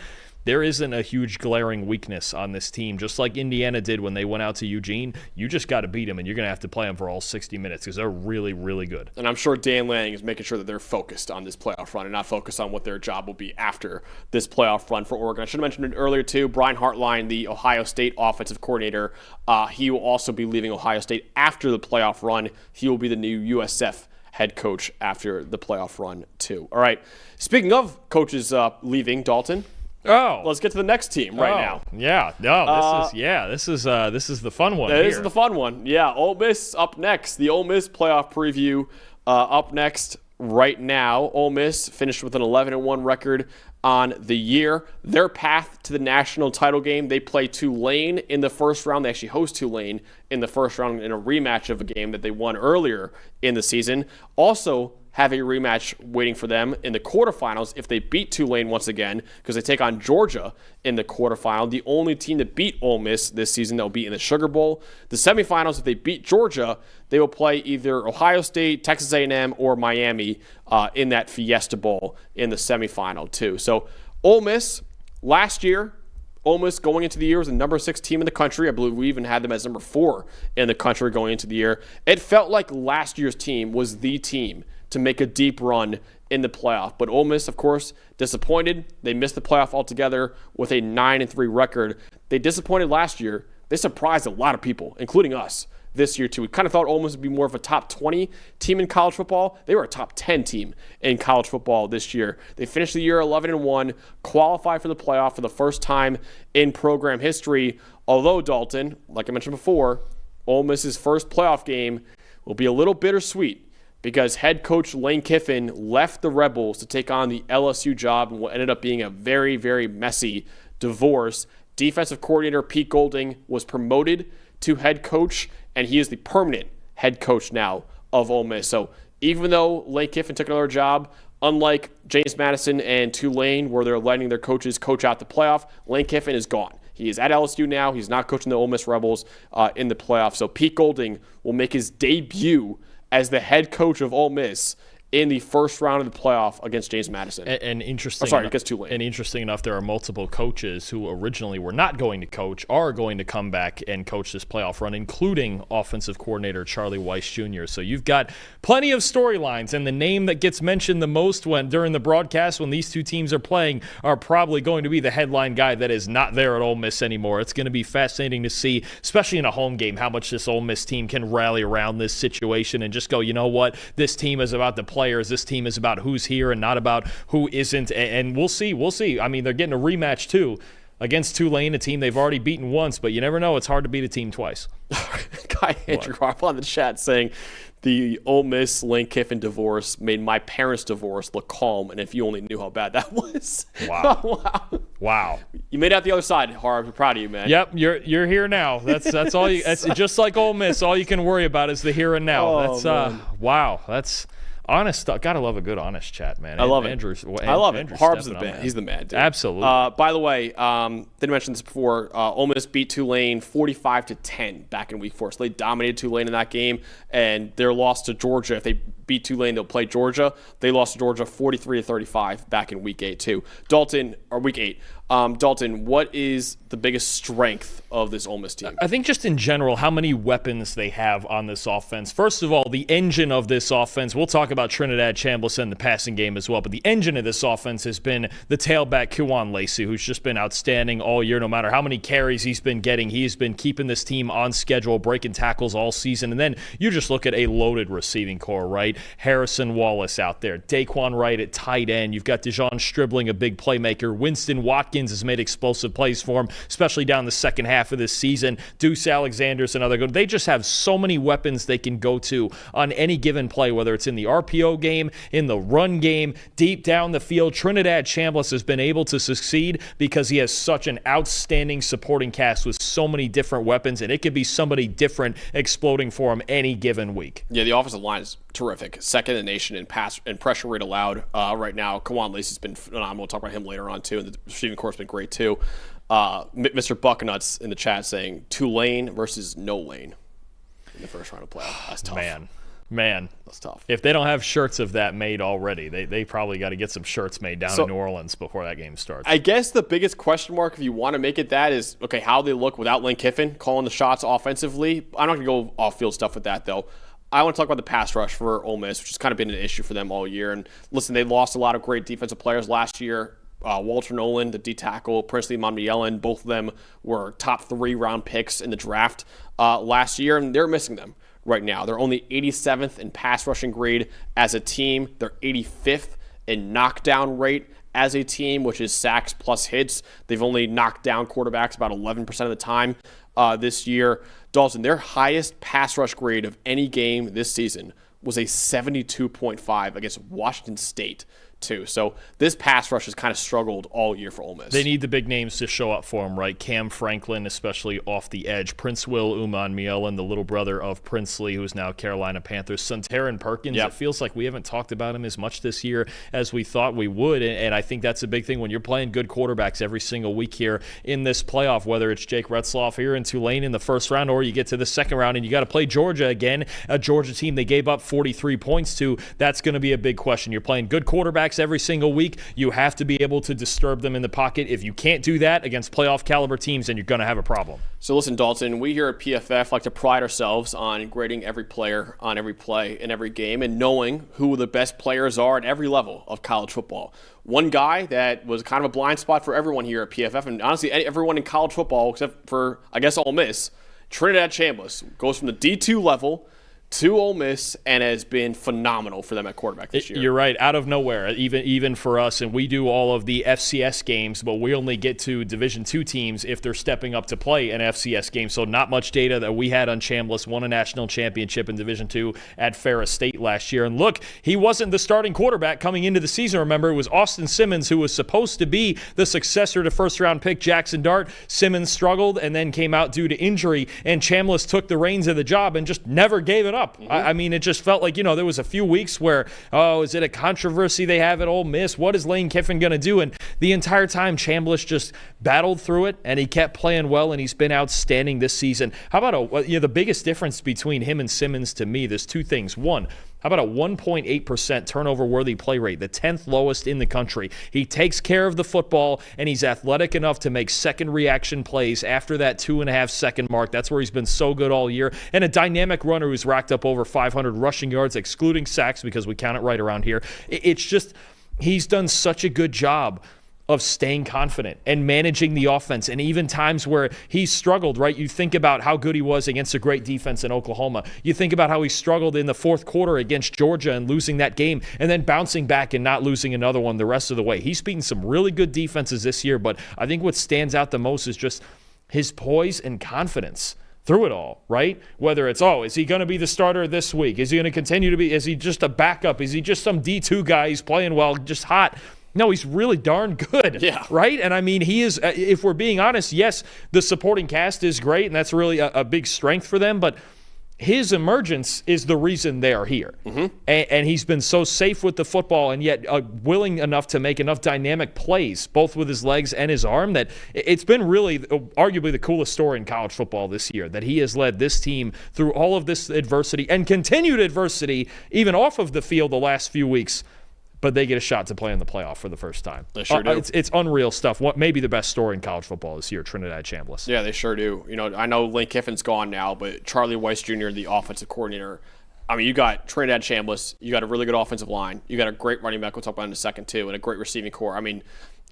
there isn't a huge glaring weakness on this team. Just like Indiana did when they went out to Eugene, you just got to beat them, and you're going to have to play them for all 60 minutes because they're really, really good. And I'm sure Dan Lanning is making sure that they're focused on this playoff run and not focused on what their job will be after this playoff run for Oregon. I should have mentioned it earlier, too. Brian Hartline, the Ohio State offensive coordinator, he will also be leaving Ohio State after the playoff run. He will be the new USF head coach after the playoff run, too. All right. Speaking of coaches leaving, Dalton, let's get to the next team now. Yeah, no, this is the fun one. This is the fun one. Yeah, Ole Miss up next. The Ole Miss playoff preview up next right now. Ole Miss finished with an 11-1 record on the year. Their path to the national title game, they play Tulane in the first round. They actually host Tulane in the first round in a rematch of a game that they won earlier in the season. Also have a rematch waiting for them in the quarterfinals if they beat Tulane once again, because they take on Georgia in the quarterfinal, the only team that beat Ole Miss this season that will be in the Sugar Bowl. The semifinals, if they beat Georgia, they will play either Ohio State, Texas A&M, or Miami in that Fiesta Bowl in the semifinal too. So Ole Miss, last year, Ole Miss going into the year was the number 6 team in the country. I believe we even had them as number 4 in the country going into the year. It felt like last year's team was the team to make a deep run in the playoff. But Ole Miss, of course, disappointed. They missed the playoff altogether with a 9-3 record. They disappointed last year. They surprised a lot of people, including us, this year too. We kind of thought Ole Miss would be more of a top 20 team in college football. They were a top 10 team in college football this year. They finished the year 11-1, qualified for the playoff for the first time in program history. Although, Dalton, like I mentioned before, Ole Miss's first playoff game will be a little bittersweet, because head coach Lane Kiffin left the Rebels to take on the LSU job and what ended up being a very, very messy divorce. Defensive coordinator Pete Golding was promoted to head coach, and he is the permanent head coach now of Ole Miss. So even though Lane Kiffin took another job, unlike James Madison and Tulane, where they're letting their coaches coach out the playoff, Lane Kiffin is gone. He is at LSU now. He's not coaching the Ole Miss Rebels in the playoff. So Pete Golding will make his debut as the head coach of Ole Miss in the first round of the playoff against James Madison. Against Tulane. And interesting enough, there are multiple coaches who originally were not going to coach are going to come back and coach this playoff run, including offensive coordinator Charlie Weiss Jr. So you've got plenty of storylines, and the name that gets mentioned the most during the broadcast when these two teams are playing are probably going to be the headline guy that is not there at Ole Miss anymore. It's going to be fascinating to see, especially in a home game, how much this Ole Miss team can rally around this situation and just go, you know what, this team is about the players. This team is about who's here and not about who isn't. And we'll see. I mean, they're getting a rematch, too, against Tulane, a team they've already beaten once, but you never know. It's hard to beat a team twice. guy Andrew Harbaugh in the chat saying the Ole Miss Lane Kiffin divorce made my parents' divorce look calm, and if you only knew how bad that was. Wow. Wow. You made it out the other side, Harb. We're proud of you, man. Yep, you're here now. That's all you. It's just like Ole Miss. All you can worry about is the here and now. Wow. That's honest stuff. Gotta love a good honest chat, man. I love it. I love it. Harb's the man. He's the man, dude. Absolutely. By the way, didn't mention this before. Ole Miss beat Tulane 45-10 back in Week 4. So they dominated Tulane in that game, and their loss to Georgia. If they beat Tulane, they'll play Georgia. They lost to Georgia 43-35 back in Week 8 too. Week 8. Dalton, what is the biggest strength of this Ole Miss team? I think just in general, how many weapons they have on this offense. First of all, the engine of this offense, we'll talk about Trinidad Chambliss and the passing game as well, but the engine of this offense has been the tailback Kwan Lacey, who's just been outstanding all year. No matter how many carries he's been getting, he's been keeping this team on schedule, breaking tackles all season. And then you just look at a loaded receiving core, right? Harrison Wallace out there, Daquan Wright at tight end. You've got Dejon Stribling, a big playmaker. Winston Watkins has made explosive plays for him, especially down the second half of this season. Deuce Alexander's another good. They just have so many weapons they can go to on any given play, whether it's in the RPO game, in the run game, deep down the field. Trinidad Chambliss has been able to succeed because he has such an outstanding supporting cast with so many different weapons, and it could be somebody different exploding for him any given week. Yeah, the offensive line is terrific. Second in the nation in pass and pressure rate allowed right now. Kwan Lacey's been phenomenal. We'll talk about him later on too, and the receiving course has been great too. Mr. Bucknuts in the chat saying Tulane versus no lane in the first round of playoffs. That's tough. Man, that's tough. If they don't have shirts of that made already, they probably got to get some shirts made down in New Orleans before that game starts. I guess the biggest question mark, if you want to make it that, is, okay, how they look without Lane Kiffin calling the shots offensively. I'm not going to go off-field stuff with that, though. I want to talk about the pass rush for Ole Miss, which has kind of been an issue for them all year. And listen, they lost a lot of great defensive players last year. Walter Nolan, the D tackle, Princely Monmielen, both of them were top 3 round picks in the draft last year, and they're missing them right now. They're only 87th in pass rushing grade as a team. They're 85th in knockdown rate as a team, which is sacks plus hits. They've only knocked down quarterbacks about 11% of the time this year. Dalton, their highest pass rush grade of any game this season was a 72.5 against Washington State, too. So this pass rush has kind of struggled all year for Ole Miss. They need the big names to show up for them, right? Cam Franklin, especially off the edge. Prince Will Umanmielen, the little brother of Princely, who is now Carolina Panthers. Suntaran Perkins, It feels like we haven't talked about him as much this year as we thought we would, and I think that's a big thing when you're playing good quarterbacks every single week here in this playoff, whether it's Jake Retzloff here in Tulane in the first round or you get to the second round and you got to play Georgia again, a Georgia team they gave up 43 points to. That's going to be a big question. You're playing good quarterbacks every single week. You have to be able to disturb them in the pocket. If you can't do that against playoff caliber teams, then you're going to have a problem. So listen, Dalton, we here at PFF like to pride ourselves on grading every player on every play in every game and knowing who the best players are at every level of college football. One guy that was kind of a blind spot for everyone here at PFF, and honestly everyone in college football except for, I guess, Ole Miss, Trinidad Chambliss, goes from the D2 level to Ole Miss and has been phenomenal for them at quarterback this year. You're right, out of nowhere, even for us, and we do all of the FCS games, but we only get to Division II teams if they're stepping up to play an FCS game, so not much data that we had on Chambliss. Won a national championship in Division II at Ferris State last year, and look, he wasn't the starting quarterback coming into the season, remember. It was Austin Simmons who was supposed to be the successor to first-round pick Jackson Dart. Simmons struggled and then came out due to injury, and Chambliss took the reins of the job and just never gave it up. I mean, it just felt like, there was a few weeks where, is it a controversy they have at Ole Miss? What is Lane Kiffin going to do? And the entire time, Chambliss just battled through it, and he kept playing well, and he's been outstanding this season. How about the biggest difference between him and Simmons to me? There's two things. One, how about a 1.8% turnover-worthy play rate, the 10th lowest in the country? He takes care of the football, and he's athletic enough to make second reaction plays after that 2.5-second mark. That's where he's been so good all year. And a dynamic runner who's racked up over 500 rushing yards, excluding sacks because we count it right around here. It's just, he's done such a good job of staying confident and managing the offense. And even times where he struggled, right? You think about how good he was against a great defense in Oklahoma. You think about how he struggled in the fourth quarter against Georgia and losing that game and then bouncing back and not losing another one the rest of the way. He's beaten some really good defenses this year, but I think what stands out the most is just his poise and confidence through it all, right? Whether it's, is he going to be the starter this week? Is he going to continue to be? Is he just a backup? Is he just some D2 guy who's playing well, just hot? No, he's really darn good, right? And I mean, he is, if we're being honest, yes, the supporting cast is great, and that's really a big strength for them, but his emergence is the reason they're here. And he's been so safe with the football and yet willing enough to make enough dynamic plays, both with his legs and his arm, that it's been really arguably the coolest story in college football this year, that he has led this team through all of this adversity and continued adversity even off of the field the last few weeks. But they get a shot to play in the playoff for the first time. They sure do. It's unreal stuff. What may be the best story in college football this year, Trinidad Chambliss. Yeah, they sure do. I know Lane Kiffin's gone now, but Charlie Weiss Jr., the offensive coordinator, I mean, you got Trinidad Chambliss, you got a really good offensive line, you got a great running back, we'll talk about in a second too, and a great receiving core. I mean,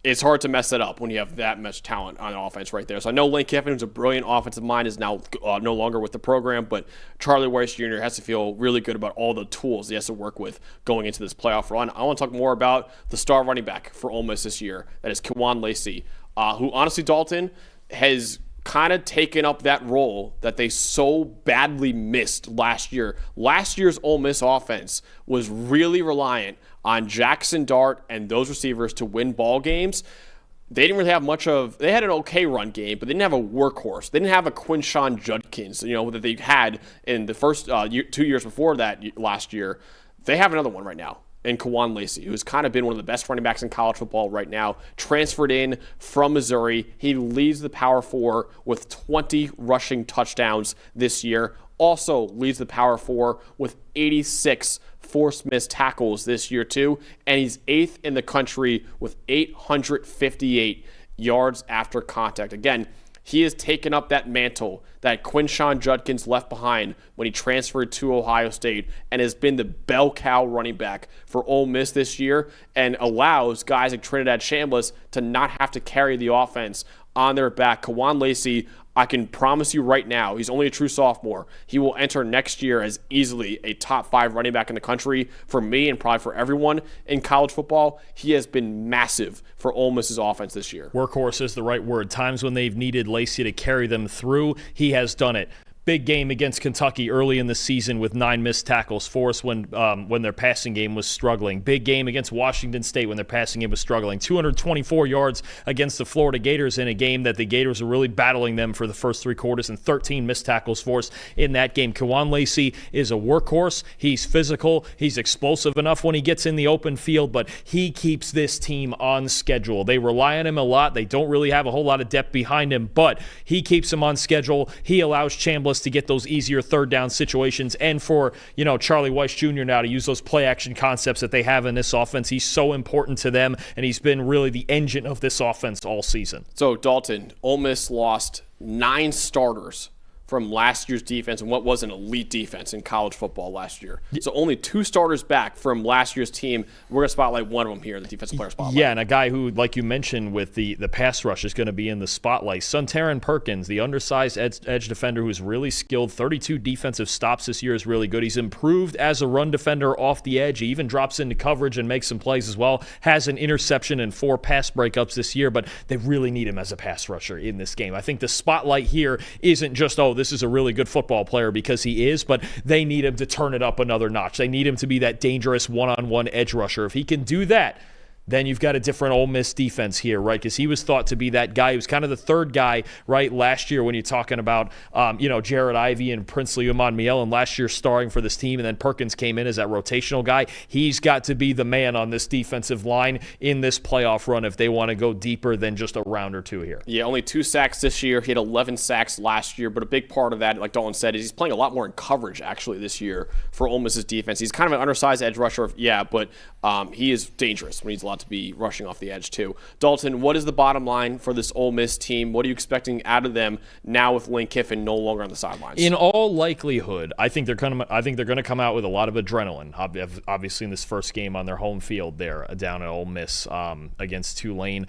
it's hard to mess it up when you have that much talent on offense right there. So I know Lane Kiffin, who's a brilliant offensive mind, is now no longer with the program, but Charlie Weiss Jr. has to feel really good about all the tools he has to work with going into this playoff run. I want to talk more about the star running back for Ole Miss this year. That is Kwan Lacey, who honestly, Dalton, has kind of taken up that role that they so badly missed last year. Last year's Ole Miss offense was really reliant on Jackson Dart and those receivers to win ball games. They didn't really have they had an okay run game, but they didn't have a workhorse. They didn't have a Quinshawn Judkins, that they had in the first 2 years before that last year. They have another one right now in Kwan Lacey, who's kind of been one of the best running backs in college football right now, transferred in from Missouri. He leads the Power 4 with 20 rushing touchdowns this year. Also leads the Power 4 with 86 forced missed tackles this year too, and he's 8th in the country with 858 yards after contact. Again, he has taken up that mantle that Quinshawn Judkins left behind when he transferred to Ohio State and has been the bell cow running back for Ole Miss this year and allows guys like Trinidad Chambliss to not have to carry the offense on their back. Kwan Lacey, I can promise you right now, he's only a true sophomore. He will enter next year as easily a top 5 running back in the country for me and probably for everyone in college football. He has been massive for Ole Miss's offense this year. Workhorse is the right word. Times when they've needed Lacey to carry them through, he has done it. Big game against Kentucky early in the season with 9 missed tackles forced when their passing game was struggling. Big game against Washington State when their passing game was struggling. 224 yards against the Florida Gators in a game that the Gators were really battling them for the first 3 quarters, and 13 missed tackles forced in that game. Kwan Lacey is a workhorse. He's physical. He's explosive enough when he gets in the open field, but he keeps this team on schedule. They rely on him a lot. They don't really have a whole lot of depth behind him, but he keeps them on schedule. He allows Chambliss to get those easier third down situations, and for Charlie Weiss Jr. now to use those play action concepts that they have in this offense. He's so important to them, and he's been really the engine of this offense all season. So Dalton, Ole Miss lost 9 starters from last year's defense and what was an elite defense in college football last year. So only 2 starters back from last year's team. We're going to spotlight one of them here in the defensive player spotlight. Yeah, and a guy who, like you mentioned, with the pass rush is going to be in the spotlight. Suntaran Perkins, the undersized edge defender who's really skilled. 32 defensive stops this year is really good. He's improved as a run defender off the edge. He even drops into coverage and makes some plays as well. Has an interception and 4 pass breakups this year, but they really need him as a pass rusher in this game. I think the spotlight here isn't just, this is a really good football player, because he is, but they need him to turn it up another notch. They need him to be that dangerous one-on-one edge rusher. If he can do that, then you've got a different Ole Miss defense here, right? Because he was thought to be that guy. He was kind of the third guy, right, last year when you're talking about, Jared Ivey and Princely Umanmiel, and last year starring for this team, and then Perkins came in as that rotational guy. He's got to be the man on this defensive line in this playoff run if they want to go deeper than just a round or 2 here. Yeah, only 2 sacks this year. He had 11 sacks last year, but a big part of that, like Dalton said, is he's playing a lot more in coverage, actually, this year for Ole Miss's defense. He's kind of an undersized edge rusher, but he is dangerous when he's allowed to be rushing off the edge too. Dalton, what is the bottom line for this Ole Miss team? What are you expecting out of them now with Lane Kiffin no longer on the sidelines? In all likelihood, I think they're going to come out with a lot of adrenaline. Obviously, in this first game on their home field there down at Ole Miss against Tulane.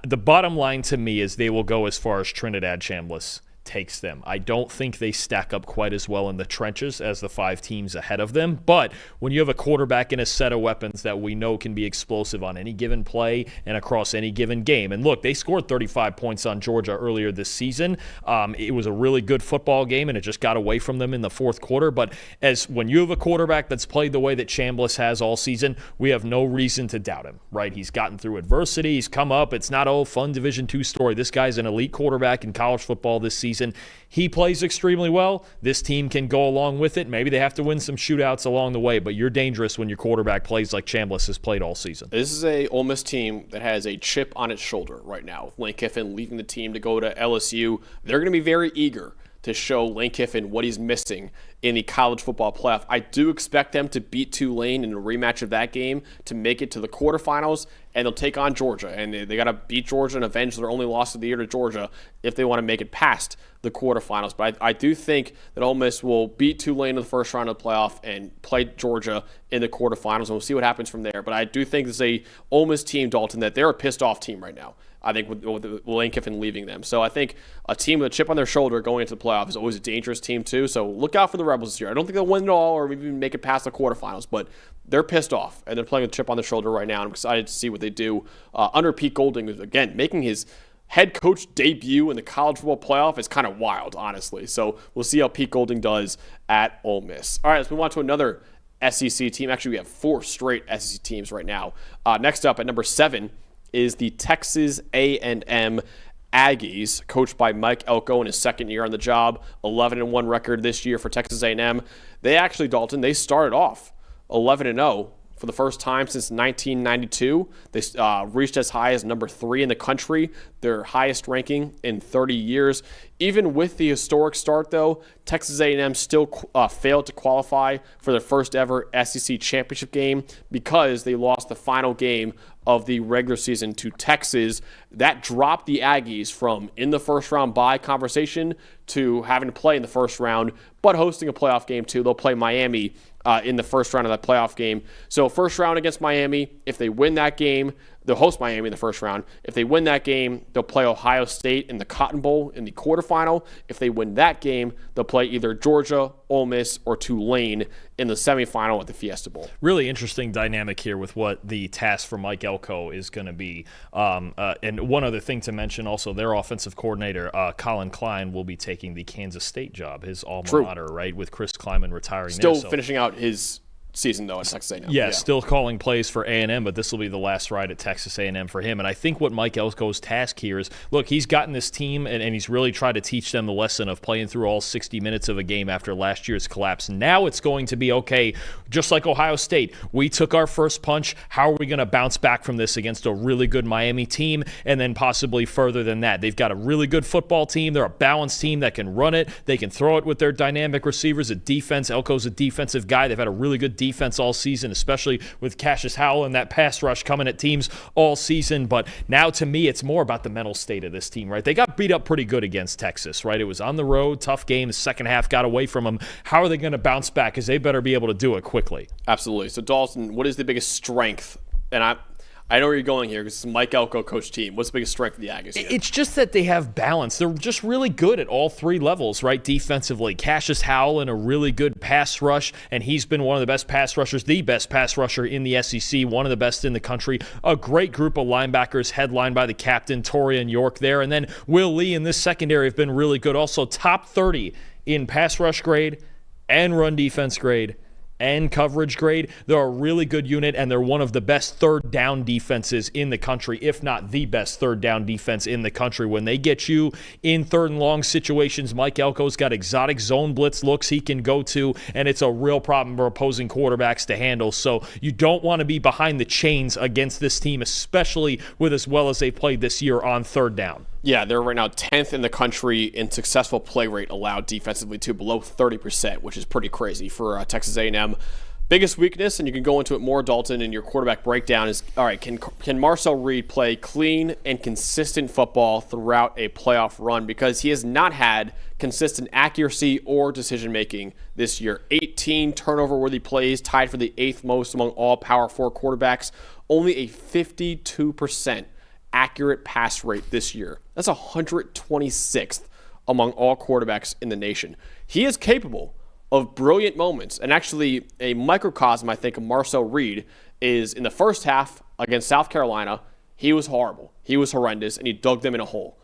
The bottom line to me is they will go as far as Trinidad Chambliss takes them. I don't think they stack up quite as well in the trenches as the 5 teams ahead of them, but when you have a quarterback and a set of weapons that we know can be explosive on any given play and across any given game. And look, they scored 35 points on Georgia earlier this season. It was a really good football game, and it just got away from them in the fourth quarter. But as when you have a quarterback that's played the way that Chambliss has all season, we have no reason to doubt him, right? He's gotten through adversity. He's come up. It's not, fun Division II story. This guy's an elite quarterback in college football this season. He plays extremely well. This team can go along with it. Maybe they have to win some shootouts along the way, but you're dangerous when your quarterback plays like Chambliss has played all season. This is a Ole Miss team that has a chip on its shoulder right now. Lane Kiffin leaving the team to go to LSU. They're going to be very eager to show Lane Kiffin what he's missing in the college football playoff. I do expect them to beat Tulane in a rematch of that game to make it to the quarterfinals, and they'll take on Georgia. And they got to beat Georgia and avenge their only loss of the year to Georgia if they want to make it past the quarterfinals. But I do think that Ole Miss will beat Tulane in the first round of the playoff and play Georgia in the quarterfinals, and we'll see what happens from there. But I do think this is a Ole Miss team, Dalton, that they're a pissed-off team right now. I think with Lane Kiffin leaving them. So I think a team with a chip on their shoulder going into the playoff is always a dangerous team too. So look out for the Rebels this year. I don't think they'll win it all or even make it past the quarterfinals, but they're pissed off and they're playing with a chip on their shoulder right now. I'm excited to see what they do under Pete Golding. Again, making his head coach debut in the college football playoff is kind of wild, honestly. So we'll see how Pete Golding does at Ole Miss. All right, let's move on to another SEC team. Actually, we have 4 straight SEC teams right now. Next up at number 7 is the Texas A&M Aggies, coached by Mike Elko in his second year on the job. 11-1 record this year for Texas A&M. They actually, Dalton, they started off 11-0 for the first time since 1992. They reached as high as number 3 in the country, their highest ranking in 30 years. Even with the historic start, though, Texas A&M still failed to qualify for their first ever SEC championship game because they lost the final game of the regular season to Texas. That dropped the Aggies from in the first round bye conversation to having to play in the first round, but hosting a playoff game too. They'll play Miami in the first round of that playoff game. So first round against Miami, if they win that game, they'll host Miami in the first round. If they win that game, they'll play Ohio State in the Cotton Bowl in the quarterfinal. If they win that game, they'll play either Georgia, Ole Miss, or Tulane in the semifinal at the Fiesta Bowl. Really interesting dynamic here with what the task for Mike Elko is going to be. And one other thing to mention also, their offensive coordinator, Colin Klein, will be taking the Kansas State job, his alma mater, right, with Chris Kleiman retiring Still there. So finishing out his season, though, at Texas A&M. Yeah, still calling plays for A&M, but this will be the last ride at Texas A&M for him. And I think what Mike Elko's task here is, look, he's gotten this team, and he's really tried to teach them the lesson of playing through all 60 minutes of a game after last year's collapse. Now it's going to be, okay, just like Ohio State, we took our first punch. How are we going to bounce back from this against a really good Miami team, and then possibly further than that? They've got a really good football team. They're a balanced team that can run it. They can throw it with their dynamic receivers, a defense. Elko's a defensive guy. They've had a really good defense all season, especially with Cassius Howell and that pass rush coming at teams all season. But now, to me, it's more about the mental state of this team, right? They got beat up pretty good against Texas, right? It was on the road, tough game. The second half got away from them. How are they going to bounce back? Because they better be able to do it quickly. Absolutely. So, Dalton, what is the biggest strength? And I know where you're going here because it's a Mike Elko coach team. What's the biggest strength of the Aggies here? It's just that they have balance. They're just really good at all 3 levels, right? Defensively, Cassius Howell in a really good pass rush, and he's been one of the best pass rushers, the best pass rusher in the SEC, one of the best in the country. A great group of linebackers headlined by the captain, Torian York there. And then Will Lee in this secondary have been really good. Also top 30 in pass rush grade and run defense grade and coverage grade. They're a really good unit, and they're one of the best third down defenses in the country, if not the best third down defense in the country. When they get you in third and long situations, Mike Elko's got exotic zone blitz looks he can go to, and it's a real problem for opposing quarterbacks to handle. So you don't want to be behind the chains against this team, especially with as well as they played this year on third down. Yeah, they're right now 10th in the country in successful play rate allowed defensively to below 30%, which is pretty crazy for Texas A&M. Biggest weakness, and you can go into it more, Dalton, in your quarterback breakdown is, all right, can Marcel Reed play clean and consistent football throughout a playoff run? Because he has not had consistent accuracy or decision-making this year. 18 turnover-worthy plays, tied for the 8th most among all Power 4 quarterbacks. Only a 52% accurate pass rate this year. That's 126th among all quarterbacks in the nation. He is capable of brilliant moments. And actually, a microcosm, I think, of Marcel Reed is in the first half against South Carolina, he was horrible. He was horrendous, and he dug them in a hole.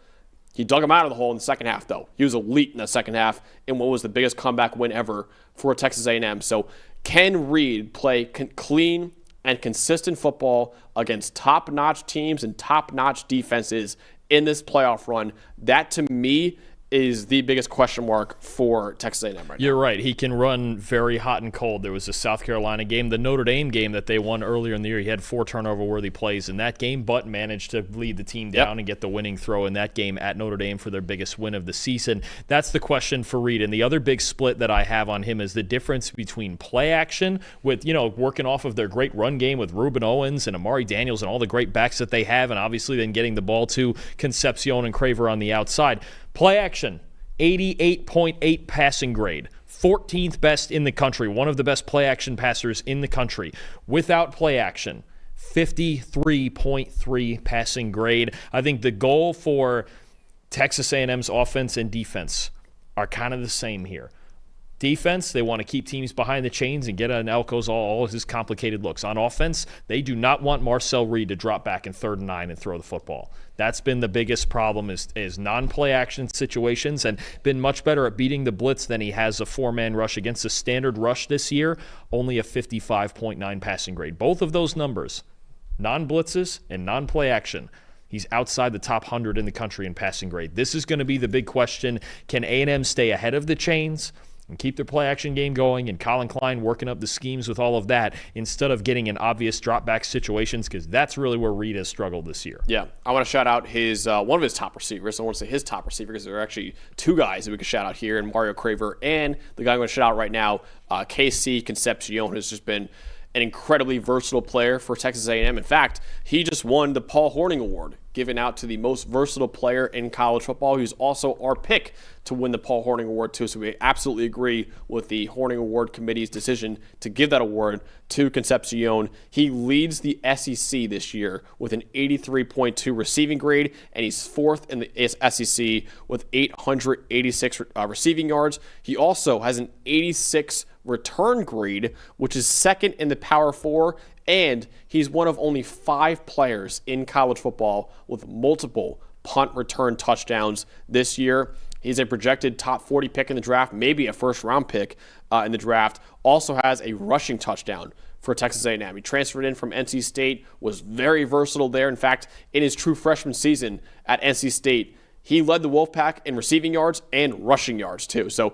He dug them out of the hole in the second half, though. He was elite in the second half in what was the biggest comeback win ever for Texas A&M. So can Reed play clean and consistent football against top-notch teams and top-notch defenses in this playoff run? That, to me, is the biggest question mark for Texas A&M right now. You're right. He can run very hot and cold. There was a South Carolina game, the Notre Dame game that they won earlier in the year. He had 4 turnover-worthy plays in that game, but managed to lead the team down and get the winning throw in that game at Notre Dame for their biggest win of the season. That's the question for Reed. And the other big split that I have on him is the difference between play action with, working off of their great run game with Reuben Owens and Amari Daniels and all the great backs that they have, and obviously then getting the ball to Concepcion and Craver on the outside. Play action, 88.8 passing grade, 14th best in the country, one of the best play action passers in the country. Without play action, 53.3 passing grade. I think the goal for Texas A&M's offense and defense are kind of the same here. Defense, they want to keep teams behind the chains and get on Elko's all his complicated looks. On offense, they do not want Marcel Reed to drop back in 3rd and 9 and throw the football. That's been the biggest problem is non-play action situations, and been much better at beating the blitz than he has a 4-man rush against a standard rush this year, only a 55.9 passing grade. Both of those numbers, non-blitzes and non-play action, he's outside the top 100 in the country in passing grade. This is going to be the big question. Can A&M stay ahead of the chains and keep their play-action game going, and Colin Klein working up the schemes with all of that instead of getting in obvious drop-back situations, because that's really where Reed has struggled this year. Yeah, I want to shout out his one of his top receivers. I want to say his top receiver because there are actually 2 guys that we could shout out here, and Mario Craver and the guy I'm going to shout out right now, KC Concepcion, has just been an incredibly versatile player for Texas A&M. In fact, he just won the Paul Hornung Award, given out to the most versatile player in college football. He's also our pick to win the Paul Hornung Award, too. So we absolutely agree with the Hornung Award Committee's decision to give that award to Concepcion. He leads the SEC this year with an 83.2 receiving grade, and he's 4th in the SEC with 886 receiving yards. He also has an 86 return grade, which is 2nd in the Power 4, and he's one of only 5 players in college football with multiple punt return touchdowns this year. He's a projected top 40 pick in the draft, maybe a first-round pick in the draft. Also has a rushing touchdown for Texas A&M. He transferred in from NC State, was very versatile there. In fact, in his true freshman season at NC State, he led the Wolfpack in receiving yards and rushing yards, too. So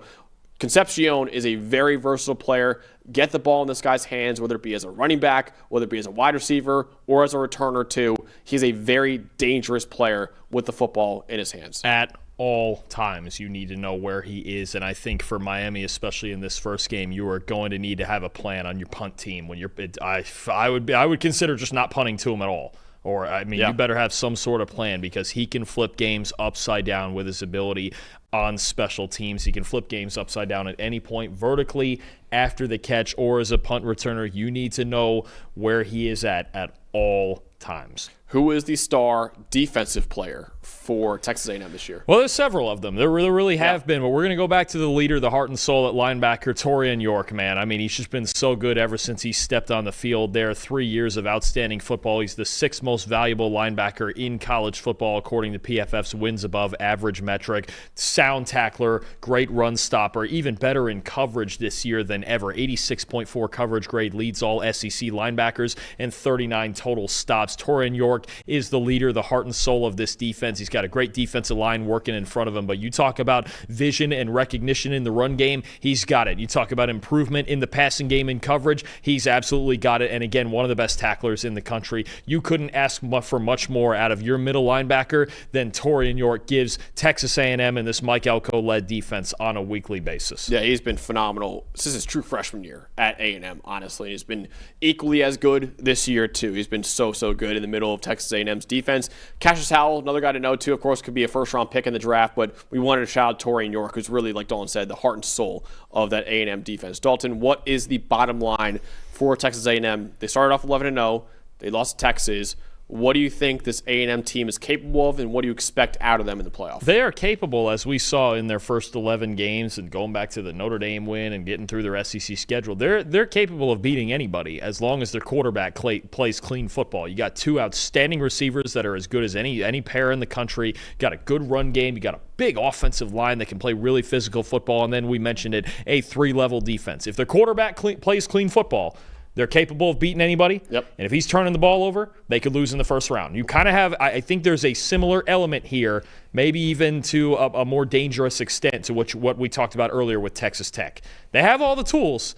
Concepcion is a very versatile player. Get the ball in this guy's hands, whether it be as a running back, whether it be as a wide receiver, or as a returner too. He's a very dangerous player with the football in his hands. At all times, you need to know where he is, and I think for Miami, especially in this first game, you are going to need to have a plan on your punt team. When you're, I would consider just not punting to him at all. Or, you better have some sort of plan, because he can flip games upside down with his ability on special teams. He can flip games upside down at any point, vertically, after the catch, or as a punt returner. You need to know where he is at all times. Who is the star defensive player for Texas A&M this year? Well, there's several of them. There really have been, but we're going to go back to the leader, the heart and soul at linebacker, Torian York, man. I mean, he's just been so good ever since he stepped on the field there. 3 years of outstanding football. He's the 6th most valuable linebacker in college football, according to PFF's wins above average metric. Sound tackler, great run stopper, even better in coverage this year than ever. 86.4 coverage grade, leads all SEC linebackers, and 39 total stops. Torian York is the leader, the heart and soul of this defense. He's got a great defensive line working in front of him, but you talk about vision and recognition in the run game, he's got it. You talk about improvement in the passing game and coverage, he's absolutely got it. And again, one of the best tacklers in the country. You couldn't ask for much more out of your middle linebacker than Torian York gives Texas A&M and this Mike Elko-led defense on a weekly basis. Yeah, he's been phenomenal. This is his true freshman year at A&M, honestly. He's been equally as good this year, too. He's been so good in the middle of Texas A&M's defense. Cassius Howell, another guy to know, too, of course, could be a first-round pick in the draft, but we wanted to shout out Torian York, who's really, like Dalton said, the heart and soul of that A&M defense. Dalton, what is the bottom line for Texas A&M? They started off 11-0. They lost to Texas. What do you think this A&M team is capable of, and what do you expect out of them in the playoff? They are capable, as we saw in their first 11 games and going back to the Notre Dame win and getting through their SEC schedule. They're capable of beating anybody as long as their quarterback plays clean football. You got two outstanding receivers that are as good as any pair in the country. You got a good run game. You got a big offensive line that can play really physical football. And then we mentioned it, a 3-level defense. If their quarterback plays clean football, they're capable of beating anybody. Yep. And if he's turning the ball over, they could lose in the first round. You kind of have, I think there's a similar element here, maybe even to a more dangerous extent to what we talked about earlier with Texas Tech. They have all the tools.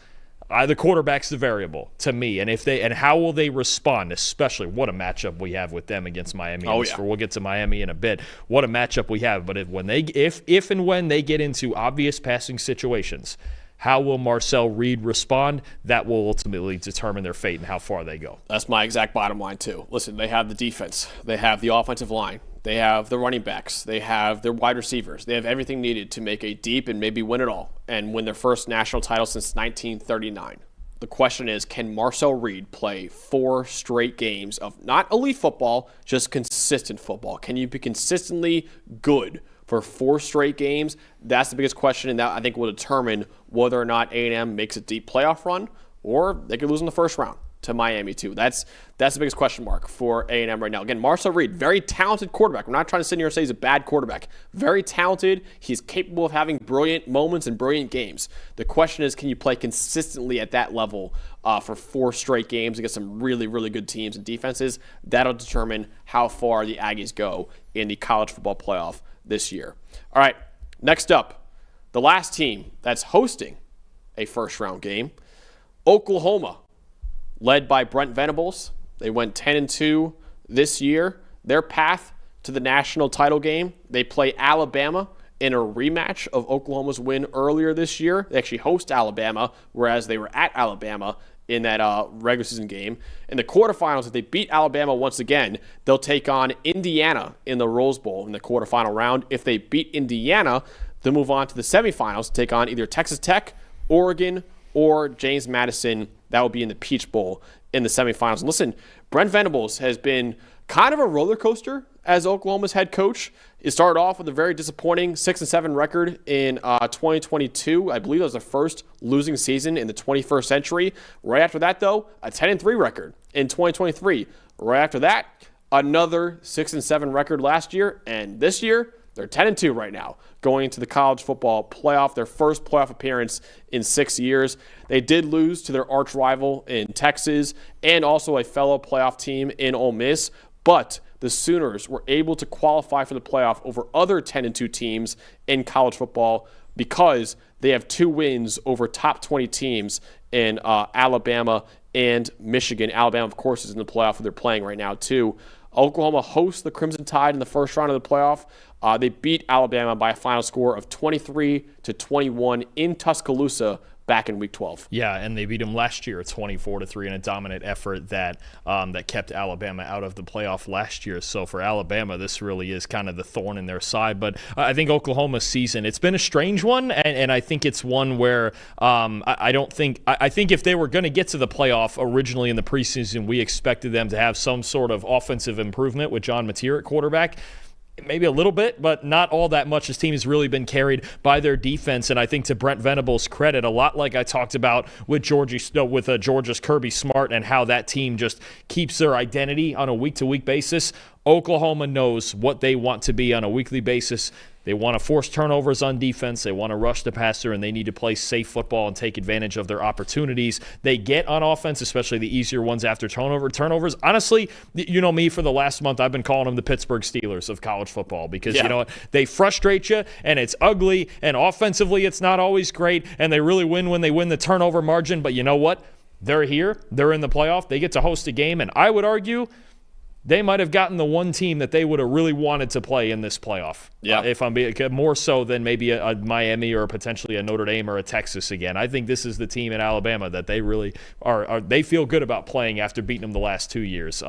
The quarterback's the variable to me. And how will they respond, especially what a matchup we have with them against Miami. Oh, yeah. We'll get to Miami in a bit. What a matchup we have. But if and when they get into obvious passing situations, how will Marcel Reed respond? That will ultimately determine their fate and how far they go. That's my exact bottom line, too. Listen, they have the defense. They have the offensive line. They have the running backs. They have their wide receivers. They have everything needed to make a deep and maybe win it all and win their first national title since 1939. The question is, can Marcel Reed play 4 straight games of not elite football, just consistent football? Can you be consistently good for 4 straight games? That's the biggest question, and that I think will determine whether or not A&M makes a deep playoff run or they could lose in the first round to Miami too. That's the biggest question mark for A&M right now. Again, Marcel Reed, very talented quarterback. We're not trying to sit here and say he's a bad quarterback. Very talented. He's capable of having brilliant moments and brilliant games. The question is, can you play consistently at that level for 4 straight games against some really, really good teams and defenses? That'll determine how far the Aggies go in the college football playoff this year. All right, next up, the last team that's hosting a first-round game, Oklahoma, led by Brent Venables. They went 10-2 this year. Their path to the national title game, they play Alabama in a rematch of Oklahoma's win earlier this year. They actually host Alabama, whereas they were at Alabama in that regular season game. In the quarterfinals, if they beat Alabama once again, they'll take on Indiana in the Rose Bowl in the quarterfinal round. If they beat Indiana, they'll move on to the semifinals to take on either Texas Tech, Oregon, or James Madison. That will be in the Peach Bowl in the semifinals. And listen, Brent Venables has been kind of a roller coaster as Oklahoma's head coach. It started off with a very disappointing 6-7 record in 2022. I believe that was the first losing season in the 21st century. Right after that, though, a 10-3 record in 2023. Right after that, another 6-7 record last year. And this year, they're 10-2 right now, going into the college football playoff, their first playoff appearance in 6 years. They did lose to their arch rival in Texas and also a fellow playoff team in Ole Miss, but the Sooners were able to qualify for the playoff over other 10-2 teams in college football because they have 2 wins over top 20 teams in Alabama and Michigan. Alabama, of course, is in the playoff where they're playing right now, too. Oklahoma hosts the Crimson Tide in the first round of the playoff. They beat Alabama by a final score of 23-21 in Tuscaloosa back in Week 12. Yeah, and they beat them last year 24-3 in a dominant effort that kept Alabama out of the playoff last year. So for Alabama, this really is kind of the thorn in their side. But I think Oklahoma's season, it's been a strange one, and I think it's one where I think if they were going to get to the playoff originally in the preseason, we expected them to have some sort of offensive improvement with John Mateer at quarterback. Maybe a little bit, but not all that much. This team has really been carried by their defense, and I think to Brent Venables' credit, a lot like I talked about with Georgia's Kirby Smart and how that team just keeps their identity on a week-to-week basis. Oklahoma knows what they want to be on a weekly basis. They want to force turnovers on defense. They want to rush the passer, and they need to play safe football and take advantage of their opportunities they get on offense, especially the easier ones after turnovers. Honestly, you know me, for the last month, I've been calling them the Pittsburgh Steelers of college football because, you know what, they frustrate you, and it's ugly, and offensively it's not always great, and they really win when they win the turnover margin. But you know what? They're here. They're in the playoff. They get to host a game, and I would argue they might have gotten the one team that they would have really wanted to play in this playoff. Yeah. If I'm being more so than maybe a Miami or potentially a Notre Dame or a Texas again. I think this is the team in Alabama that they really are they feel good about playing after beating them the last 2 years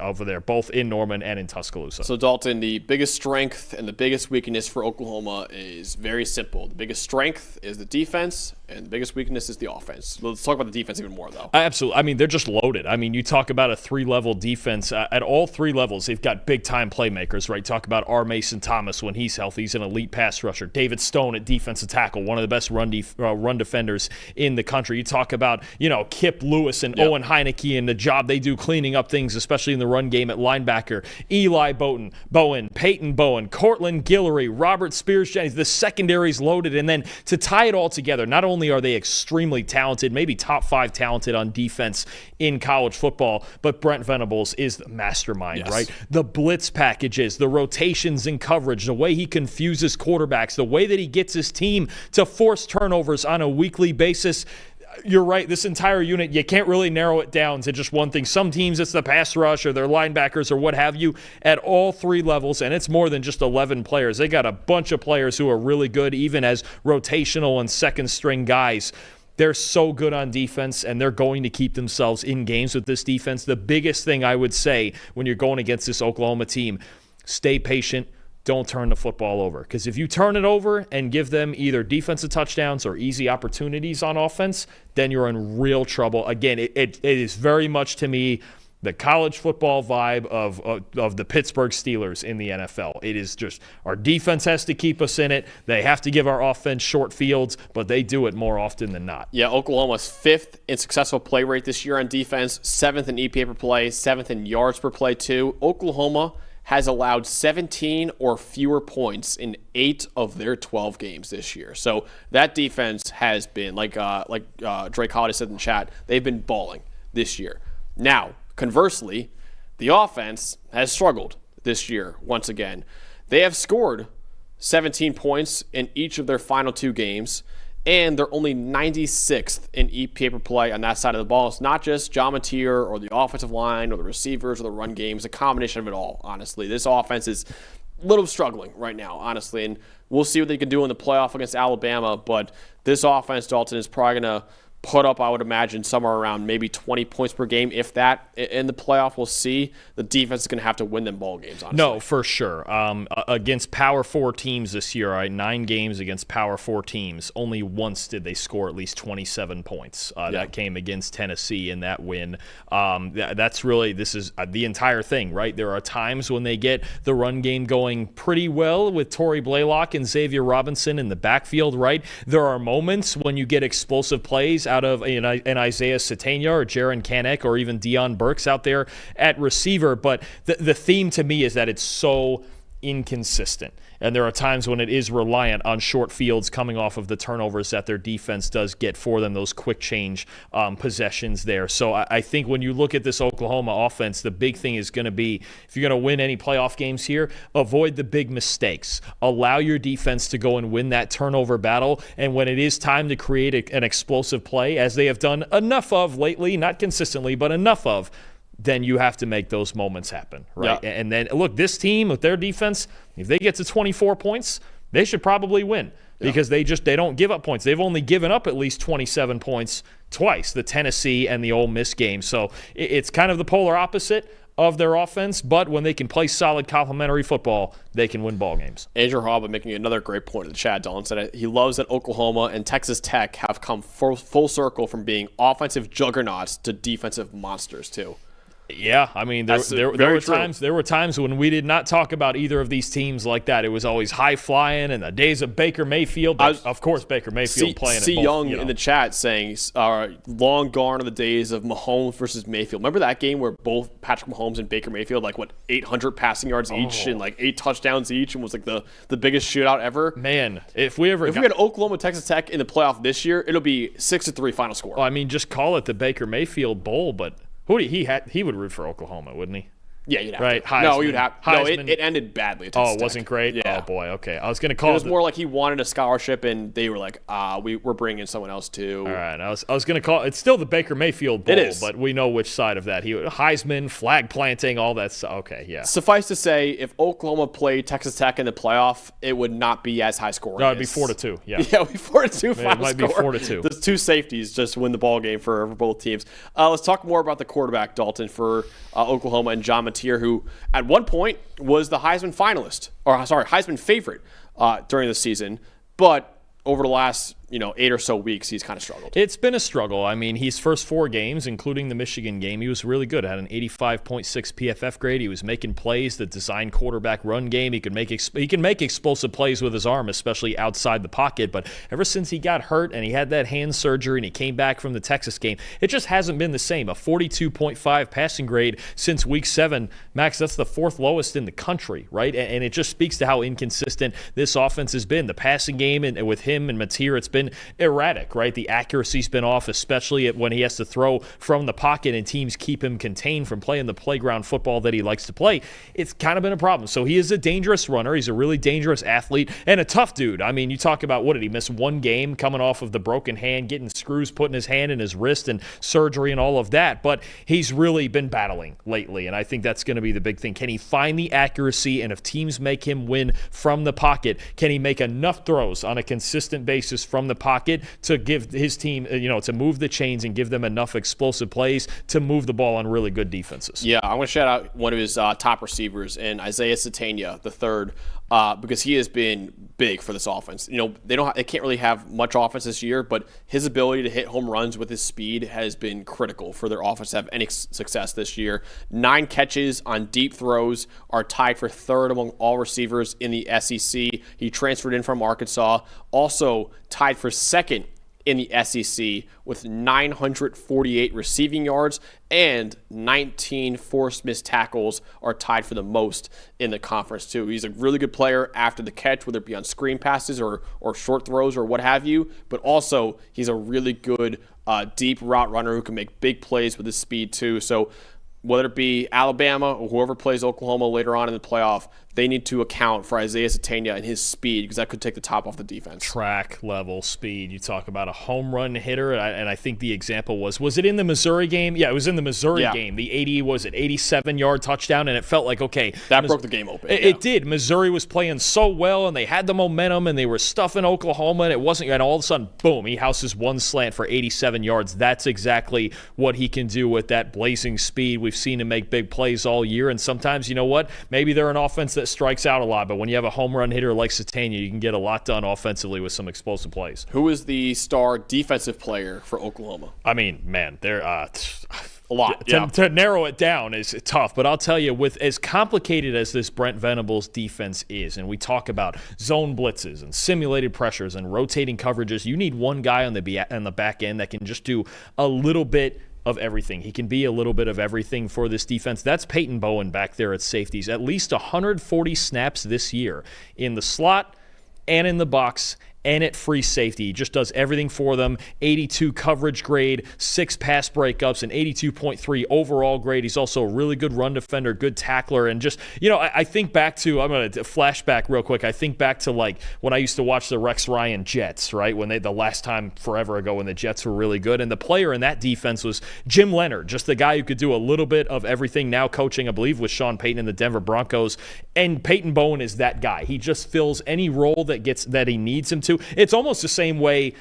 over there, both in Norman and in Tuscaloosa. So, Dalton, the biggest strength and the biggest weakness for Oklahoma is very simple. The biggest strength is the defense, and the biggest weakness is the offense. Let's talk about the defense even more, though. Absolutely. I mean, they're just loaded. I mean, you talk about a 3-level defense at all all three levels, they've got big-time playmakers, right? Talk about R. Mason Thomas when he's healthy. He's an elite pass rusher. David Stone at defensive tackle, one of the best run defenders in the country. You talk about, Kip Lewis and Owen Heineke and the job they do cleaning up things, especially in the run game at linebacker. Eli Bowen, Peyton Bowen, Cortland Guillory, Robert Spears-Jennings. The secondary's loaded. And then to tie it all together, not only are they extremely talented, maybe top 5 talented on defense in college football, but Brent Venables is the mastermind, right? The blitz packages, the rotations in coverage, the way he confuses quarterbacks, the way that he gets his team to force turnovers on a weekly basis. You're right, this entire unit, you can't really narrow it down to just one thing. Some teams, it's the pass rush or their linebackers or what have you at all three levels, and it's more than just 11 players. They got a bunch of players who are really good, even as rotational and second-string guys. They're so good on defense, and they're going to keep themselves in games with this defense. The biggest thing I would say when you're going against this Oklahoma team, stay patient. Don't turn the football over. Because if you turn it over and give them either defensive touchdowns or easy opportunities on offense, then you're in real trouble. Again, it is very much, to me, the college football vibe of the Pittsburgh Steelers in the NFL. It is just our defense has to keep us in it. They have to give our offense short fields, but they do it more often than not. Yeah, Oklahoma's 5th in successful play rate this year on defense, 7th in EPA per play, 7th in yards per play too. Oklahoma has allowed 17 or fewer points in 8 of their 12 games this year. So that defense has been, like Drake Holiday said in the chat, they've been balling this year. Now, conversely, the offense has struggled this year once again. They have scored 17 points in each of their final 2 games, and they're only 96th in EPA per play on that side of the ball. It's not just John Mateer or the offensive line or the receivers or the run game. It's a combination of it all, honestly. This offense is a little struggling right now, honestly, and we'll see what they can do in the playoff against Alabama, but this offense, Dalton, is probably going to put up, I would imagine, somewhere around maybe 20 points per game, if that. In the playoff, we'll see. The defense is going to have to win them ball games, honestly. No, for sure. Against Power 4 teams this year, 9 games against Power 4 teams, only once did they score at least 27 points. That came against Tennessee in that win. That's really, this is the entire thing, right? There are times when they get the run game going pretty well with Torrey Blaylock and Xavier Robinson in the backfield, right? There are moments when you get explosive plays out of an Isaiah Satania or Jaron Kanek or even Deion Burks out there at receiver. But the theme to me is that it's so inconsistent. And there are times when it is reliant on short fields coming off of the turnovers that their defense does get for them, those quick change possessions there. So I think when you look at this Oklahoma offense, the big thing is going to be, if you're going to win any playoff games here, avoid the big mistakes. Allow your defense to go and win that turnover battle. And when it is time to create an explosive play, as they have done enough of lately, not consistently, but enough of, then you have to make those moments happen, right? Yeah. And then, look, this team with their defense, if they get to 24 points, they should probably win because they don't give up points. They've only given up at least 27 points twice, the Tennessee and the Ole Miss game. So it's kind of the polar opposite of their offense, but when they can play solid complementary football, they can win ball games. Andrew Harbaugh making another great point in the chat, Dalton, said he loves that Oklahoma and Texas Tech have come full circle from being offensive juggernauts to defensive monsters, too. Yeah, I mean, there were times when we did not talk about either of these teams like that. It was always high flying and the days of Baker Mayfield. Of course, Baker Mayfield playing. C. Young in the chat saying, "Long gone are the days of Mahomes versus Mayfield." Remember that game where both Patrick Mahomes and Baker Mayfield 800 passing yards each and 8 touchdowns each, and was the biggest shootout ever. Man, if we had Oklahoma Texas Tech in the playoff this year, it'll be 6-3 final score. Well, I mean, just call it the Baker Mayfield Bowl, but. He would root for Oklahoma, wouldn't he? Yeah, you'd have right? to. Heisman, No, you'd have. Heisman. No, it ended badly. At It wasn't great. Yeah. Oh boy. Okay, I was going to call it. It was more like he wanted a scholarship, and they were like, we're bringing someone else too. All right, I was going to call it's still the Baker Mayfield Bowl, it is, but we know which side of that. Heisman, flag planting, all that stuff. Okay, yeah. Suffice to say, if Oklahoma played Texas Tech in the playoff, it would not be as high scoring. No, it'd be 4-2. Yeah, it would be 4-2 final it might score. Be 4-2. The 2 safeties just win the ball game for both teams. Let's talk more about the quarterback, Dalton, for Oklahoma and John Mateer, who at one point was the Heisman favorite during the season, but over the last 8 or so weeks, he's kind of struggled. It's been a struggle. I mean, his first 4 games, including the Michigan game, he was really good. Had an 85.6 PFF grade. He was making plays, the design quarterback run game. He can make explosive plays with his arm, especially outside the pocket. But ever since he got hurt and he had that hand surgery and he came back from the Texas game, it just hasn't been the same. A 42.5 passing grade since week 7. Max, that's the 4th lowest in the country, right? And it just speaks to how inconsistent this offense has been. The passing game and with him and Mateer, it's been erratic, right? The accuracy's been off, especially when he has to throw from the pocket and teams keep him contained from playing the playground football that he likes to play. It's kind of been a problem. So he is a dangerous runner. He's a really dangerous athlete and a tough dude. I mean, you talk about, what did he miss 1 game coming off of the broken hand, getting screws put in his hand and his wrist and surgery and all of that, but he's really been battling lately, and I think that's going to be the big thing. Can he find the accuracy, and if teams make him win from the pocket, can he make enough throws on a consistent basis from the pocket to give his team, to move the chains and give them enough explosive plays to move the ball on really good defenses? Yeah, I'm going to shout out one of his top receivers, and Isaiah Satania, the third, because he has been big for this offense. They can't really have much offense this year, but his ability to hit home runs with his speed has been critical for their offense to have any success this year. 9 catches on deep throws, are tied for 3rd among all receivers in the SEC. He transferred in from Arkansas, also tied for 2nd in the SEC with 948 receiving yards, and 19 forced missed tackles are tied for the most in the conference too. He's a really good player after the catch, whether it be on screen passes or short throws or what have you, but also he's a really good deep route runner who can make big plays with his speed too. So whether it be Alabama or whoever plays Oklahoma later on in the playoff, they need to account for Isaiah Satania and his speed, because that could take the top off the defense. Track level speed. You talk about a home run hitter, and I think the example was it in the Missouri game? Yeah, it was in the Missouri game. The 87-yard touchdown, and it felt like, okay. That broke the game open. It did. Missouri was playing so well, and they had the momentum, and they were stuffing Oklahoma, and and all of a sudden, boom, he houses one slant for 87 yards. That's exactly what he can do with that blazing speed. We've seen him make big plays all year, and sometimes, you know what? Maybe they're an offense that strikes out a lot, but when you have a home run hitter like Satania, you can get a lot done offensively with some explosive plays. Who is the star defensive player for Oklahoma? I mean, man, they're a lot. To narrow it down is tough, but I'll tell you, with as complicated as this Brent Venables defense is, and we talk about zone blitzes and simulated pressures and rotating coverages, you need one guy on the back end that can just do a little bit of everything. He can be a little bit of everything for this defense. That's Peyton Bowen back there at safeties. At least 140 snaps this year in the slot and in the box and at free safety. He just does everything for them. 82 coverage grade, 6 pass breakups, and 82.3 overall grade. He's also a really good run defender, good tackler, and just, I think back to, I'm going to flashback real quick. I think back to like when I used to watch the Rex Ryan Jets, right? When the last time forever ago when the Jets were really good. And the player in that defense was Jim Leonard, just the guy who could do a little bit of everything, now coaching, I believe, with Sean Payton in the Denver Broncos. And Peyton Bowen is that guy. He just fills any role that he needs him to. It's almost the same way,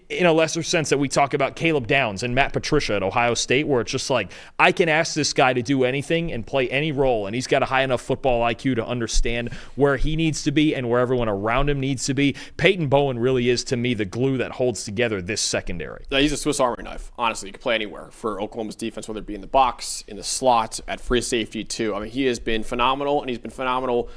in a lesser sense, that we talk about Caleb Downs and Matt Patricia at Ohio State, where it's just like, I can ask this guy to do anything and play any role, and he's got a high enough football IQ to understand where he needs to be and where everyone around him needs to be. Peyton Bowen really is, to me, the glue that holds together this secondary. He's a Swiss Army knife. Honestly, he can play anywhere for Oklahoma's defense, whether it be in the box, in the slot, at free safety too. I mean, he has been phenomenal, and he's been phenomenal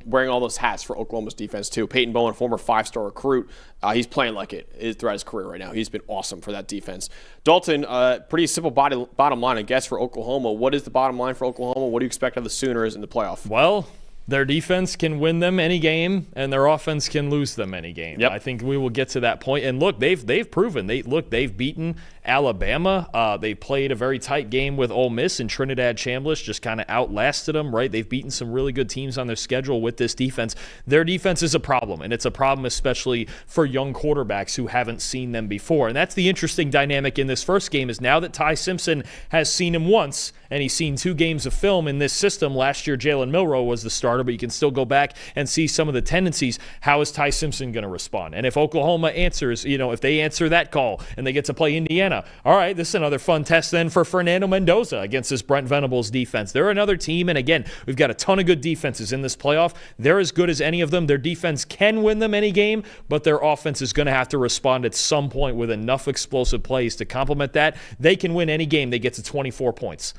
wearing all those hats for Oklahoma's defense too. Peyton Bowen, former 5-star recruit, he's playing like it throughout his career right now. He's been awesome for that defense. Dalton, pretty simple bottom line, I guess, for Oklahoma. What is the bottom line for Oklahoma? What do you expect of the Sooners in the playoff? Well, their defense can win them any game, and their offense can lose them any game. Yep. I think we will get to that point. And look, they've proven. They've beaten Alabama. They played a very tight game with Ole Miss, and Trinidad Chambliss just kind of outlasted them, right? They've beaten some really good teams on their schedule with this defense. Their defense is a problem, and it's a problem especially for young quarterbacks who haven't seen them before. And that's the interesting dynamic in this first game, is now that Ty Simpson has seen him once, and he's seen 2 games of film in this system. Last year, Jalen Milroe was the starter starter, but you can still go back and see some of the tendencies. How is Ty Simpson going to respond? And if Oklahoma answers, if they answer that call and they get to play Indiana, all right, this is another fun test then for Fernando Mendoza against this Brent Venables defense. They're another team, and again, we've got a ton of good defenses in this playoff. They're as good as any of them. Their defense can win them any game, but their offense is going to have to respond at some point with enough explosive plays to complement that. They can win any game they get to 24 points.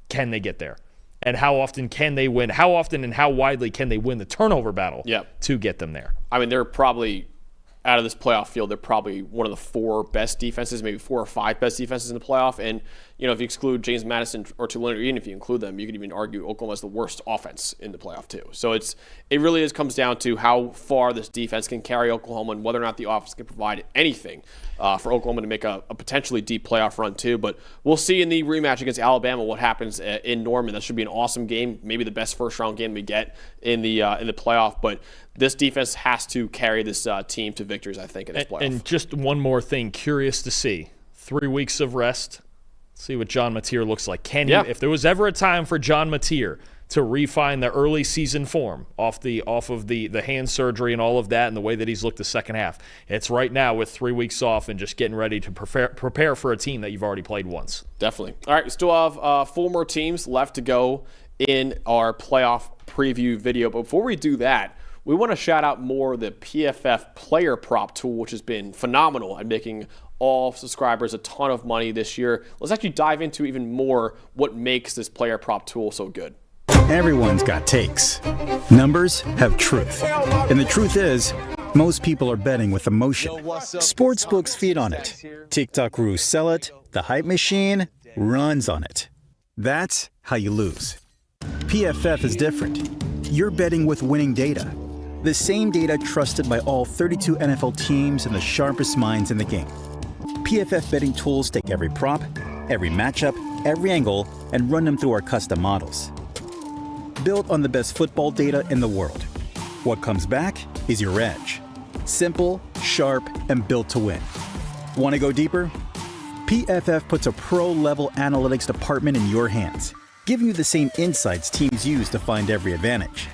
Can they get there? And how often can they win? How often and how widely can they win the turnover battle to get them there? I mean, they're probably, out of this playoff field, they're probably one of the 4 best defenses, maybe 4 or 5 best defenses in the playoff. And, if you exclude James Madison or Tulane, or even if you include them, you could even argue Oklahoma has the worst offense in the playoff too. So it really comes down to how far this defense can carry Oklahoma and whether or not the offense can provide anything for Oklahoma to make a potentially deep playoff run too. But we'll see in the rematch against Alabama what happens in Norman. That should be an awesome game, maybe the best first-round game we get in the playoff. But this defense has to carry this team to victories, I think, in this playoff. And just one more thing, curious to see. 3 weeks of rest. See what John Mateer looks like. If there was ever a time for John Mateer to refine the early season form off of the hand surgery and all of that and the way that he's looked the second half, it's right now with 3 weeks off and just getting ready to prepare for a team that you've already played once. Definitely. All right, we still have 4 more teams left to go in our playoff preview video. But before we do that, we want to shout out more the PFF player prop tool, which has been phenomenal at making all subscribers a ton of money this year. Let's actually dive into even more what makes this player prop tool so good. Everyone's got takes. Numbers have truth. And the truth is, most people are betting with emotion. Sportsbooks feed on it. TikTok gurus sell it. The hype machine runs on it. That's how you lose. PFF is different. You're betting with winning data. The same data trusted by all 32 NFL teams and the sharpest minds in the game. PFF betting tools take every prop, every matchup, every angle, and run them through our custom models. Built on the best football data in the world. What comes back is your edge. Simple, sharp, and built to win. Want to go deeper? PFF puts a pro-level analytics department in your hands, giving you the same insights teams use to find every advantage.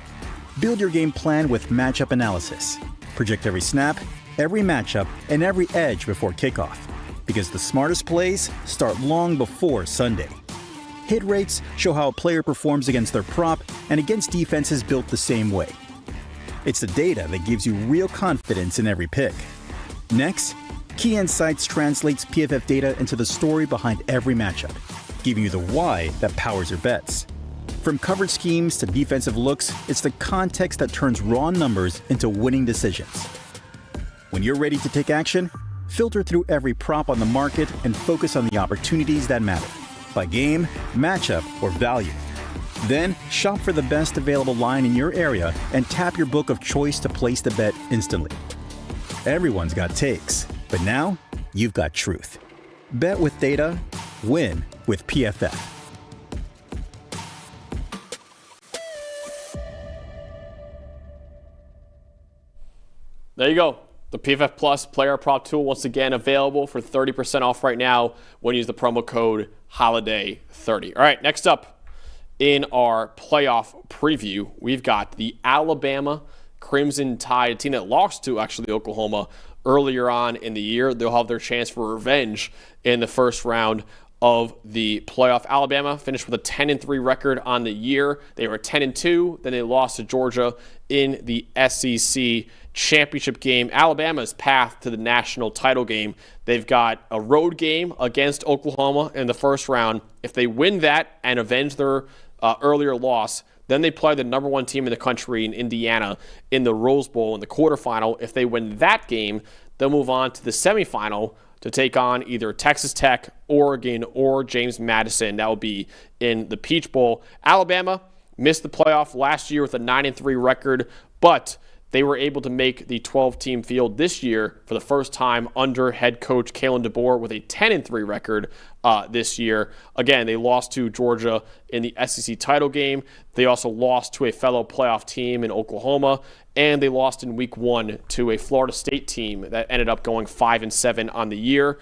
Build your game plan with matchup analysis. Project every snap, every matchup, and every edge before kickoff. Because the smartest plays start long before Sunday. Hit rates show how a player performs against their prop and against defenses built the same way. It's the data that gives you real confidence in every pick. Next, Key Insights translates PFF data into the story behind every matchup, giving you the why that powers your bets. From coverage schemes to defensive looks, it's the context that turns raw numbers into winning decisions. When you're ready to take action, filter through every prop on the market and focus on the opportunities that matter, by game, matchup, or value. Then, shop for the best available line in your area and tap your book of choice to place the bet instantly. Everyone's got takes, but now you've got truth. Bet with data, win with PFF. There you go. The PFF Plus player prop tool, once again, available for 30% off right now when you use the promo code HOLIDAY30. All right, next up in our playoff preview, we've got the Alabama Crimson Tide, a team that lost to actually Oklahoma earlier on in the year. They'll have their chance for revenge in the first round of the playoff. Alabama finished with a 10-3 record on the year. They were 10-2. Then they lost to Georgia in the SEC championship game. Alabama's path to the national title game. They've got a road game against Oklahoma in the first round. If they win that and avenge their earlier loss, then they play the number 1 team in the country in Indiana in the Rose Bowl in the quarterfinal. If they win that game, they'll move on to the semifinal to take on either Texas Tech, Oregon, or James Madison. That will be in the Peach Bowl. Alabama missed the playoff last year with a 9-3 record, but they were able to make the 12-team field this year for the first time under head coach Kalen DeBoer with a 10-3 record this year. Again, they lost to Georgia in the SEC title game. They also lost to a fellow playoff team in Oklahoma, and they lost in week 1 to a Florida State team that ended up going 5-7 on the year.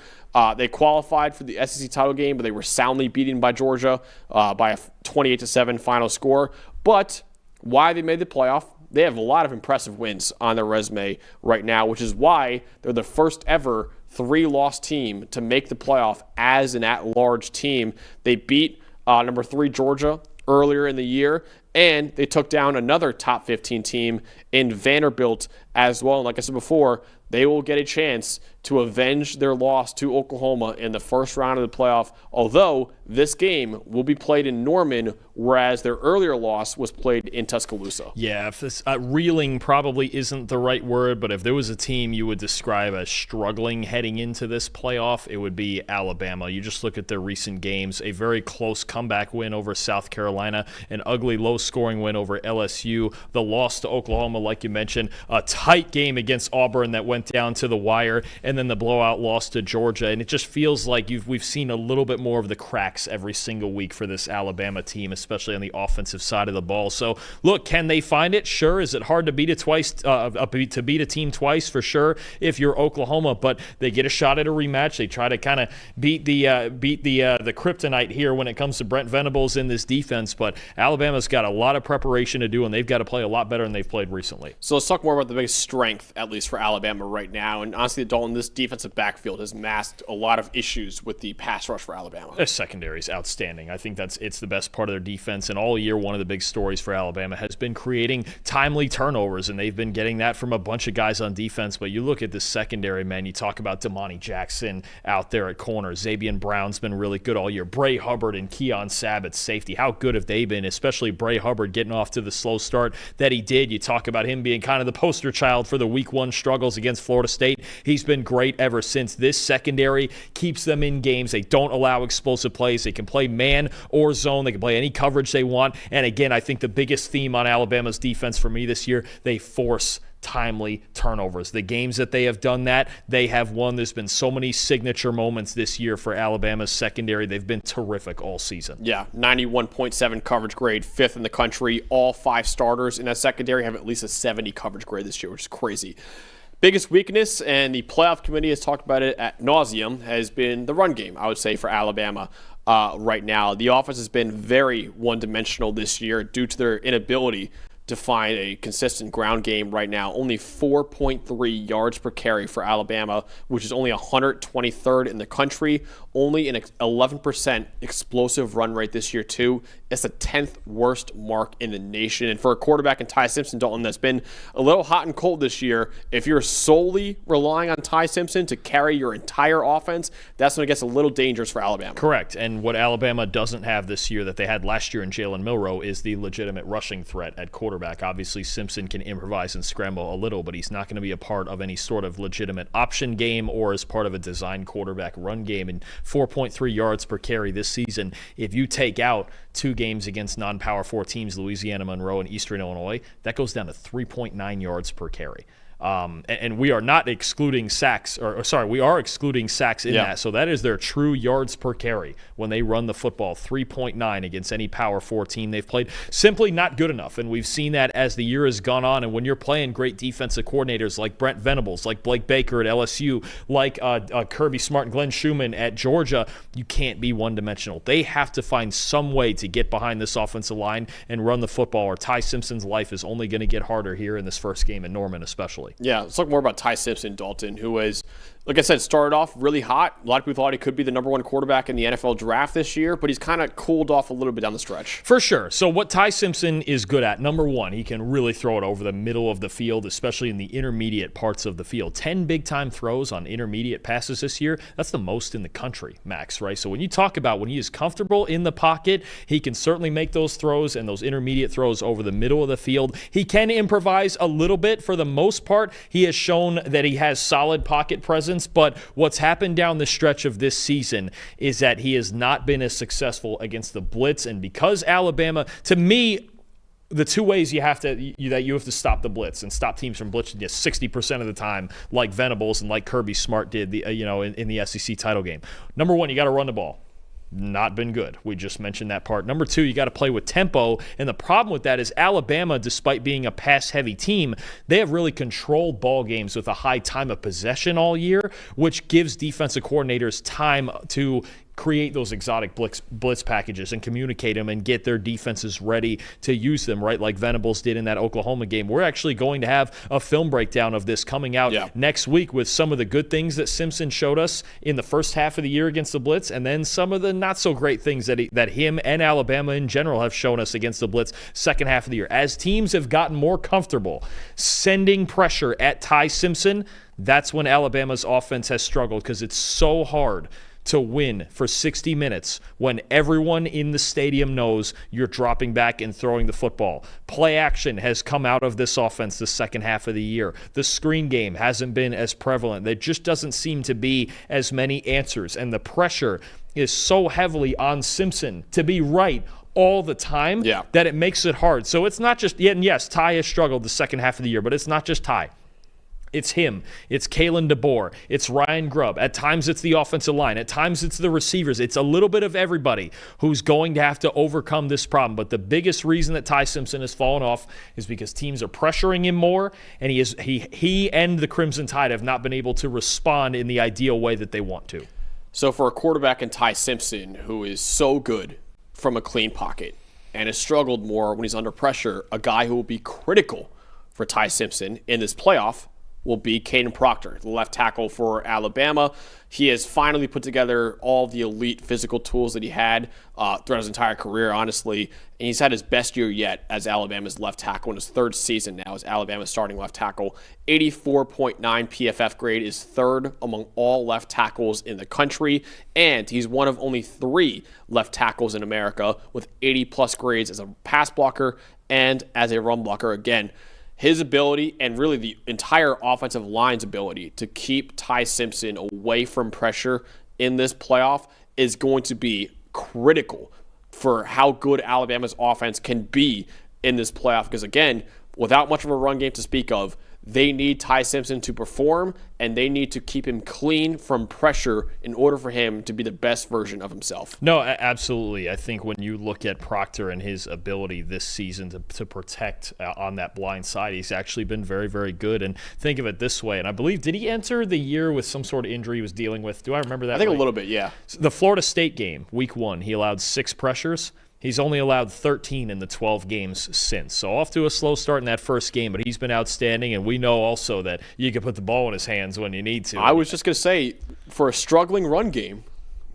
They qualified for the SEC title game, but they were soundly beaten by Georgia by a 28-7 final score. But why they made the playoff. They have a lot of impressive wins on their resume right now, which is why they're the first ever 3-loss team to make the playoff as an at-large team. They beat number 3 Georgia earlier in the year, and they took down another top 15 team in Vanderbilt as well. And like I said before, they will get a chance to avenge their loss to Oklahoma in the first round of the playoff, although this game will be played in Norman, whereas their earlier loss was played in Tuscaloosa. Yeah, if this reeling probably isn't the right word, but if there was a team you would describe as struggling heading into this playoff, it would be Alabama. You just look at their recent games, a very close comeback win over South Carolina, an ugly low-scoring win over LSU, the loss to Oklahoma, like you mentioned, a tight game against Auburn that went down to the wire, and then the blowout loss to Georgia. And it just feels like we've seen a little bit more of the cracks every single week for this Alabama team, especially on the offensive side of the ball. So, look, can they find it? Sure. Is it hard to beat a team twice? For sure, if you're Oklahoma, but they get a shot at a rematch. They try to kind of beat the kryptonite here when it comes to Brent Venables in this defense. But Alabama's got a lot of preparation to do, and they've got to play a lot better than they've played recently. So let's talk more about the biggest strength, at least for Alabama right now. And honestly, Dalton, this defensive backfield has masked a lot of issues with the pass rush for Alabama. Their secondary is outstanding. I think it's the best part of their defense. And all year, one of the big stories for Alabama has been creating timely turnovers, and they've been getting that from a bunch of guys on defense. But you look at the secondary, man, you talk about Damani Jackson out there at corner. Zabian Brown's been really good all year. Bray Hubbard and Keon Sabb at safety. How good have they been, especially Bray Hubbard getting off to the slow start that he did. You talk about him being kind of the poster child for the week 1 struggles against Florida State. He's been great ever since. This secondary keeps them in games. They don't allow explosive plays. They can play man or zone. They can play any coverage they want. And again, I think the biggest theme on Alabama's defense for me this year, they force timely turnovers. The games that they have done that, they have won. There's been so many signature moments this year for Alabama's secondary. They've been terrific all season. Yeah, 91.7 coverage grade, 5th in the country. All 5 starters in that secondary have at least a 70 coverage grade this year, which is crazy. Biggest weakness, and the playoff committee has talked about it at nauseum, has been the run game, I would say, for Alabama right now. The offense has been very one-dimensional this year due to their inability to find a consistent ground game right now. Only 4.3 yards per carry for Alabama, which is only 123rd in the country. Only an 11% explosive run rate this year, too. It's the 10th worst mark in the nation. And for a quarterback in Ty Simpson, Dalton, that's been a little hot and cold this year, if you're solely relying on Ty Simpson to carry your entire offense, that's when it gets a little dangerous for Alabama. Correct. And what Alabama doesn't have this year that they had last year in Jalen Milroe is the legitimate rushing threat at quarterback. Obviously, Simpson can improvise and scramble a little, but he's not going to be a part of any sort of legitimate option game or as part of a design quarterback run game. And 4.3 yards per carry this season, if you take out 2 games against non-Power 4 teams, Louisiana Monroe and Eastern Illinois, that goes down to 3.9 yards per carry. And we are not excluding sacks, we are excluding sacks in that. So that is their true yards per carry when they run the football, 3.9 against any Power 4 team they've played. Simply not good enough. And we've seen that as the year has gone on. And when you're playing great defensive coordinators like Brent Venables, like Blake Baker at LSU, like Kirby Smart and Glenn Schumann at Georgia, you can't be one-dimensional. They have to find some way to get behind this offensive line and run the football, or Ty Simpson's life is only going to get harder here in this first game in Norman especially. Yeah, let's talk more about Ty Simpson, Dalton, who is, like I said, started off really hot. A lot of people thought he could be the number 1 quarterback in the NFL draft this year, but he's kind of cooled off a little bit down the stretch. For sure. So what Ty Simpson is good at, number 1, he can really throw it over the middle of the field, especially in the intermediate parts of the field. 10 big-time throws on intermediate passes this year. That's the most in the country, Max, right? So when you talk about when he is comfortable in the pocket, he can certainly make those throws and those intermediate throws over the middle of the field. He can improvise a little bit for the most part. He has shown that he has solid pocket presence, but what's happened down the stretch of this season is that he has not been as successful against the blitz. And because Alabama, to me, the 2 ways you have to stop the blitz and stop teams from blitzing you 60% of the time, like Venables and like Kirby Smart did, in the SEC title game. Number 1, you got to run the ball. Not been good. We just mentioned that part. Number 2, you got to play with tempo. And the problem with that is Alabama, despite being a pass-heavy team, they have really controlled ball games with a high time of possession all year, which gives defensive coordinators time to create those exotic blitz packages and communicate them and get their defenses ready to use them, right? Like Venables did in that Oklahoma game. We're actually going to have a film breakdown of this coming out next week with some of the good things that Simpson showed us in the first half of the year against the blitz, and then some of the not so great things that him and Alabama in general have shown us against the blitz second half of the year. As teams have gotten more comfortable sending pressure at Ty Simpson, that's when Alabama's offense has struggled, because it's so hard to win for 60 minutes when everyone in the stadium knows you're dropping back and throwing the football. Play action has come out of this offense the second half of the year. The screen game hasn't been as prevalent. There just doesn't seem to be as many answers, and the pressure is so heavily on Simpson to be right all the time that it makes it hard. So it's not just, and yes, Ty has struggled the second half of the year, but it's not just Ty. It's him. It's Kalen DeBoer. It's Ryan Grubb. At times it's the offensive line. At times it's the receivers. It's a little bit of everybody who's going to have to overcome this problem. But the biggest reason that Ty Simpson has fallen off is because teams are pressuring him more, and he and the Crimson Tide have not been able to respond in the ideal way that they want to. So for a quarterback in Ty Simpson, who is so good from a clean pocket and has struggled more when he's under pressure, a guy who will be critical for Ty Simpson in this playoff will be Caden Proctor, the left tackle for Alabama. He has finally put together all the elite physical tools that he had throughout his entire career, honestly. And he's had his best year yet as Alabama's left tackle in his third season now as Alabama's starting left tackle. 84.9 PFF grade is third among all left tackles in the country. And he's one of only 3 left tackles in America with 80-plus grades as a pass blocker and as a run blocker. Again, his ability, and really the entire offensive line's ability, to keep Ty Simpson away from pressure in this playoff is going to be critical for how good Alabama's offense can be in this playoff. Because again, without much of a run game to speak of, they need Ty Simpson to perform, and they need to keep him clean from pressure in order for him to be the best version of himself. No, absolutely. I think when you look at Proctor and his ability this season to protect on that blind side, he's actually been very, very good. And think of it this way, and I believe, did he enter the year with some sort of injury he was dealing with? Do I remember that I think right? A little bit, yeah. The Florida State game, week 1, he allowed 6 pressures. He's only allowed 13 in the 12 games since. So off to a slow start in that first game, but he's been outstanding, and we know also that you can put the ball in his hands when you need to. I was just going to say, for a struggling run game,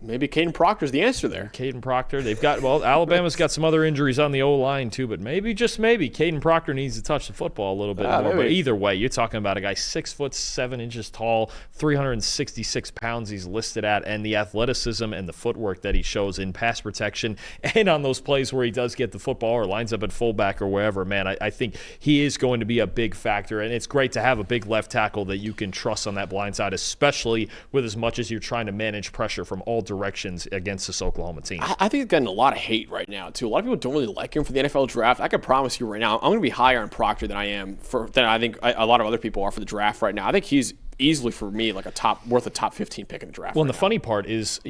maybe Caden Proctor's the answer there. Caden Proctor. They've got, Alabama's got some other injuries on the O-line too, but maybe, just maybe, Caden Proctor needs to touch the football a little bit more. Maybe. But either way, you're talking about a guy 6'7" tall, 366 pounds he's listed at, and the athleticism and the footwork that he shows in pass protection and on those plays where he does get the football or lines up at fullback or wherever, man, I think he is going to be a big factor, and it's great to have a big left tackle that you can trust on that blind side, especially with as much as you're trying to manage pressure from all directions against this Oklahoma team. I think he's getting a lot of hate right now, too. A lot of people don't really like him for the NFL draft. I can promise you right now, I'm going to be higher on Proctor than I think a lot of other people are for the draft right now. I think he's easily, for me, like worth a top 15 pick in the draft. Well, and the funny part is,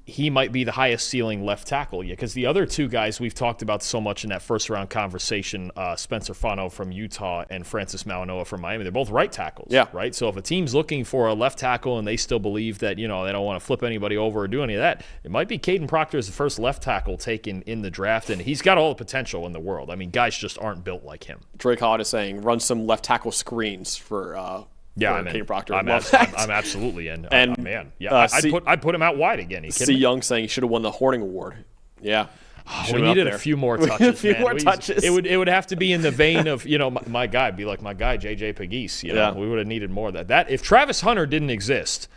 he might be the highest ceiling left tackle, because the other 2 guys we've talked about so much in that first round conversation, Spencer Fano from Utah and Francis Malinoa from Miami, they're both right tackles, right? So if a team's looking for a left tackle and they still believe that, they don't want to flip anybody over or do any of that, it might be Caden Proctor as the first left tackle taken in the draft, and he's got all the potential in the world. I mean, guys just aren't built like him. Drake Holiday saying, run some left tackle screens for Caden Proctor. I'm absolutely in. And man, I'd put him out wide again. C. Young saying he should have won the Horning Award. Yeah. We needed a few more touches. A few more touches. It would have to be in the vein of, my guy, be like my guy, J.J. Pegues. We would have needed more of that. If Travis Hunter didn't exist,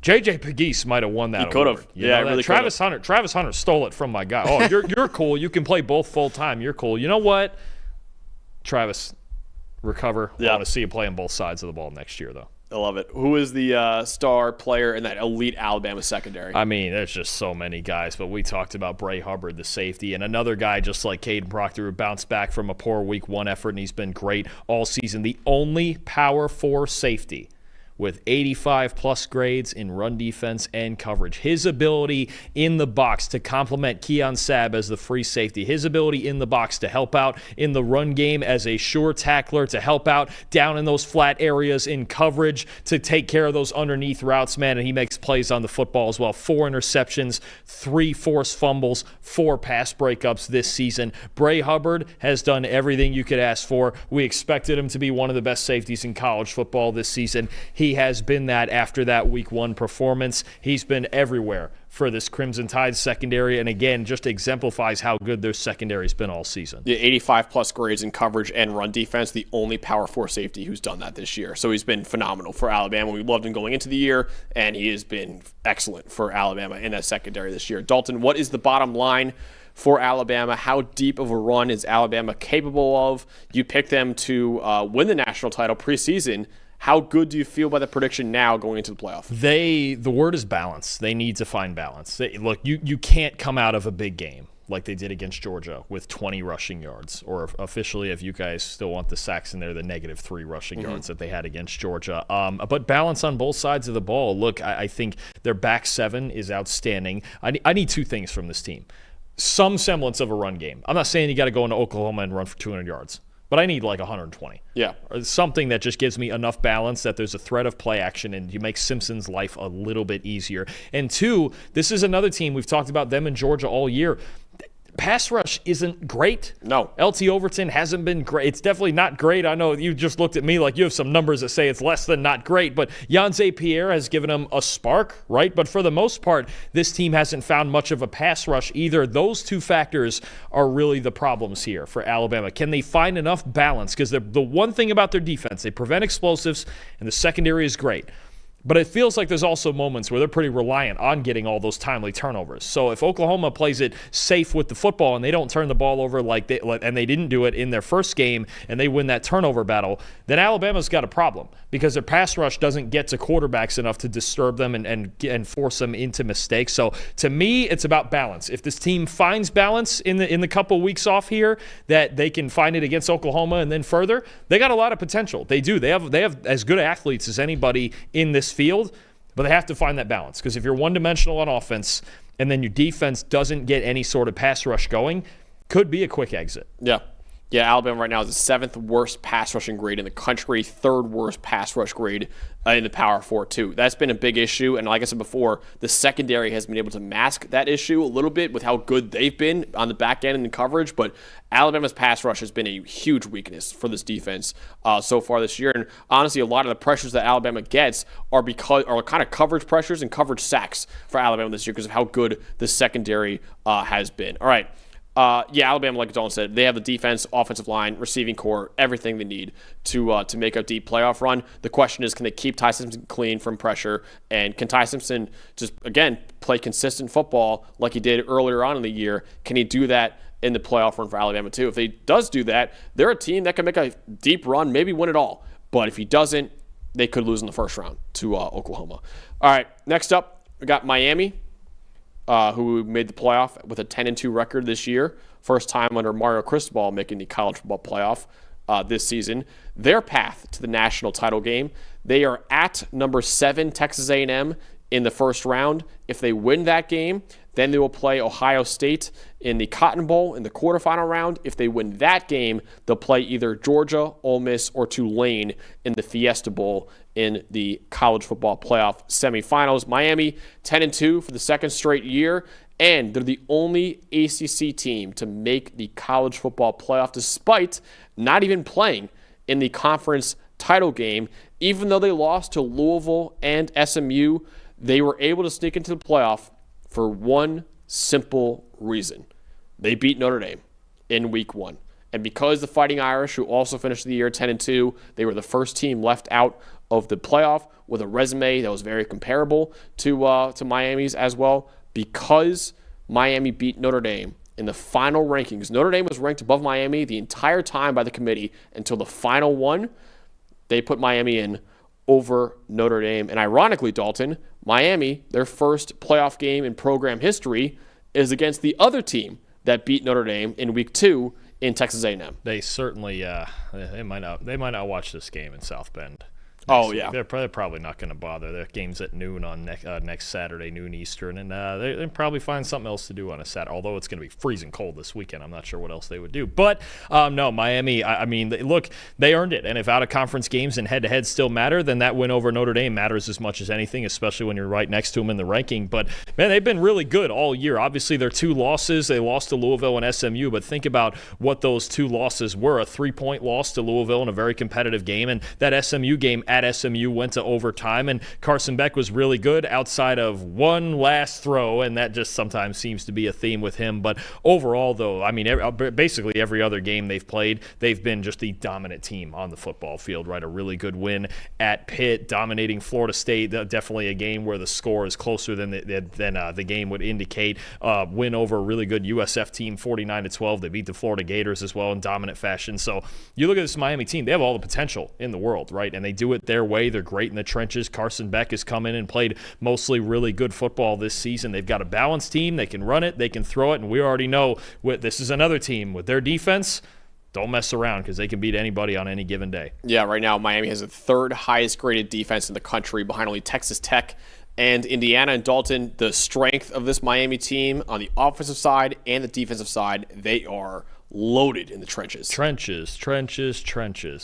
J.J. Pegues might have won that award. He could have. Yeah, really Travis Hunter stole it from my guy. Oh, you're cool. You can play both full-time. You're cool. You know what? Travis, recover. I want to see you play on both sides of the ball next year, though. I love it. Who is the star player in that elite Alabama secondary? I mean, there's just so many guys, but we talked about Bray Hubbard, the safety, and another guy just like Caden Proctor who bounced back from a poor week 1 effort, and he's been great all season. The only Power 4 safety with 85-plus grades in run defense and coverage. His ability in the box to complement Keon Sabb as the free safety, his ability in the box to help out in the run game as a sure tackler, to help out down in those flat areas in coverage, to take care of those underneath routes, man, and he makes plays on the football as well. 4 interceptions, 3 forced fumbles, 4 pass breakups this season. Bray Hubbard has done everything you could ask for. We expected him to be one of the best safeties in college football this season. He has been that after that Week 1 performance. He's been everywhere for this Crimson Tide secondary, and again, just exemplifies how good their secondary's been all season. The 85-plus grades in coverage and run defense, the only Power 4 safety who's done that this year. So he's been phenomenal for Alabama. We loved him going into the year, and he has been excellent for Alabama in that secondary this year. Dalton, what is the bottom line for Alabama? How deep of a run is Alabama capable of? You picked them to win the national title preseason. How good do you feel by the prediction now going into the playoff? The word is balance. They need to find balance. Look, you can't come out of a big game like they did against Georgia with 20 rushing yards, or officially, if you guys still want the sacks in there, the -3 rushing yards that they had against Georgia. But balance on both sides of the ball. Look, I think their back 7 is outstanding. I need 2 things from this team. Some semblance of a run game. I'm not saying you got to go into Oklahoma and run for 200 yards, but I need like 120. Yeah. Or something that just gives me enough balance that there's a threat of play action and you make Simpson's life a little bit easier. And 2, this is another team, we've talked about them in Georgia all year. Pass rush isn't great. No. LT Overton hasn't been great. It's definitely not great. I know you just looked at me like you have some numbers that say it's less than not great, but Yanze Pierre has given them a spark, right? But for the most part, this team hasn't found much of a pass rush either. Those 2 factors are really the problems here for Alabama. Can they find enough balance? Because the one thing about their defense, they prevent explosives, and the secondary is great. But it feels like there's also moments where they're pretty reliant on getting all those timely turnovers. So if Oklahoma plays it safe with the football and they don't turn the ball over and they didn't do it in their first game and they win that turnover battle, then Alabama's got a problem because their pass rush doesn't get to quarterbacks enough to disturb them and force them into mistakes. So to me, it's about balance. If this team finds balance in the couple weeks off here, that they can find it against Oklahoma and then further, they got a lot of potential. They do. They have as good athletes as anybody in this field, but they have to find that balance, because if you're one-dimensional on offense and then your defense doesn't get any sort of pass rush going, could be a quick exit. Yeah, Alabama right now is the 7th worst pass rushing grade in the country, 3rd worst pass rush grade in the Power 4 too. That's been a big issue, and like I said before, the secondary has been able to mask that issue a little bit with how good they've been on the back end and in coverage, but Alabama's pass rush has been a huge weakness for this defense so far this year, and honestly, a lot of the pressures that Alabama gets are kind of coverage pressures and coverage sacks for Alabama this year because of how good the secondary has been. All right. Alabama, like Dalton said, they have the defense, offensive line, receiving core, everything they need to make a deep playoff run. The question is, can they keep Ty Simpson clean from pressure? And can Ty Simpson just, again, play consistent football like he did earlier on in the year? Can he do that in the playoff run for Alabama too? If he does do that, they're a team that can make a deep run, maybe win it all. But if he doesn't, they could lose in the first round to Oklahoma. All right, next up, we got Miami, who made the playoff with a 10-2 record this year. First time under Mario Cristobal making the college football playoff this season. Their path to the national title game, they are at number 7 Texas A&M in the first round. If they win that game, then they will play Ohio State in the Cotton Bowl in the quarterfinal round. If they win that game, they'll play either Georgia, Ole Miss, or Tulane in the Fiesta Bowl in the college football playoff semifinals. Miami, 10-2 for the 2nd straight year, and they're the only ACC team to make the college football playoff despite not even playing in the conference title game. Even though they lost to Louisville and SMU, they were able to sneak into the playoff for one simple reason. They beat Notre Dame in week 1. And because the Fighting Irish, who also finished the year 10-2, they were the first team left out of the playoff with a resume that was very comparable to Miami's as well. Because Miami beat Notre Dame in the final rankings, Notre Dame was ranked above Miami the entire time by the committee until the final one. They put Miami in over Notre Dame. And ironically, Dalton, Miami, their first playoff game in program history, is against the other team that beat Notre Dame in week 2 in Texas A&M. They certainly they might not watch this game in South Bend. Oh, yeah. They're probably not going to bother. Their game's at noon on next Saturday, noon Eastern, and they'll probably find something else to do on a Saturday, although it's going to be freezing cold this weekend. I'm not sure what else they would do. But, no, Miami, I mean, look, they earned it. And if out-of-conference games and head-to-head still matter, then that win over Notre Dame matters as much as anything, especially when you're right next to them in the ranking. But, man, they've been really good all year. Obviously, their 2 losses, they lost to Louisville and SMU, but think about what those 2 losses were. A 3-point loss to Louisville in a very competitive game, and that SMU game at SMU went to overtime, and Carson Beck was really good outside of one last throw, and that just sometimes seems to be a theme with him. But overall, though, I mean, basically every other game they've played, they've been just the dominant team on the football field, right? A really good win at Pitt, dominating Florida State, definitely a game where the score is closer than the game would indicate. Win over a really good USF team, 49-12. They beat the Florida Gators as well in dominant fashion. So you look at this Miami team, they have all the potential in the world, right? And they do it their way. They're great in the trenches. Carson Beck has come in and played mostly really good football this season. They've got a balanced team. They can run it. They can throw it. And we already know this is another team with their defense. Don't mess around because they can beat anybody on any given day. Yeah, right now Miami has the 3rd highest graded defense in the country behind only Texas Tech and Indiana and Dalton. The strength of this Miami team on the offensive side and the defensive side, they are loaded in the trenches. Trenches.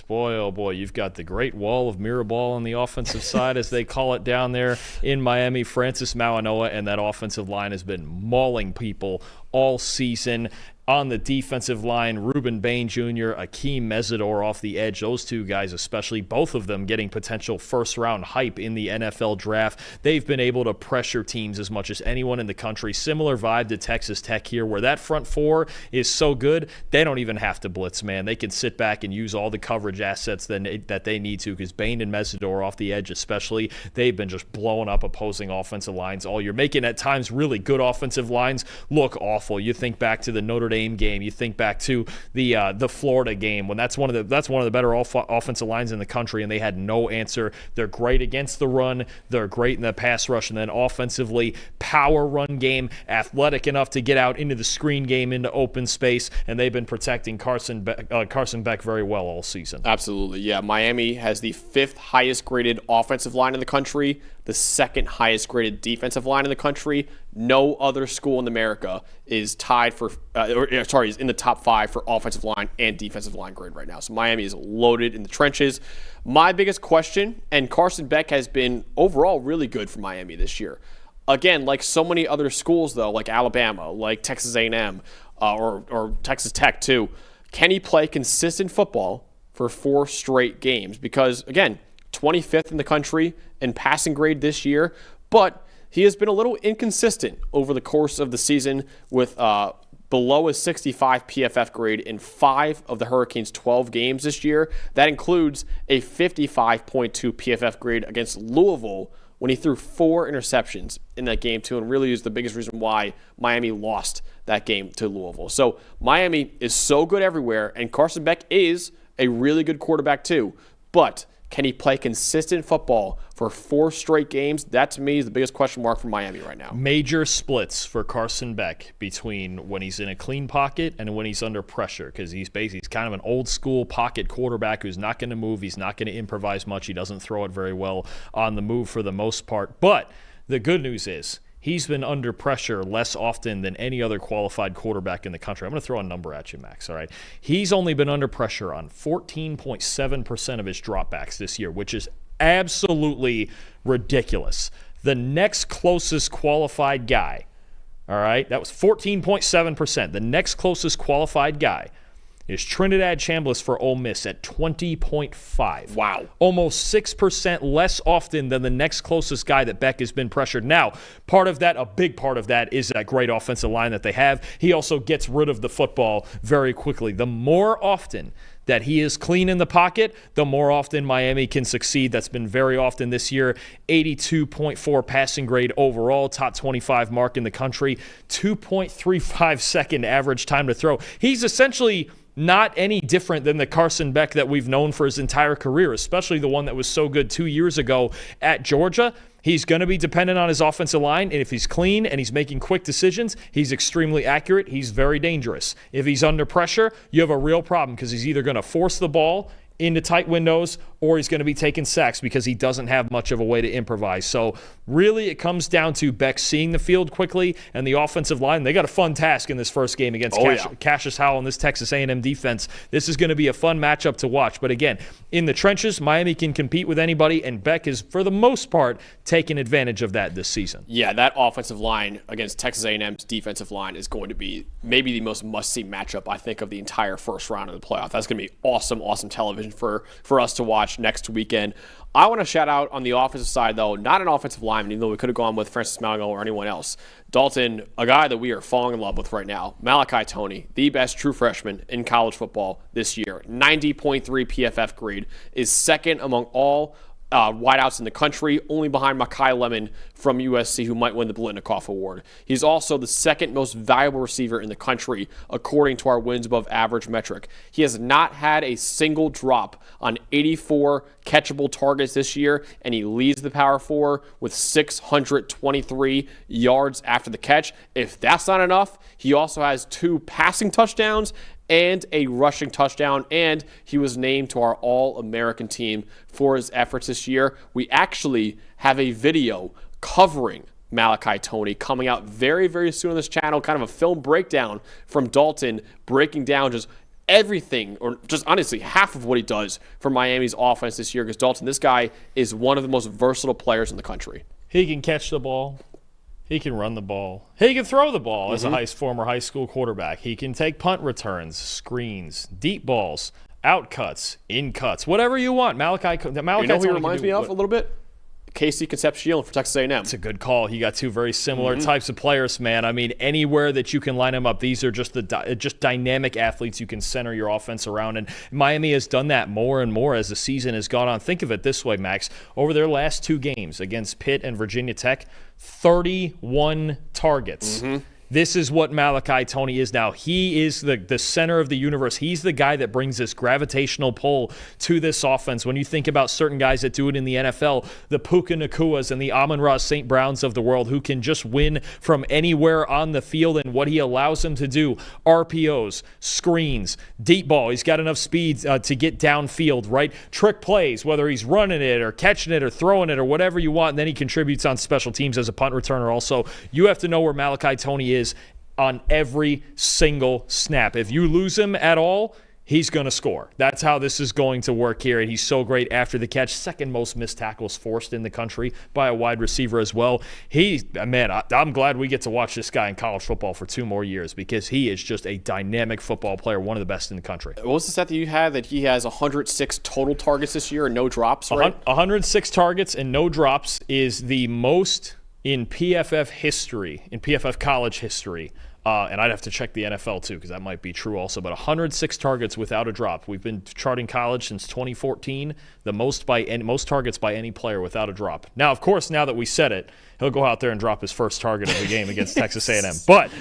Boy, oh boy, you've got the Great Wall of Mirabal on the offensive side, as they call it down there in Miami. Francis Mauanoa and that offensive line has been mauling people all season. On the defensive line, Reuben Bain Jr., Akeem Mesidor off the edge. Those 2 guys especially, both of them getting potential first-round hype in the NFL draft. They've been able to pressure teams as much as anyone in the country. Similar vibe to Texas Tech here, where that front 4 is so good, they don't even have to blitz, man. They can sit back and use all the coverage assets that they need to, because Bain and Mesidor off the edge especially, they've been just blowing up opposing offensive lines all year, making at times really good offensive lines look awful. You think back to the Notre Dame game. You think back to the Florida game, when that's one of the better offensive lines in the country, and they had no answer. They're great against the run. They're great in the pass rush, and then offensively, power run game, athletic enough to get out into the screen game, into open space, and they've been protecting Carson Beck very well all season. Absolutely, yeah. Miami has the 5th highest graded offensive line in the country, the 2nd highest graded defensive line in the country. No other school in America is tied is in the top 5 for offensive line and defensive line grade right now. So Miami is loaded in the trenches. My biggest question, and Carson Beck has been overall really good for Miami this year. Again, like so many other schools though, like Alabama, like Texas A&M, or Texas Tech too, can he play consistent football for 4 straight games? Because again, 25th in the country in passing grade this year, but he has been a little inconsistent over the course of the season with below a 65 PFF grade in 5 of the Hurricanes' 12 games this year. That includes a 55.2 PFF grade against Louisville when he threw 4 interceptions in that game too, and really is the biggest reason why Miami lost that game to Louisville. So Miami is so good everywhere, and Carson Beck is a really good quarterback too, but can he play consistent football for 4 straight games? That, to me, is the biggest question mark for Miami right now. Major splits for Carson Beck between when he's in a clean pocket and when he's under pressure, because he's kind of an old-school pocket quarterback who's not going to move. He's not going to improvise much. He doesn't throw it very well on the move for the most part. But the good news is he's been under pressure less often than any other qualified quarterback in the country. I'm going to throw a number at you, Max, all right? He's only been under pressure on 14.7% of his dropbacks this year, which is absolutely ridiculous. The next closest qualified guy, all right, that was 14.7%. The next closest qualified guy is Trinidad Chambliss for Ole Miss at 20.5. Wow. Almost 6% less often than the next closest guy that Beck has been pressured. Now, a big part of that is that great offensive line that they have. He also gets rid of the football very quickly. The more often that he is clean in the pocket, the more often Miami can succeed. That's been very often this year. 82.4 passing grade overall, top 25 mark in the country, 2.35 second average time to throw. He's essentially not any different than the Carson Beck that we've known for his entire career, especially the one that was so good 2 years ago at Georgia. He's going to be dependent on his offensive line, and if he's clean and he's making quick decisions, he's extremely accurate. He's very dangerous. If he's under pressure, you have a real problem because he's either going to force the ball into tight windows, or he's going to be taking sacks because he doesn't have much of a way to improvise. So really it comes down to Beck seeing the field quickly, and the offensive line. They got a fun task in this first game against Cassius Howell and this Texas A&M defense. This is going to be a fun matchup to watch. But again, in the trenches, Miami can compete with anybody, and Beck is, for the most part, taking advantage of that this season. Yeah, that offensive line against Texas A&M's defensive line is going to be maybe the most must-see matchup, I think, of the entire first round of the playoff. That's going to be awesome television for us to watch next weekend. I want to shout out on the offensive side, though, not an offensive lineman, even though we could have gone with Francis Mauigoa or anyone else. Dalton, a guy that we are falling in love with right now, Malachi Toney, the best true freshman in college football this year. 90.3 PFF grade, is second among all wideouts in the country, only behind Makai Lemon from USC, who might win the Biletnikoff Award. He's also the second most valuable receiver in the country, according to our wins above average metric. He has not had a single drop on 84 catchable targets this year, and he leads the Power 4 with 623 yards after the catch. If that's not enough, he also has 2 passing touchdowns and a rushing touchdown, and he was named to our All-American team for his efforts this year. We actually have a video covering Malachi Toney coming out very, very soon on this channel, kind of a film breakdown from Dalton, breaking down just everything, or just honestly half of what he does for Miami's offense this year, because Dalton, this guy is one of the most versatile players in the country. He can catch the ball. He can run the ball. He can throw the ball as a former high school quarterback. He can take punt returns, screens, deep balls, out cuts, in cuts, whatever you want. Malachi you know who he reminds me of a little bit? Casey Concepcion for Texas A&M. It's a good call. You got 2 very similar types of players, man. I mean, anywhere that you can line them up, these are just just dynamic athletes you can center your offense around. And Miami has done that more and more as the season has gone on. Think of it this way, Max. Over their last 2 games against Pitt and Virginia Tech, 31 targets. This is what Malachi Toney is now. He is the center of the universe. He's the guy that brings this gravitational pull to this offense. When you think about certain guys that do it in the NFL, the Puka Nakuas and the Amon-Ra St. Browns of the world who can just win from anywhere on the field, and what he allows them to do, RPOs, screens, deep ball. He's got enough speed to get downfield, right? Trick plays, whether he's running it or catching it or throwing it or whatever you want, and then he contributes on special teams as a punt returner also. You have to know where Malachi Toney is on every single snap. If you lose him at all, he's going to score. That's how this is going to work here, and he's so great after the catch. Second most missed tackles forced in the country by a wide receiver as well. I'm glad we get to watch this guy in college football for 2 more years, because he is just a dynamic football player, one of the best in the country. What was the stat that you had, that he has 106 total targets this year and no drops, right? 106 targets and no drops is the most in PFF history, in PFF college history. And I'd have to check the NFL too, because that might be true also. But 106 targets without a drop. We've been charting college since 2014, the most targets by any player without a drop. Now, of course, now that we said it, he'll go out there and drop his first target of the game against Texas A&M. But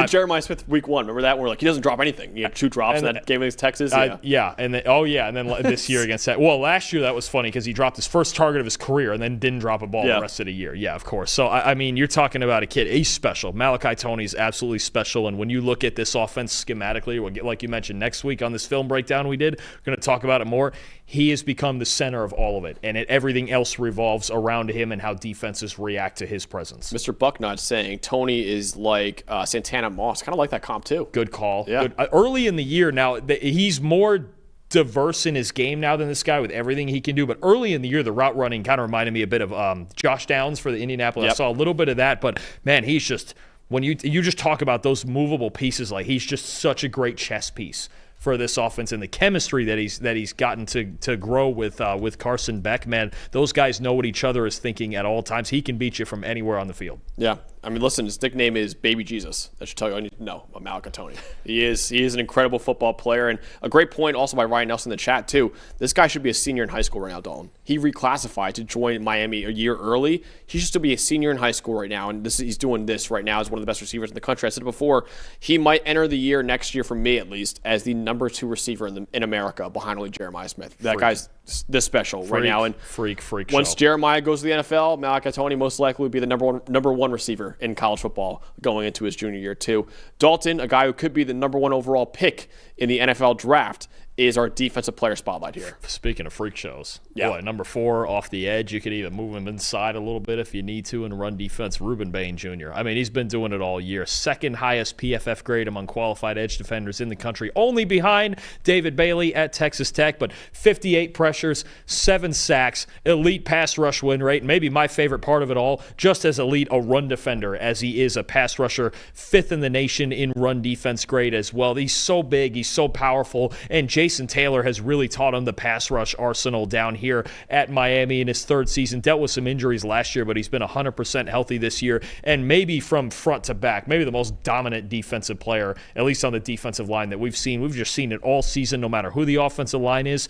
Jeremiah Smith week 1, remember that? Where he doesn't drop anything. He had 2 drops in that game against Texas. And then this year against that. Well, last year that was funny because he dropped his first target of his career and then didn't drop a ball the rest of the year. Yeah, of course. So I mean, you're talking about a kid. He's special. Malachi Toney is absolutely special. And when you look at this offense schematically, like you mentioned, next week on this film breakdown we did, we're going to talk about it more. He has become the center of all of it, and everything else revolves around him and how defenses react to his presence. Mr. Bucknut saying Toney is like Santana Moss. Kind of like that comp, too. Good call. Yeah. Early in the year now, he's more diverse in his game now than this guy with everything he can do. But early in the year, the route running kind of reminded me a bit of Josh Downs for the Indianapolis. I saw a little bit of that, but, man, he's just – when you just talk about those movable pieces, like he's just such a great chess piece for this offense, and the chemistry that he's gotten to grow with Carson Beck, man, those guys know what each other is thinking at all times. He can beat you from anywhere on the field. Yeah. I mean, listen, his nickname is Baby Jesus. That should tell you all you need to know about Malachi Toney. He is an incredible football player, and a great point also by Ryan Nelson in the chat, too. This guy should be a senior in high school right now, Dalton. He reclassified to join Miami a year early. He should still be a senior in high school right now, and he's doing this right now as one of the best receivers in the country. I said it before, he might enter the year next year, for me at least, as the number 2 receiver in America behind only Jeremiah Smith. That guy's this special right now. And freak once show. Jeremiah goes to the NFL, Malachi Toney most likely would be the number one receiver in college football going into his junior year too. Dalton, a guy who could be the number 1 overall pick in the NFL draft, is our defensive player spotlight here. Speaking of freak shows, yeah. Boy, number 4 off the edge. You could even move him inside a little bit if you need to in run defense. Ruben Bain Jr. I mean, he's been doing it all year. Second highest PFF grade among qualified edge defenders in the country, only behind David Bailey at Texas Tech. But 58 pressures, 7 sacks, elite pass rush win rate. Maybe my favorite part of it all, just as elite a run defender as he is a pass rusher. 5th in the nation in run defense grade as well. He's so big, he's so powerful, and Jason Taylor has really taught him the pass rush arsenal down here at Miami in his 3rd season. Dealt with some injuries last year, but he's been 100% healthy this year, and maybe from front to back, maybe the most dominant defensive player, at least on the defensive line that we've seen. We've just seen it all season, no matter who the offensive line is.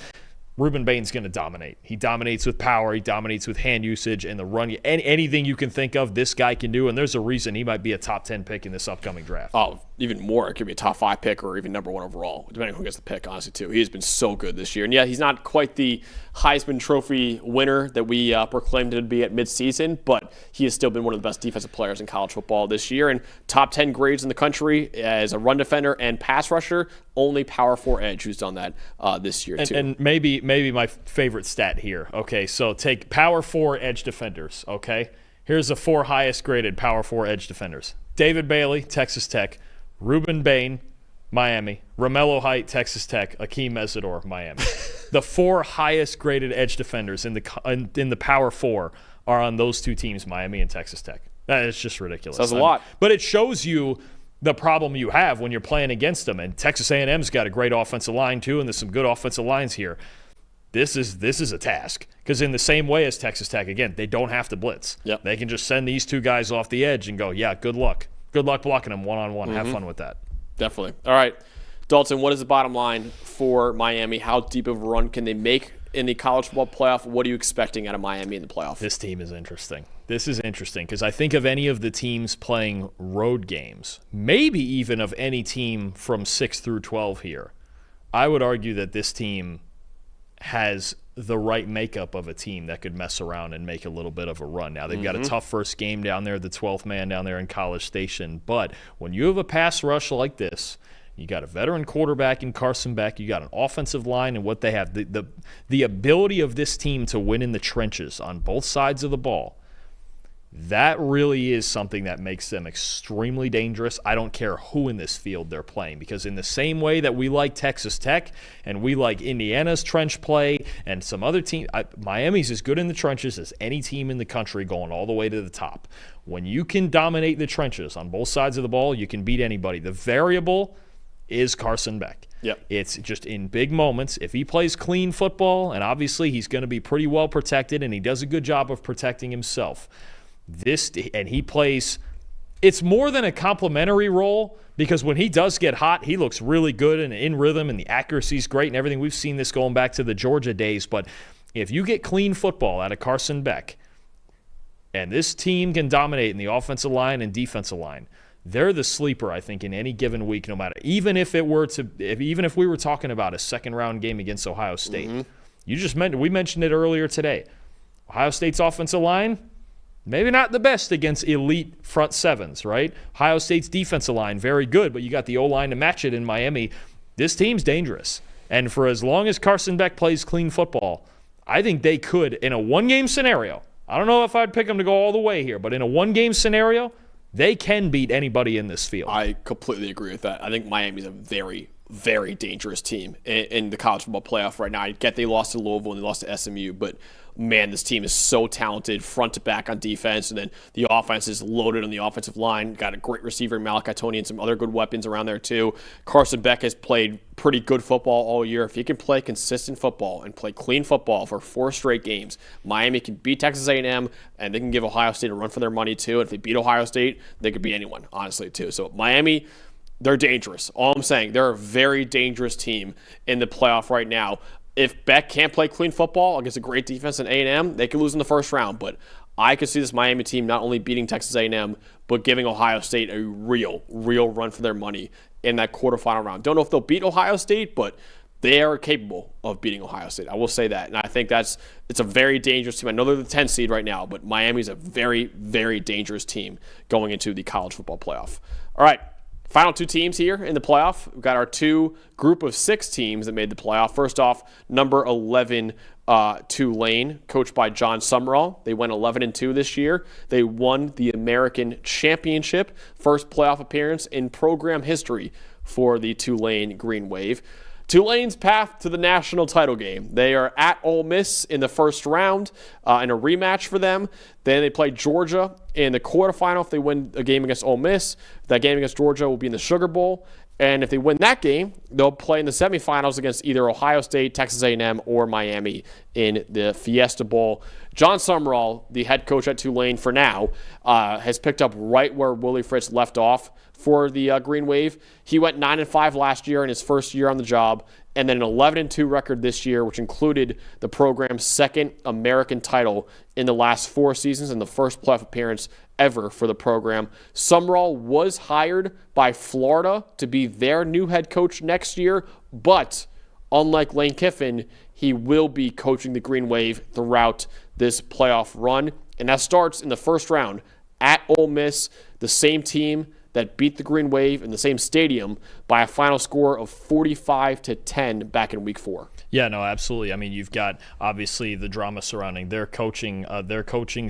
Ruben Bain's going to dominate. He dominates with power. He dominates with hand usage and the run. Anything you can think of, this guy can do, and there's a reason he might be a top 10 pick in this upcoming draft. Oh, even more. It could be a top 5 pick or even number 1 overall, depending on who gets the pick, honestly, too. He has been so good this year. And, yeah, he's not quite the Heisman Trophy winner that we proclaimed him to be at midseason, but he has still been one of the best defensive players in college football this year. And top 10 grades in the country as a run defender and pass rusher, only power 4 edge who's done that this year, too. And maybe my favorite stat here. Okay, so take power 4 edge defenders, okay? Here's the 4 highest graded power 4 edge defenders. David Bailey, Texas Tech. Ruben Bain, Miami. Romello Height, Texas Tech. Akeem Mesidor, Miami. The 4 highest graded edge defenders in the power 4 are on those 2 teams, Miami and Texas Tech. It's just ridiculous. That's a lot. But it shows you the problem you have when you're playing against them. And Texas A&M's got a great offensive line too, and there's some good offensive lines here. This is a task, because in the same way as Texas Tech, again, they don't have to blitz. Yep. They can just send these 2 guys off the edge and go, yeah, good luck. Good luck blocking them one-on-one. Have fun with that. Definitely. All right, Dalton, what is the bottom line for Miami? How deep of a run can they make in the college football playoff? What are you expecting out of Miami in the playoff? This team is interesting. This is interesting because I think of any of the teams playing road games, maybe even of any team from 6 through 12 here, I would argue that this team has the right makeup of a team that could mess around and make a little bit of a run. Now, they've got a tough first game down there, the 12th man down there in College Station. But when you have a pass rush like this, you got a veteran quarterback in Carson Beck, you got an offensive line, and what they have, the ability of this team to win in the trenches on both sides of the ball, that really is something that makes them extremely dangerous. I don't care who in this field they're playing, because in the same way that we like Texas Tech and we like Indiana's trench play and some other team, Miami's as good in the trenches as any team in the country going all the way to the top. When you can dominate the trenches on both sides of the ball, you can beat anybody. The variable is Carson Beck. Yep. It's just in big moments. If he plays clean football, and obviously he's going to be pretty well protected, and he does a good job of protecting himself, and he plays, it's more than a complimentary role, because when he does get hot, he looks really good and in rhythm, and the accuracy's great and everything. We've seen this going back to the Georgia days. But if you get clean football out of Carson Beck, and this team can dominate in the offensive line and defensive line, they're the sleeper, I think, in any given week, no matter, even if we were talking about a second round game against Ohio State. We mentioned it earlier today. Ohio State's offensive line, maybe not the best against elite front sevens, right? Ohio State's defensive line, very good, but you got the O-line to match it in Miami. This team's dangerous. And for as long as Carson Beck plays clean football, I think they could, in a one-game scenario, I don't know if I'd pick them to go all the way here, but in a one-game scenario, they can beat anybody in this field. I completely agree with that. I think Miami's a very, very dangerous team in the college football playoff right now. I get they lost to Louisville and they lost to SMU, but man, this team is so talented front to back on defense, and then the offense is loaded on the offensive line. Got a great receiver in Malachi Tony and some other good weapons around there too. Carson Beck has played pretty good football all year. If he can play consistent football and play clean football for 4 straight games, Miami can beat Texas A&M, and they can give Ohio State a run for their money too. And if they beat Ohio State, they could beat anyone, honestly, too. So Miami, they're dangerous. All I'm saying, they're a very dangerous team in the playoff right now. If Beck can't play clean football against a great defense in A&M, they could lose in the first round. But I could see this Miami team not only beating Texas A&M, but giving Ohio State a real run for their money in that quarterfinal round. Don't know if they'll beat Ohio State, but they are capable of beating Ohio State. I will say that. And I think it's a very dangerous team. I know they're the 10th seed right now, but Miami's a very, very dangerous team going into the college football playoff. All right. Final two teams here in the playoff. We've got our two group of 6 teams that made the playoff. First off, number 11, Tulane, coached by John Summerall. They went 11-2 this year. They won the American Championship, first playoff appearance in program history for the Tulane Green Wave. Tulane's path to the national title game. They are at Ole Miss in the first round in a rematch for them. Then they play Georgia in the quarterfinal if they win a game against Ole Miss. That game against Georgia will be in the Sugar Bowl. And if they win that game, they'll play in the semifinals against either Ohio State, Texas A&M, or Miami in the Fiesta Bowl. John Summerall, the head coach at Tulane for now, has picked up right where Willie Fritz left off for the Green Wave. He went 9-5 last year in his first year on the job, and then an 11-2 record this year, which included the program's second American title in the last 4 seasons and the first playoff appearance ever for the program. Summerall was hired by Florida to be their new head coach next year, but unlike Lane Kiffin, he will be coaching the Green Wave throughout this playoff run, and that starts in the first round at Ole Miss, the same team that beat the Green Wave in the same stadium by a final score of 45-10 back in week 4. Yeah, no, absolutely. I mean, you've got obviously the drama surrounding their coaching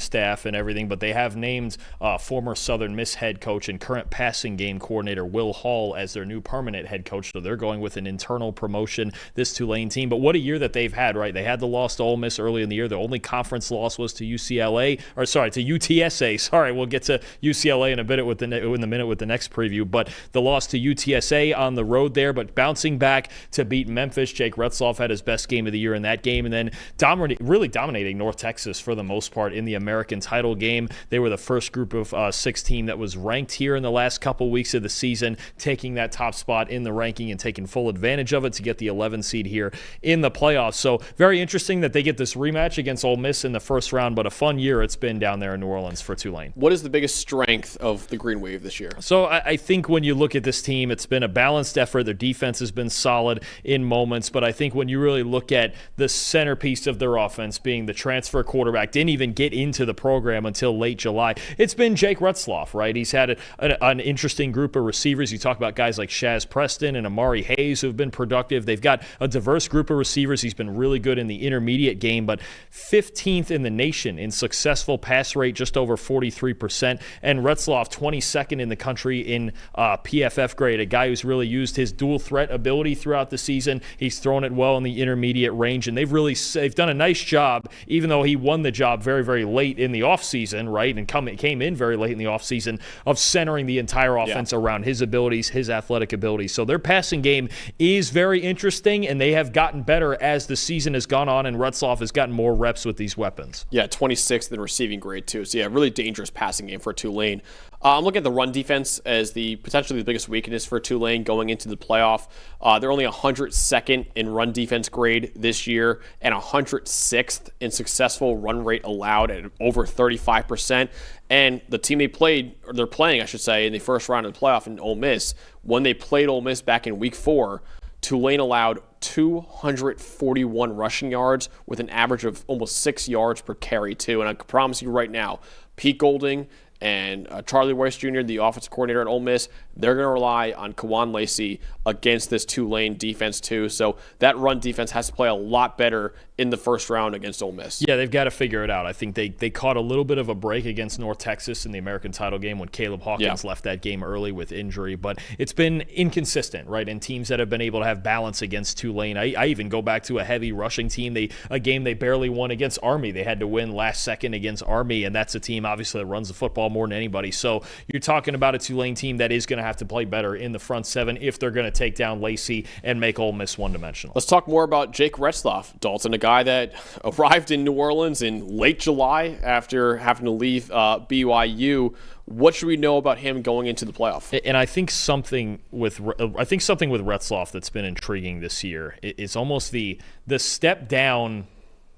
staff and everything, but they have named former Southern Miss head coach and current passing game coordinator Will Hall as their new permanent head coach. So they're going with an internal promotion, this Tulane team. But what a year that they've had, right? They had the loss to Ole Miss early in the year. The only conference loss was to UTSA. Sorry, we'll get to UCLA in a minute with the next preview. But the loss to UTSA on the road there, but bouncing back to beat Memphis. Jake Retzloff had his best game of the year in that game, and then really dominating North Texas for the most part in the American title game. They were the first group of 6 team that was ranked here in the last couple weeks of the season, taking that top spot in the ranking and taking full advantage of it to get the 11 seed here in the playoffs. So very interesting that they get this rematch against Ole Miss in the first round, but a fun year it's been down there in New Orleans for Tulane. What is the biggest strength of the Green Wave this year? So I think when you look at this team, it's been a balanced effort. Their defense has been solid in moments, but I think when you really look at the centerpiece of their offense being the transfer quarterback, didn't even get into the program until late July, it's been Jake Retzloff, right? He's had an interesting group of receivers. You talk about guys like Shaz Preston and Amari Hayes who have been productive. They've got a diverse group of receivers. He's been really good in the intermediate game, but 15th in the nation in successful pass rate, just over 43%, and Retzloff 22nd in the country in PFF grade, a guy who's really used his dual threat ability throughout the season. He's thrown it well in the intermediate range, and they've done a nice job, even though he won the job very, very late in the offseason, right, and came in very late in the offseason, of centering the entire offense around his abilities, his athletic abilities. So their passing game is very interesting, and they have gotten better as the season has gone on, and Retzloff has gotten more reps with these weapons. Yeah, 26th in receiving grade, too. So, yeah, really dangerous passing game for Tulane. I'm looking at the run defense as potentially the biggest weakness for Tulane going into the playoff. They're only 102nd in run defense grade this year and 106th in successful run rate allowed at over 35%. And the team they're playing, in the first round of the playoff in Ole Miss, when they played Ole Miss back in week 4, Tulane allowed 241 rushing yards with an average of almost 6 yards per carry, too. And I can promise you right now, Pete Golding and Charlie Weiss Jr., the offensive coordinator at Ole Miss, they're going to rely on Kawan Lacey against this Tulane defense too. So that run defense has to play a lot better in the first round against Ole Miss. Yeah, they've got to figure it out. I think they caught a little bit of a break against North Texas in the American title game when Caleb Hawkins left that game early with injury. But it's been inconsistent, right? And teams that have been able to have balance against Tulane. I even go back to a heavy rushing team. A game they barely won against Army. They had to win last second against Army, and that's a team obviously that runs the football more than anybody. So you're talking about a Tulane team that is going to have to play better in the front seven if they're going to take down Lacey and make Ole Miss one-dimensional. Let's talk more about Jake Retzloff, Dalton, a guy that arrived in New Orleans in late July after having to leave BYU. What should we know about him going into the playoff? And I think something with Retzloff that's been intriguing this year is almost the step down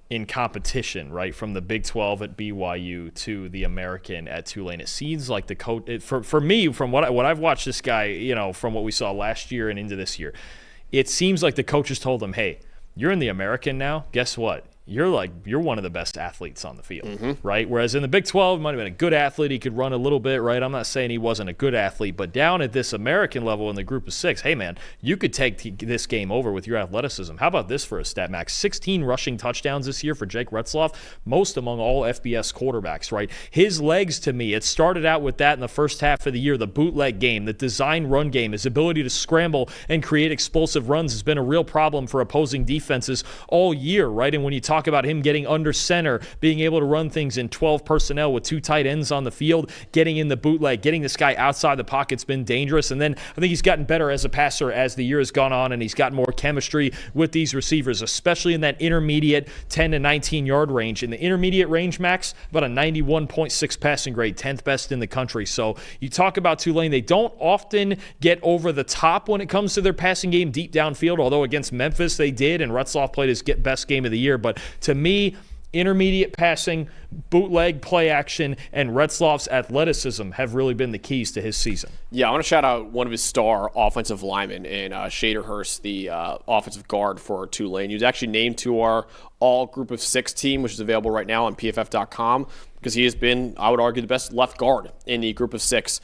in competition, right, from the Big 12 at BYU to the American at Tulane. It seems like the coach, for me, from what I've watched this guy, from what we saw last year and into this year, it seems like the coaches told him, hey, you're in the American now. Guess what? you're one of the best athletes on the field, right? Whereas in the Big 12, he might have been a good athlete. He could run a little bit, right? I'm not saying he wasn't a good athlete, but down at this American level in the group of 6, hey, man, you could take this game over with your athleticism. How about this for a stat, Max? 16 rushing touchdowns this year for Jake Retzlaff, most among all FBS quarterbacks, right? His legs, to me, it started out with that in the first half of the year, the bootleg game, the design run game, his ability to scramble and create explosive runs has been a real problem for opposing defenses all year, right? And when you talk about him getting under center, being able to run things in 12 personnel with 2 tight ends on the field, getting in the bootleg, getting this guy outside the pocket's been dangerous. And then I think he's gotten better as a passer as the year has gone on, and he's got more chemistry with these receivers, especially in that intermediate 10 to 19 yard range. In the intermediate range, Max, about a 91.6 passing grade, 10th best in the country. So you talk about Tulane, they don't often get over the top when it comes to their passing game deep downfield, although against Memphis they did, and Retzlaff played his best game of the year. But to me, intermediate passing, bootleg play action, and Retzlaff's athleticism have really been the keys to his season. Yeah, I want to shout out one of his star offensive linemen in Shaderhurst, the offensive guard for Tulane. He was actually named to our all group of 6 team, which is available right now on PFF.com, because he has been, I would argue, the best left guard in the group of 6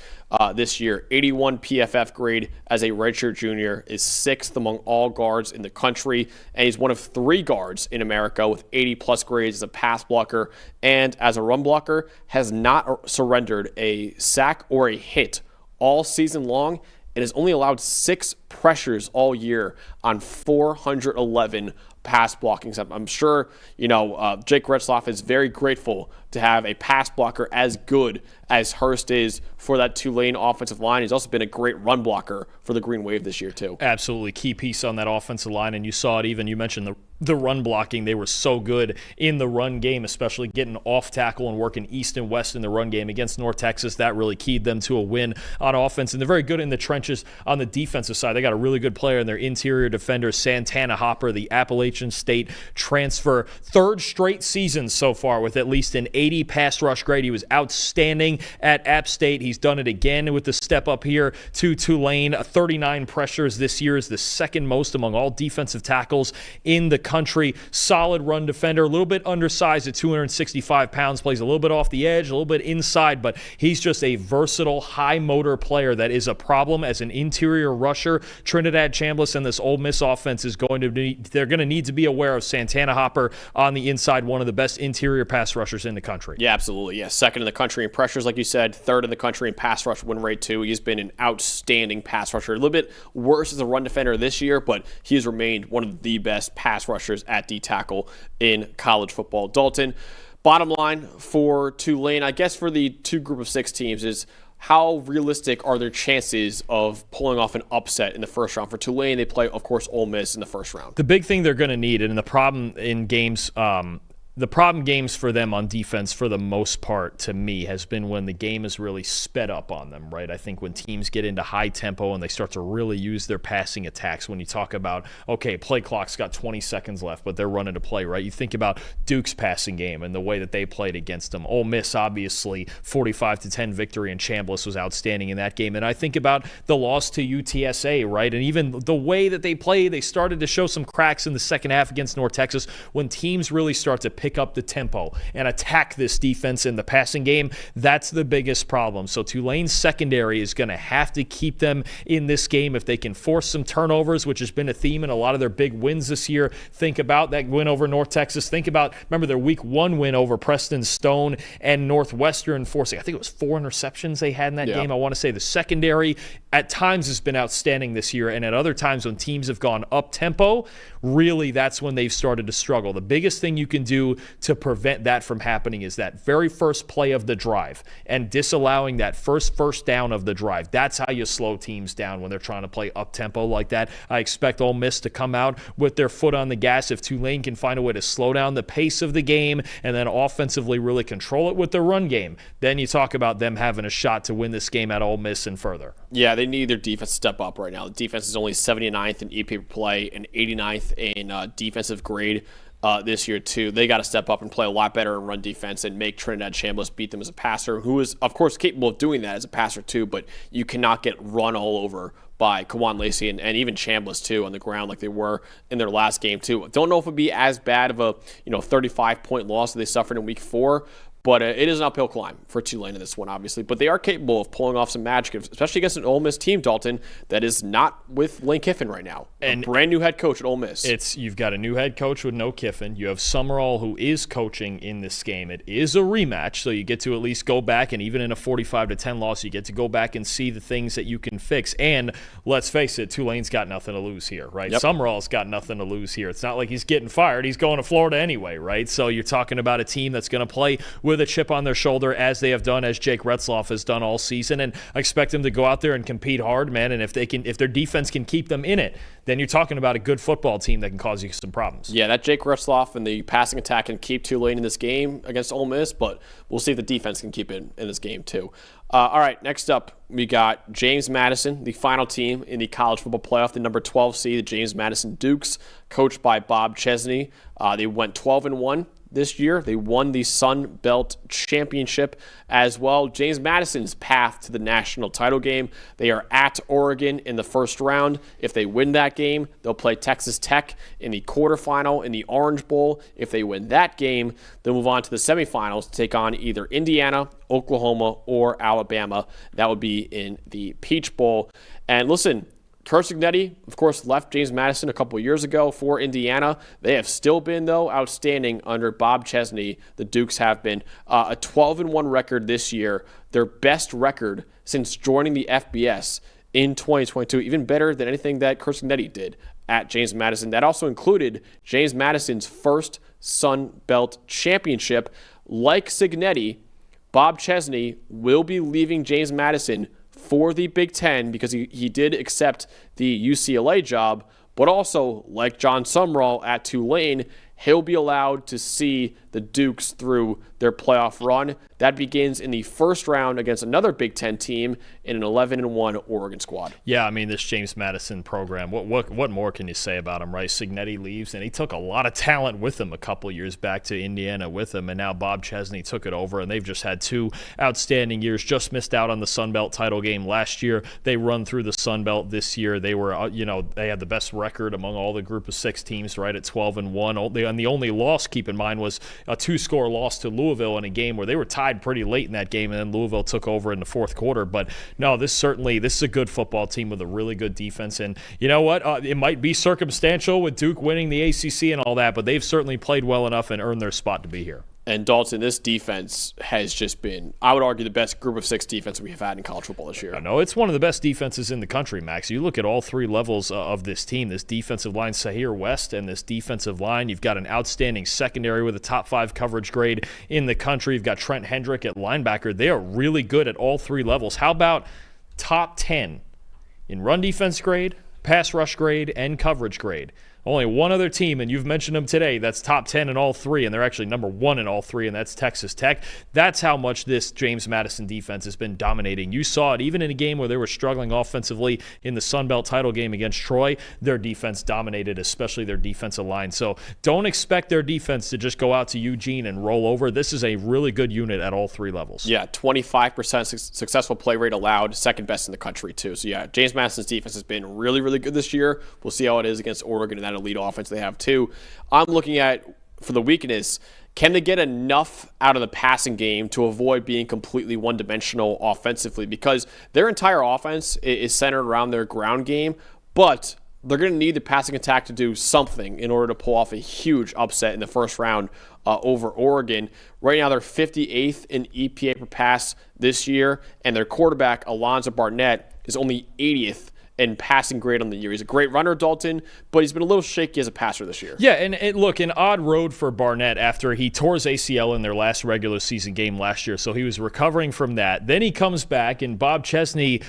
this year. 81 PFF grade as a redshirt junior, is 6th among all guards in the country, and he's one of 3 guards in America with 80-plus grades as a pass blocker and as a run blocker, has not surrendered a sack or a hit all season long, and has only allowed 6 pressures all year on 411 pass blocking. I'm sure, Jake Retzlaff is very grateful to have a pass blocker as good as Hurst is for that Tulane offensive line. He's also been a great run blocker for the Green Wave this year, too. Absolutely. Key piece on that offensive line, and you saw it even, you mentioned the run blocking. They were so good in the run game, especially getting off tackle and working east and west in the run game against North Texas. That really keyed them to a win on offense, and they're very good in the trenches on the defensive side. They got a really good player in their interior defender, Santana Hopper, the Appalachian State transfer. 3rd straight season so far with at least an 80 pass rush grade. He was outstanding at App State. He's done it again with the step up here to Tulane. 39 pressures this year is the 2nd most among all defensive tackles in the country. Solid run defender, a little bit undersized at 265 pounds, plays a little bit off the edge, a little bit inside, but he's just a versatile, high motor player that is a problem as an interior rusher. Trinidad Chambliss and this Ole Miss offense is they're going to need to be aware of Santana Hopper on the inside, one of the best interior pass rushers in the country. Yeah, absolutely. Yeah, 2nd in the country in pressures, like you said, 3rd in the country in pass rush win rate, too. He's been an outstanding pass rusher. A little bit worse as a run defender this year, but he's remained one of the best pass rushers at D tackle in college football. Dalton, bottom line for Tulane, I guess for the 2 group of 6 teams, is how realistic are their chances of pulling off an upset in the first round? For Tulane, they play, of course, Ole Miss in the first round. The big thing they're going to need, and the problem in games the problem games for them on defense, for the most part, to me, has been when the game is really sped up on them, right? I think when teams get into high tempo and they start to really use their passing attacks, when you talk about, okay, play clock's got 20 seconds left, but they're running to play, right? You think about Duke's passing game and the way that they played against them. Ole Miss, obviously, 45-10 victory, and Chambliss was outstanding in that game. And I think about the loss to UTSA, right? And even the way that they play, they started to show some cracks in the second half against North Texas. When teams really start to pick up the tempo and attack this defense in the passing game, that's the biggest problem. So Tulane's secondary is going to have to keep them in this game if they can force some turnovers, which has been a theme in a lot of their big wins this year. Think about that win over North Texas. Think about, remember their week 1 win over Preston Stone and Northwestern, forcing, I think it was 4 interceptions they had in that game. I want to say the secondary at times has been outstanding this year, and at other times when teams have gone up tempo, really that's when they've started to struggle. The biggest thing you can do to prevent that from happening is that very first play of the drive and disallowing that first down of the drive. That's how you slow teams down when they're trying to play up tempo like that. I expect Ole Miss to come out with their foot on the gas. If Tulane can find a way to slow down the pace of the game and then offensively really control it with the run game, then you talk about them having a shot to win this game at Ole Miss and further. Yeah, they need their defense to step up right now. The defense is only 79th in EP play and 89th in defensive grade this year too. They got to step up and play a lot better in run defense and make Trinidad Chambliss beat them as a passer, who is, of course, capable of doing that as a passer too, but you cannot get run all over by Kawan Lacey and even Chambliss too on the ground like they were in their last game too. Don't know if it would be as bad of a 35-point loss that they suffered in week 4, but it is an uphill climb for Tulane in this one, obviously. But they are capable of pulling off some magic, especially against an Ole Miss team, Dalton, that is not with Lane Kiffin right now. And a brand new head coach at Ole Miss. You've got a new head coach with no Kiffin. You have Summerall, who is coaching in this game. It is a rematch, so you get to at least go back, and even in a 45-10 loss, you get to go back and see the things that you can fix. And let's face it, Tulane's got nothing to lose here, right? Yep. Summerall's got nothing to lose here. It's not like he's getting fired. He's going to Florida anyway, right? So you're talking about a team that's going to play with a chip on their shoulder, as they have done, as Jake Retzloff has done all season, and I expect them to go out there and compete hard, man. And if their defense can keep them in it, then you're talking about a good football team that can cause you some problems. Yeah, that Jake Retzloff and the passing attack can keep Tulane in this game against Ole Miss, but we'll see if the defense can keep it in this game too. All right, next up, we got James Madison, the final team in the college football playoff, the number 12 seed, the James Madison Dukes, coached by Bob Chesney. They went 12-1. This year, they won the Sun Belt Championship as well. James Madison's path to the national title game. They are at Oregon in the first round. If they win that game, they'll play Texas Tech in the quarterfinal in the Orange Bowl. If they win that game, they'll move on to the semifinals to take on either Indiana, Oklahoma, or Alabama. That would be in the Peach Bowl. And listen, Curt Cignetti, of course, left James Madison a couple years ago for Indiana. They have still been, though, outstanding under Bob Chesney. The Dukes have been a 12-1 record this year, their best record since joining the FBS in 2022, even better than anything that Curt Cignetti did at James Madison. That also included James Madison's first Sun Belt Championship. Like Cignetti, Bob Chesney will be leaving James Madison for the Big Ten because he did accept the UCLA job, but also, like John Sumrall at Tulane, he'll be allowed to see the Dukes through their playoff run. That begins in the first round against another Big Ten team in an 11-1 Oregon squad. Yeah, I mean, this James Madison program, what more can you say about him, right? Cignetti leaves, and he took a lot of talent with him a couple years back to Indiana with him, and now Bob Chesney took it over, and they've just had 2 outstanding years. Just missed out on the Sun Belt title game last year. They run through the Sun Belt this year. They were, they had the best record among all the group of 6 teams, right, at 12-1. And the only loss, keep in mind, was a 2-score loss to Louisville in a game where they were tied pretty late in that game, and then Louisville took over in the fourth quarter. But no, this is a good football team with a really good defense. And you know what? It might be circumstantial with Duke winning the ACC and all that, but they've certainly played well enough and earned their spot to be here. And Dalton, this defense has just been, I would argue, the best group of 6 defense we have had in college football this year. No, it's one of the best defenses in the country, Max. You look at all 3 levels of this team, this defensive line, Sahir West, and this defensive line. You've got an outstanding secondary with a top 5 coverage grade in the country. You've got Trent Hendrick at linebacker. They are really good at all 3 levels. How about top 10 in run defense grade, pass rush grade, and coverage grade? Only one other team, and you've mentioned them today, that's top 10 in all 3, and they're actually number 1 in all 3, and that's Texas Tech. That's how much this James Madison defense has been dominating. You saw it even in a game where they were struggling offensively in the Sun Belt title game against Troy. Their defense dominated, especially their defensive line. So don't expect their defense to just go out to Eugene and roll over. This is a really good unit at all 3 levels. Yeah, 25% successful play rate allowed, second best in the country, too. So, yeah, James Madison's defense has been really, really good this year. We'll see how it is against Oregon and that elite offense they have too. I'm looking at, for the weakness, can they get enough out of the passing game to avoid being completely one-dimensional offensively? Because their entire offense is centered around their ground game, but they're going to need the passing attack to do something in order to pull off a huge upset in the first round over Oregon. Right now, they're 58th in EPA per pass this year, and their quarterback, Alonzo Barnett, is only 80th in passing grade on the year. He's a great runner, Dalton, but he's been a little shaky as a passer this year. Yeah, and look, an odd road for Barnett after he tore his ACL in their last regular season game last year, so he was recovering from that. Then he comes back, and Bob Chesney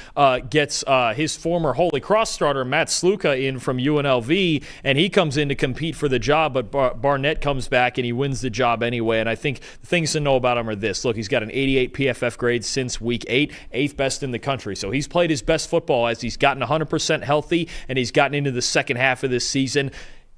gets his former Holy Cross starter, Matt Sluka, in from UNLV, and he comes in to compete for the job, but Barnett comes back, and he wins the job anyway. And I think the things to know about him are this. Look, he's got an 88 PFF grade since week 8, 8th best in the country. So he's played his best football as he's gotten 100% healthy, and he's gotten into the second half of this season.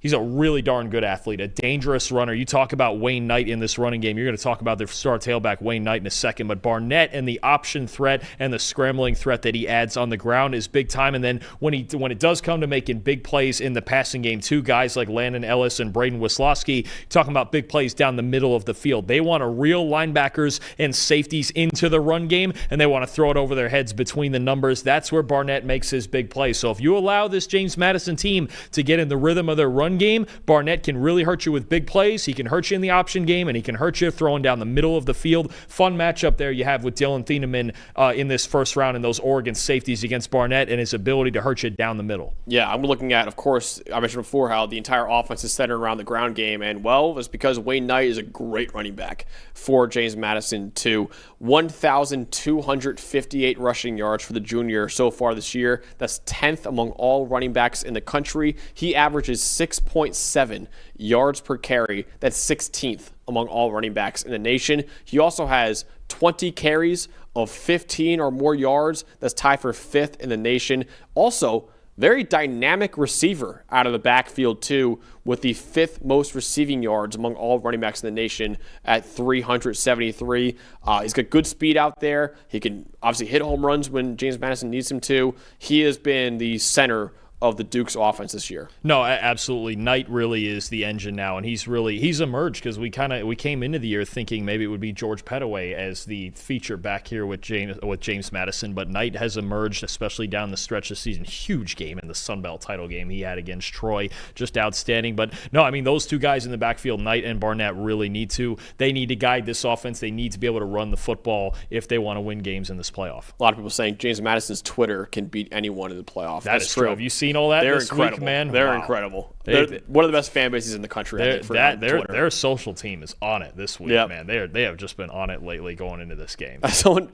He's a really darn good athlete, a dangerous runner. You talk about Wayne Knight in this running game. You're going to talk about their star tailback, Wayne Knight, in a second. But Barnett and the option threat and the scrambling threat that he adds on the ground is big time. And then when it does come to making big plays in the passing game, too, guys like Landon Ellis and Braden Wisłowski, talking about big plays down the middle of the field. They want to reel linebackers and safeties into the run game, and they want to throw it over their heads between the numbers. That's where Barnett makes his big plays. So if you allow this James Madison team to get in the rhythm of their run game, Barnett can really hurt you with big plays. He can hurt you in the option game, and he can hurt you throwing down the middle of the field. Fun matchup there you have with Dylan Thieneman in this first round and those Oregon safeties against Barnett and his ability to hurt you down the middle. Yeah, I'm looking at, of course, I mentioned before how the entire offense is centered around the ground game, and, well, it's because Wayne Knight is a great running back for James Madison, too. 1,258 rushing yards for the junior so far this year. That's 10th among all running backs in the country. He averages 6.7 yards per carry. That's 16th among all running backs in the nation. He also has 20 carries of 15 or more yards. That's tied for 5th in the nation. Also, very dynamic receiver out of the backfield, too, with the 5th most receiving yards among all running backs in the nation at 373. He's got good speed out there. He can obviously hit home runs when James Madison needs him to. He has been the center of the Duke's offense this year. No, absolutely. Knight really is the engine now, and he's emerged because we came into the year thinking maybe it would be George Pettaway as the feature back here with James Madison, but Knight has emerged, especially down the stretch this season. Huge game in the Sun Belt title game he had against Troy, just outstanding. But no, I mean, those two guys in the backfield, Knight and Barnett, really need to guide this offense. They need to be able to run the football if they want to win games in this playoff. A lot of people saying James Madison's Twitter can beat anyone in the playoff. That's true. Have you seen all that? They're this incredible, week, man. They're wow. incredible. They're one of the best fan bases in the country. Their social team is on it this week, man. They have just been on it lately going into this game. Someone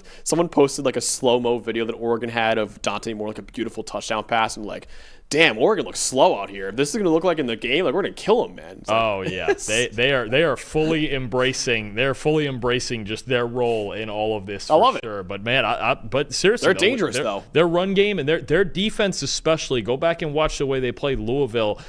posted like a slow-mo video that Oregon had of Dante Moore, like a beautiful touchdown pass, and like, damn, Oregon looks slow out here. If this is going to look like in the game, like, we're going to kill them, man. Oh yeah, they are fully embracing. They're fully embracing just their role in all of this. I love it. Sure. But man, but seriously, they're dangerous though. Their run game and their defense especially. Go back and watch the way they played Louisville.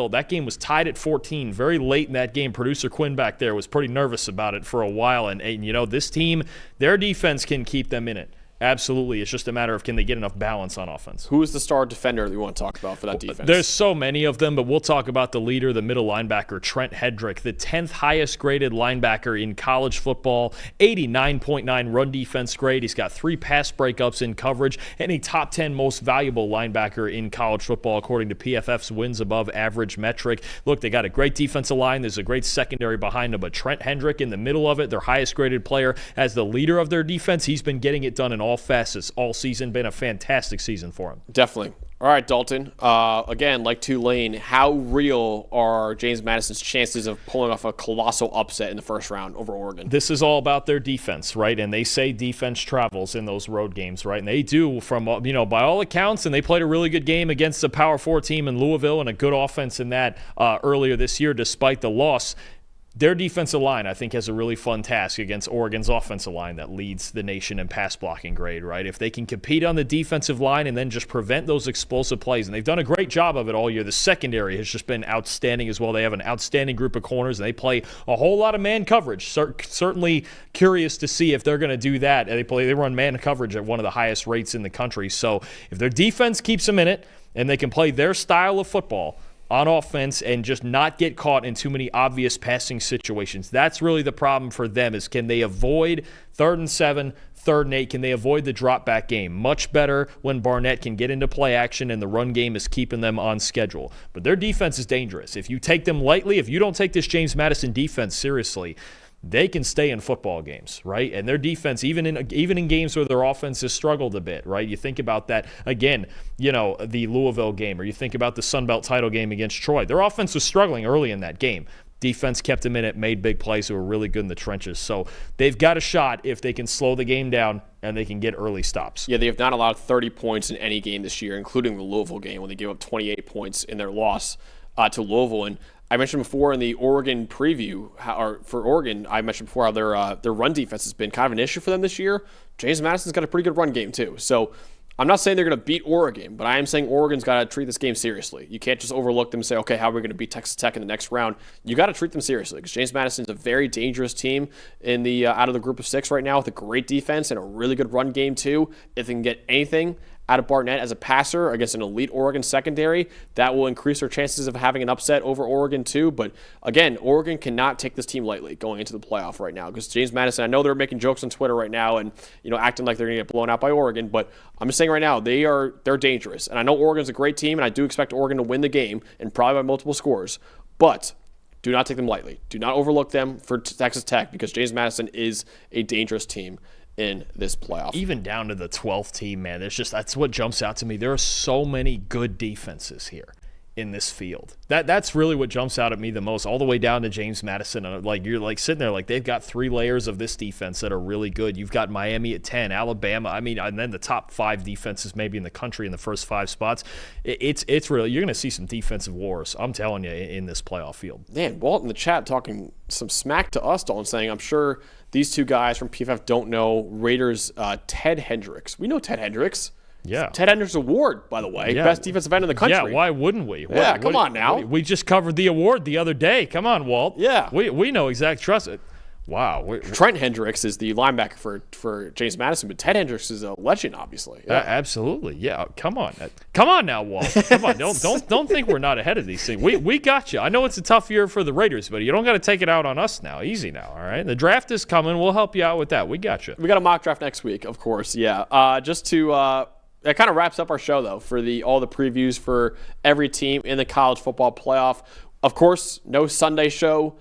That game was tied at 14 very late in that game. Producer Quinn back there was pretty nervous about it for a while, and you know, this team, their defense can keep them in it. Absolutely. It's just a matter of can they get enough balance on offense. Who is the star defender that you want to talk about for that defense? There's so many of them, but we'll talk about the leader, the middle linebacker, Trent Hedrick, the 10th highest graded linebacker in college football, 89.9 run defense grade. He's got 3 pass breakups in coverage, and a top 10 most valuable linebacker in college football, according to PFF's wins above average metric. Look, they got a great defensive line. There's a great secondary behind them, but Trent Hedrick in the middle of it, their highest graded player, as the leader of their defense, he's been getting it done in all facets all season. Been a fantastic season for him. Definitely. All right, Dalton. Again, like Tulane, how real are James Madison's chances of pulling off a colossal upset in the first round over Oregon? This is all about their defense, right? And they say defense travels in those road games, right? And they do from, by all accounts, and they played a really good game against a Power 4 team in Louisville and a good offense in that earlier this year despite the loss. Their defensive line, I think, has a really fun task against Oregon's offensive line that leads the nation in pass blocking grade, right? If they can compete on the defensive line and then just prevent those explosive plays, and they've done a great job of it all year. The secondary has just been outstanding as well. They have an outstanding group of corners, and they play a whole lot of man coverage. Certainly curious to see if they're going to do that. They run man coverage at one of the highest rates in the country. So if their defense keeps them in it and they can play their style of football on offense and just not get caught in too many obvious passing situations. That's really the problem for them, is can they avoid 3rd and 7, 3rd and 8? Can they avoid the drop back game? Much better when Barnett can get into play action and the run game is keeping them on schedule. But their defense is dangerous. If you take them lightly, if you don't take this James Madison defense seriously, they can stay in football games, right? And their defense, even in games where their offense has struggled a bit, right? You think about that, again, the Louisville game, or you think about the Sun Belt title game against Troy. Their offense was struggling early in that game. Defense kept them in it, made big plays, who were really good in the trenches. So they've got a shot if they can slow the game down and they can get early stops. Yeah, they have not allowed 30 points in any game this year, including the Louisville game when they gave up 28 points in their loss to Louisville. And I mentioned before in the Oregon preview, for Oregon, I mentioned before how their run defense has been kind of an issue for them this year. James Madison's got a pretty good run game too. So I'm not saying they're going to beat Oregon, but I am saying Oregon's got to treat this game seriously. You can't just overlook them and say, okay, how are we going to beat Texas Tech in the next round? You got to treat them seriously because James Madison's a very dangerous team in the out of the group of 6 right now with a great defense and a really good run game too. If they can get anything out of Barnett as a passer against an elite Oregon secondary, that will increase their chances of having an upset over Oregon too. But again, Oregon cannot take this team lightly going into the playoff right now because James Madison, I know they're making jokes on Twitter right now and acting like they're going to get blown out by Oregon, but I'm just saying right now they're dangerous. And I know Oregon's a great team, and I do expect Oregon to win the game and probably by multiple scores. But do not take them lightly. Do not overlook them for Texas Tech because James Madison is a dangerous team in this playoff. Even down to the 12th team, man. That's what jumps out to me. There are so many good defenses here in this field. That's really what jumps out at me the most, all the way down to James Madison. You're sitting there like they've got 3 layers of this defense that are really good. You've got Miami at 10, Alabama, and then the top 5 defenses maybe in the country in the first 5 spots. It's really, you're going to see some defensive wars, I'm telling you, in this playoff field. Man, Walt in the chat talking some smack to us, Dalton, saying, I'm sure these 2 guys from PFF don't know Raiders' Ted Hendricks. We know Ted Hendricks. Yeah. Ted Hendricks Award, by the way. Yeah. Best defensive end in the country. Yeah, why wouldn't we? Come on now. We just covered the award the other day. Come on, Walt. Yeah. We know exact trust it. Wow. Trent Hendricks is the linebacker for James Madison, but Ted Hendricks is a legend, obviously. Yeah. Absolutely. Yeah. Come on now, Walt. Come on. Don't think we're not ahead of these things. We got you. I know it's a tough year for the Raiders, but you don't got to take it out on us now. Easy now, all right? The draft is coming. We'll help you out with that. We got you. We got a mock draft next week, of course. Yeah. That kind of wraps up our show, though, for all the previews for every team in the college football playoff. Of course, no Sunday show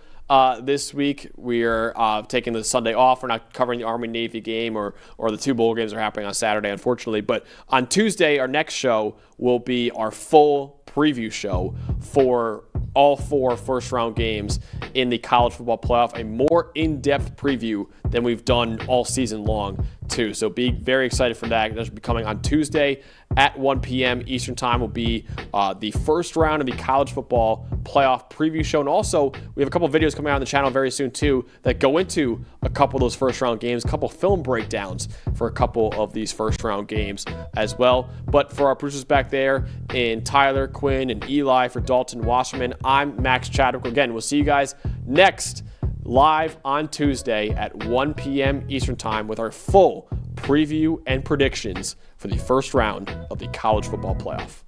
this week. We're taking the Sunday off. We're not covering the Army-Navy game or the 2 bowl games are happening on Saturday, unfortunately. But on Tuesday, our next show will be our full preview show for all 4 first-round games in the college football playoff, a more in-depth preview than we've done all season long, too. So be very excited for that. That should be coming on Tuesday at 1 p.m. Eastern Time will be the first round of the college football playoff preview show. And also, we have a couple of videos coming out on the channel very soon, too, that go into a couple of those first-round games, a couple film breakdowns for a couple of these first-round games as well. But for our producers back there in Tyler, Quinn, and Eli, for Dalton, Wasserman, I'm Max Chadwick. Again, we'll see you guys next live on Tuesday at 1 p.m. Eastern Time with our full preview and predictions for the first round of the college football playoff.